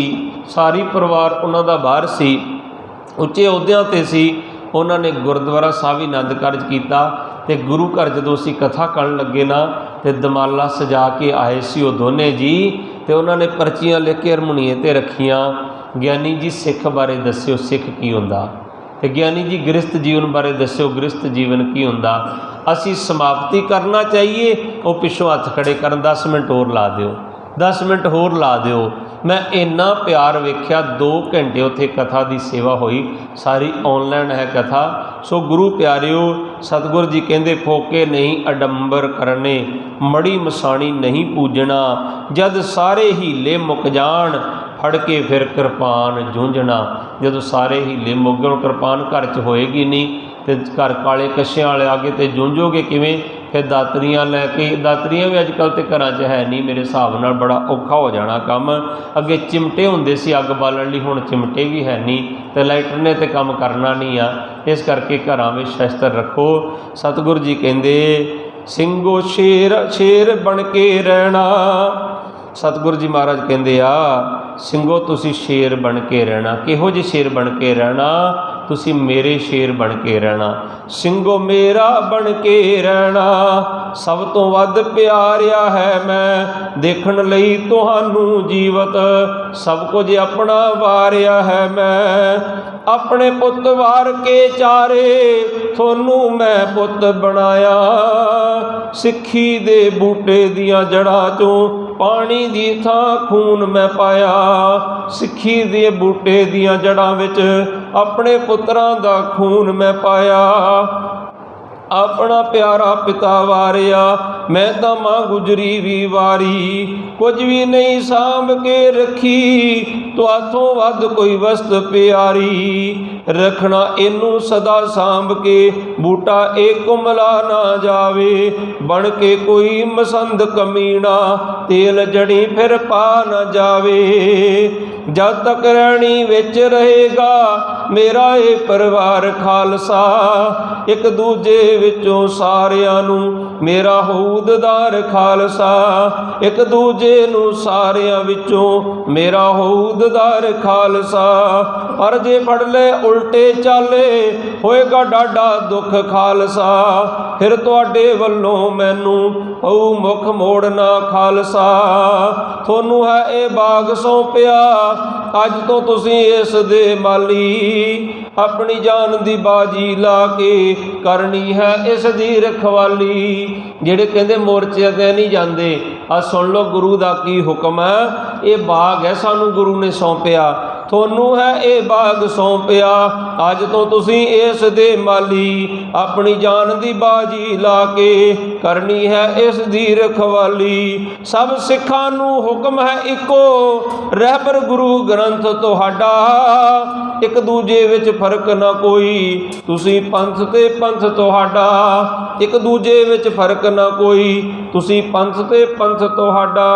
सारी परिवार उन्हां दा बाहर सी, उच्चे अहुदियां ते सी। उन्होंने गुरुद्वारा साहब ही आनंद कारज किया। तो गुरु घर जदों असीं कथा करन लगे ना तो दमाला सजा के आए सी वो दोने जी। तो उन्होंने पर्चियां लिख के हरमोनीए ते रखियां। ज्ञानी जी सिख बारे दस्यो सिख की हुंदा, तो ज्ञानी जी गृहस्थ जीवन बारे दस्यो गृहस्थ जीवन की हुंदा। असीं समाप्ति करना चाहिए, वो पिछों हथ खड़े करन 10 मिनट होर ला दिओ, 10 मिनट होर ला दिओ। मैं इन्ना प्यार वेख्या। 2 घंटे उत्थे कथा की सेवा हुई, सारी ऑनलाइन है कथा। सो गुरु प्यारिओ सतगुर जी कहंदे फोके नहीं अडंबर करने मड़ी मसाणी नहीं पूजना। जद सारे हीले मुक जान फड़ के फिर किरपान जूंझना। जदों सारे हीले मुक गए किरपान घर च होएगी नहीं तो घर काले कशियां वाले आगे तो जूंझोगे किवें? फिर दातरियां लैके, दातरियां भी अजकल तो घर च है नहीं मेरे हिसाब नाल, बड़ा औखा हो जाना काम। अगे चिमटे हुंदे सी अग बालण लई, हुण चिमटे भी है नहीं, तो लाइटर ने तो काम करना नहीं आ। इस करके घरां में शस्त्र रखो। सतगुरु जी कहंदे ਸਿੰਘੋ शेर शेर बन के रहना। सतगुरु जी महाराज कहंदे आ ਸਿੰਘੋ तुसी शेर बन के रहना। किहो जी शेर बन के रहना? तुसी मेरे शेर बन के रहना। ਸਿੰਘੋ मेरा बन के रहना। सब तो वध प्यारिया है मैं देखण लई तुहानू जीवत। सब कुछ अपना वारिया है मैं अपने पुत वार के चारे। थोनू मैं पुत बनाया सिक्खी दे बूटे दियां जड़ां चों पानी दी थां खून मैं पाया। सिक्खी दे बूटे दियां जड़ां विच अपने पुत्रां दा खून मैं पाया। अपना प्यारा पिता वारिया मैं तां मां गुजरी भी वारी। कुछ भी नहीं सांभ के रखी तो हाथों वध कोई वस्त प्यारी। रखना इनू सदा सांभ के बूटा एक कुमला ना जावे। बन के कोई मसंद कमीना तेल जड़ी फिर पा न जावे। जब तक रहनी विच रहेगा मेरा ये परिवार खालसा। एक दूजे विचों सारियां नू मेरा होऊददार खालसा। एक दूजे नू सारियां विचों मेरा होऊददार खालसा। पर जे फड़ ले उल्टे चाले होएगा डाडा दुख खालसा। फिर तुहाडे वल्लों मैनू पऊ मुख मोड़ना खालसा। थोनू है ये बाग सौंपिया अज तो तुसी इस दे माली। अपनी जान दी बाजी ला के करनी है इस दी रखवाली। जेड़े कहंदे मोर्चे ते नहीं जांदे, आ सुन लो गुरु दा की हुक्म है। ये बाग है सानू गुरु ने सौंपिया। थोनू है ये बाग सौंपिया अज तो तुसी इस दे माली, अपनी जान दी बाजी ला के करनी है इस दी रखवाली। सब सिखां नू हुक्म है इको, रहबर गुरु ग्रंथ तुहाडा। एक दूजे विच फर्क ना कोई, तुसी पंथ ते पंथ तुहाडा। एक दूजे विच फर्क ना कोई, तुसी पंथ ते पंथ तुहाडा।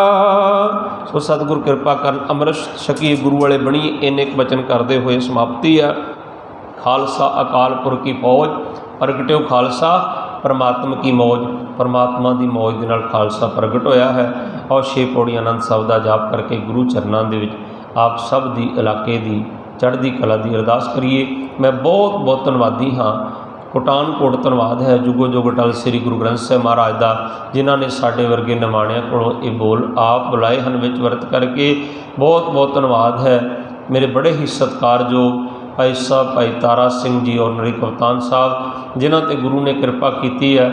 सो सतगुर कृपा करन, अमृत छकीए, गुरु वाले बणीए। इन्ने वचन करते हुए समाप्ति है। खालसा अकाल पुरख की फौज, प्रगट्यो खालसा परमात्मा की मौज। परमात्मा की मौज के नाल खालसा प्रगट होया है। और 6 पौड़ियां आनंद साहब का जाप करके गुरु चरणों के विच आप सब दी इलाके की चढ़ती कला की अरदास करिए। मैं बहुत बहुत धन्नवादी हाँ, कोटान कोट धन्नवाद है जुगो जुग अटल श्री गुरु ग्रंथ साहिब महाराज का, जिन्हों ने साढ़े वर्गे निमाणिया को ये बोल आप बुलाए हैं विच वर्त करके। बहुत बहुत धन्नवाद है मेरे बड़े ही सत्कारयोग भाई साहब भाई तारा सिंह जी और नरी कप्तान साहब, जिन्हों ते गुरु ने कृपा की है।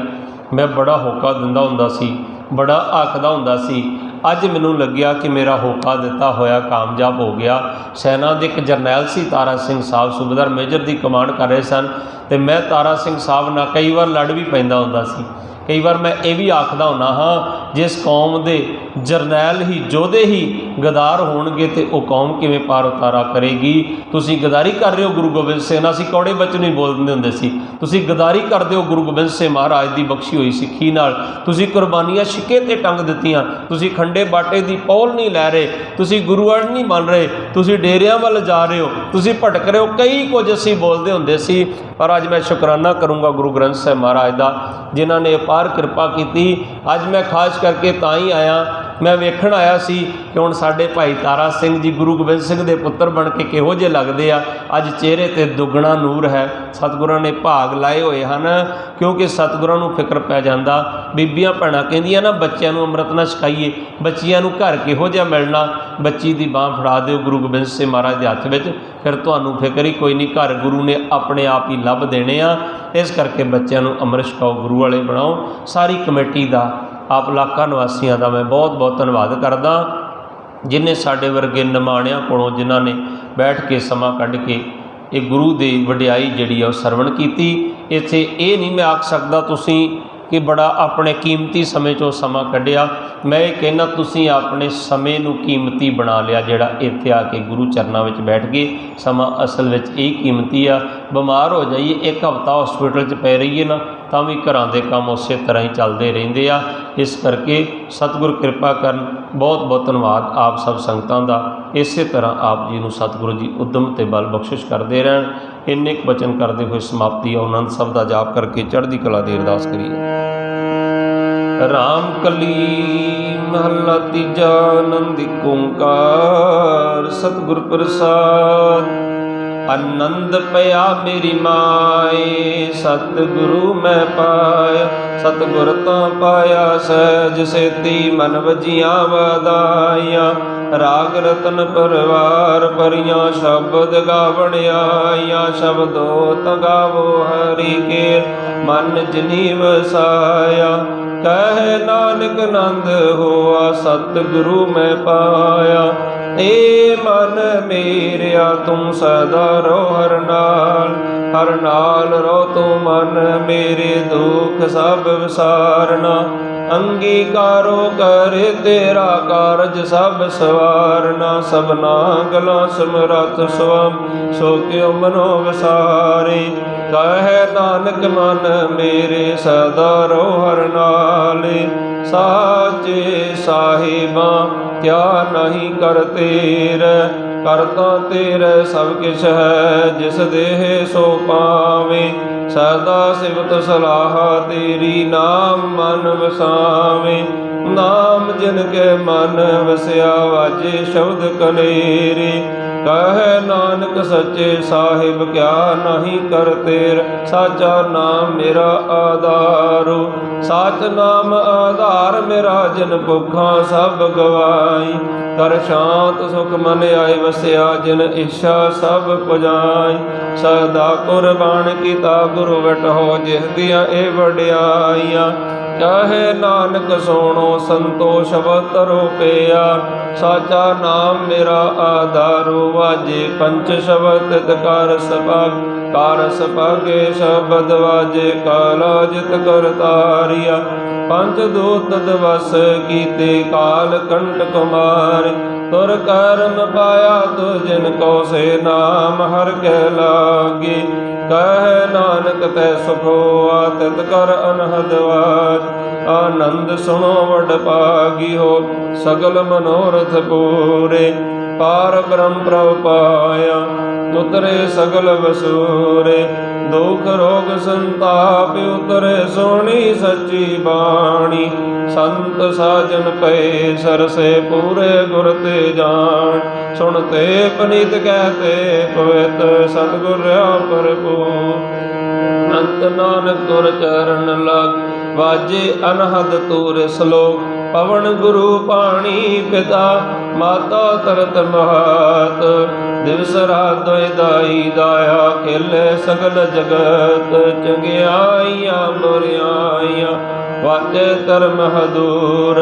मैं बड़ा होका दिंदा हुंदा सी, बड़ा आखदा हुंदा सी। अज मैनू लग्या कि मेरा होका दिता होया कामयाब हो गया। सैना के एक जरनैल सी तारा सिंह साहब, सूबेदार मेजर की कमांड कर रहे सन, तो मैं तारा सिंह साहब नाल कई बार लड़ भी पैंदा हुंदा सी। कई बार मैं ये भी आखदा हुंदा हाँ, जिस कौम के जरनैल ही जोधे ही गदार होणगे तो वह कौम किवें पार उतारा करेगी। तुसी गदारी कर रहे हो गुरु गोबिंद सिंह, असीं कौड़े बचन ही बोलते हुंदे सी, तुसी गदारी करते हो गुरु गोबिंद सिंह महाराज की बख्शी हुई सिੱਖੀ नाल। तुसी कुर्बानियां छिके ते टंग दित्तियां, तुसी खंडे बाटे की पौल नहीं लै रहे, तुसी गुरु अड़ नहीं बन रहे, तुसी डेरियां वाल जा रहे हो, तुसी भटक रहे हो। कई कुछ असीं बोलते हुंदे सी, पर अज मैं शुकराना करूँगा गुरु ग्रंथ साहिब महाराज का, जिन्हों ने अपार कृपा की। अज मैं खास करके तां ही आया, मैं वेखण आया सी कि हुण साडे भाई तारा सिंह जी गुरु गोबिंद सिंह के पुत्र बन के किहो जे लगदे आ। अज चेहरे ते दुगना नूर है, सतगुरां ने भाग लाए हुए हैं, क्योंकि सतगुरां नूं फिक्र पै जांदा। बीबियां भैणां कहंदियां ना बच्चों नूं अमृत ना छकाईए, बच्चियां नूं घर किहो जिहा मिलना, बच्ची की बांह फड़ा दिओ गुरु गोबिंद सिंह महाराज के हत्थ विच, फिर तुहानूं फिक्र ही कोई नहीं, घर गुरु ने अपने आप ही लभ देने आ। इस करके बच्चों नूं अमृत छकाओ, गुरु वाले बनाओ। सारी कमेटी का आप इलाका निवासियों का मैं बहुत बहुत धन्नवाद करदा, जिन्हें साढ़े वर्गे निमाणिया कोलों जिन्हों ने बैठ के समा कढ़ के ये गुरु की वडियाई जिहड़ी है सरवण की। इत्थे ये नहीं मैं आख सकदा तुसी कि बड़ा अपने कीमती समय चो समा कढ़िया। मैं ये कहना तुसी अपने समय नूं कीमती बना लिया, जिहड़ा इत्थे आके गुरु चरणों में बैठ गए। समा असल में यही कीमती आ। बीमार हो जाइए, एक हफ्ता हॉस्पिटल च पै रहीए ना, तां भी घरां दे काम उस तरह ही चलते रहंदे आ। इस करके सतगुर कृपा करन। बहुत बहुत धन्यवाद आप सब संगतां दा। इस तरह आप जी नूं सतगुरु जी उद्यम ते बल बख्शिश करते रहन। इन्ने वचन करते हुए समाप्ति आनंद सब का जाप करके चढ़ती कला की अरदास करिए। राम कली महला तीजा आनंद ओंकार सतगुर प्रसाद। आनंद पया मेरी माए सतगुरु मैं पाया, सतगुर तां पाया सहज सेती मन वजियां वधाइयां। राग रतन परवार परियां शब्द गावण आइयां, शब्दो तगावो हरि के मन जिनी वसाया। कह नानक नंद होआ सतगुरु मैं पाया। ए मन मेरिया तुम सदा रो हर नाल रो तू मन मेरे दुख सब विसारना। अंगीकारो कर तेरा कारज सब सवारना। सबना गला समरथ स्वम सो क्यों मनो विसारे। कह नानक मन मेरे सदा रो हर नाले। साचे साहिबा क्या नहीं कर तेरे, करता तेरे सब किछ है जिस देह सो पावे। सदा सिवत सलाह तेरी नाम मन वसावे। नाम जिनके मन वसया वाजे शब्द कनेरे। कह नानक सच्चे साहिब क्या नहीं कर तेर। साचा नाम मेरा आधारो, साच नाम आधार मेरा। जिन भुखा सब गवाई, कर शांत सुख मन आए वसया। जिन इच्छा सब पुजाई, सदा कुर्बान कीता गुरु वटहो। जिस दिया ए वड्याइयां, कहे नानक सोनो संतोष अवतरो पिया। साचा नाम मेरा आधारो, वाजे पंच शब्द कर सभाग। कारस पागे शब्द वाजे काला जित कर तारिया पंच दूत दिवस कीते काल कंट कुमार तुर कर्म पाया तो जिनको से नाम हर के लागे कह नानक तै सुख होआ तित कर अनहदवाज आनंद सुनो वड पागी हो सगल मनोरथ पूरे पार ब्रह्म प्रभ पाया उतरे सगल वसूरे दुख रोग संताप उतरे सोनी सच्ची बाणी संत साजन पे सरसे पूरे गुर ते जान सुनते पनीत कहते पवित्र सतगुर भरपूर अंत नानक गुर चरण लग वाजे अनहद तूर श्लोक पवन गुरु पाणी पिता माता तरत महत दिवस रात दोय दाई दाया खेले सगल जगत चंगियाइया बुरियाइया वाजे धर्म हदूर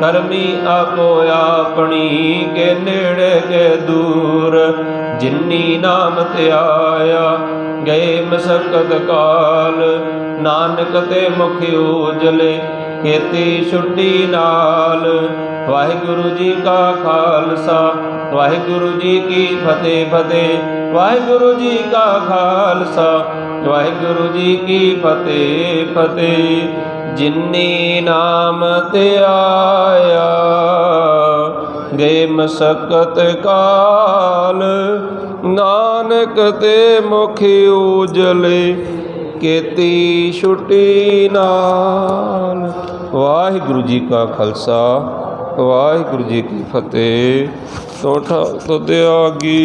करमी आपो अपनी के नेड़े के दूर जिन्नी नाम ते आया गए मसकत काल नानक ते मुख उजले खेती छुट्टी नाल वाहिगुरु जी का खालसा वाहिगुरु जी की फतेह फतेह वाहिगुरु जी का खालसा वाहिगुरु जी की फतेह फतेह जिन्नी नाम ते आया गए मसकत काल नानक ते मुख उजले केती छुट्टी नाल। वाहिगुरु जी का खालसा वाहिगुरु जी की फतेह। तो त्यागी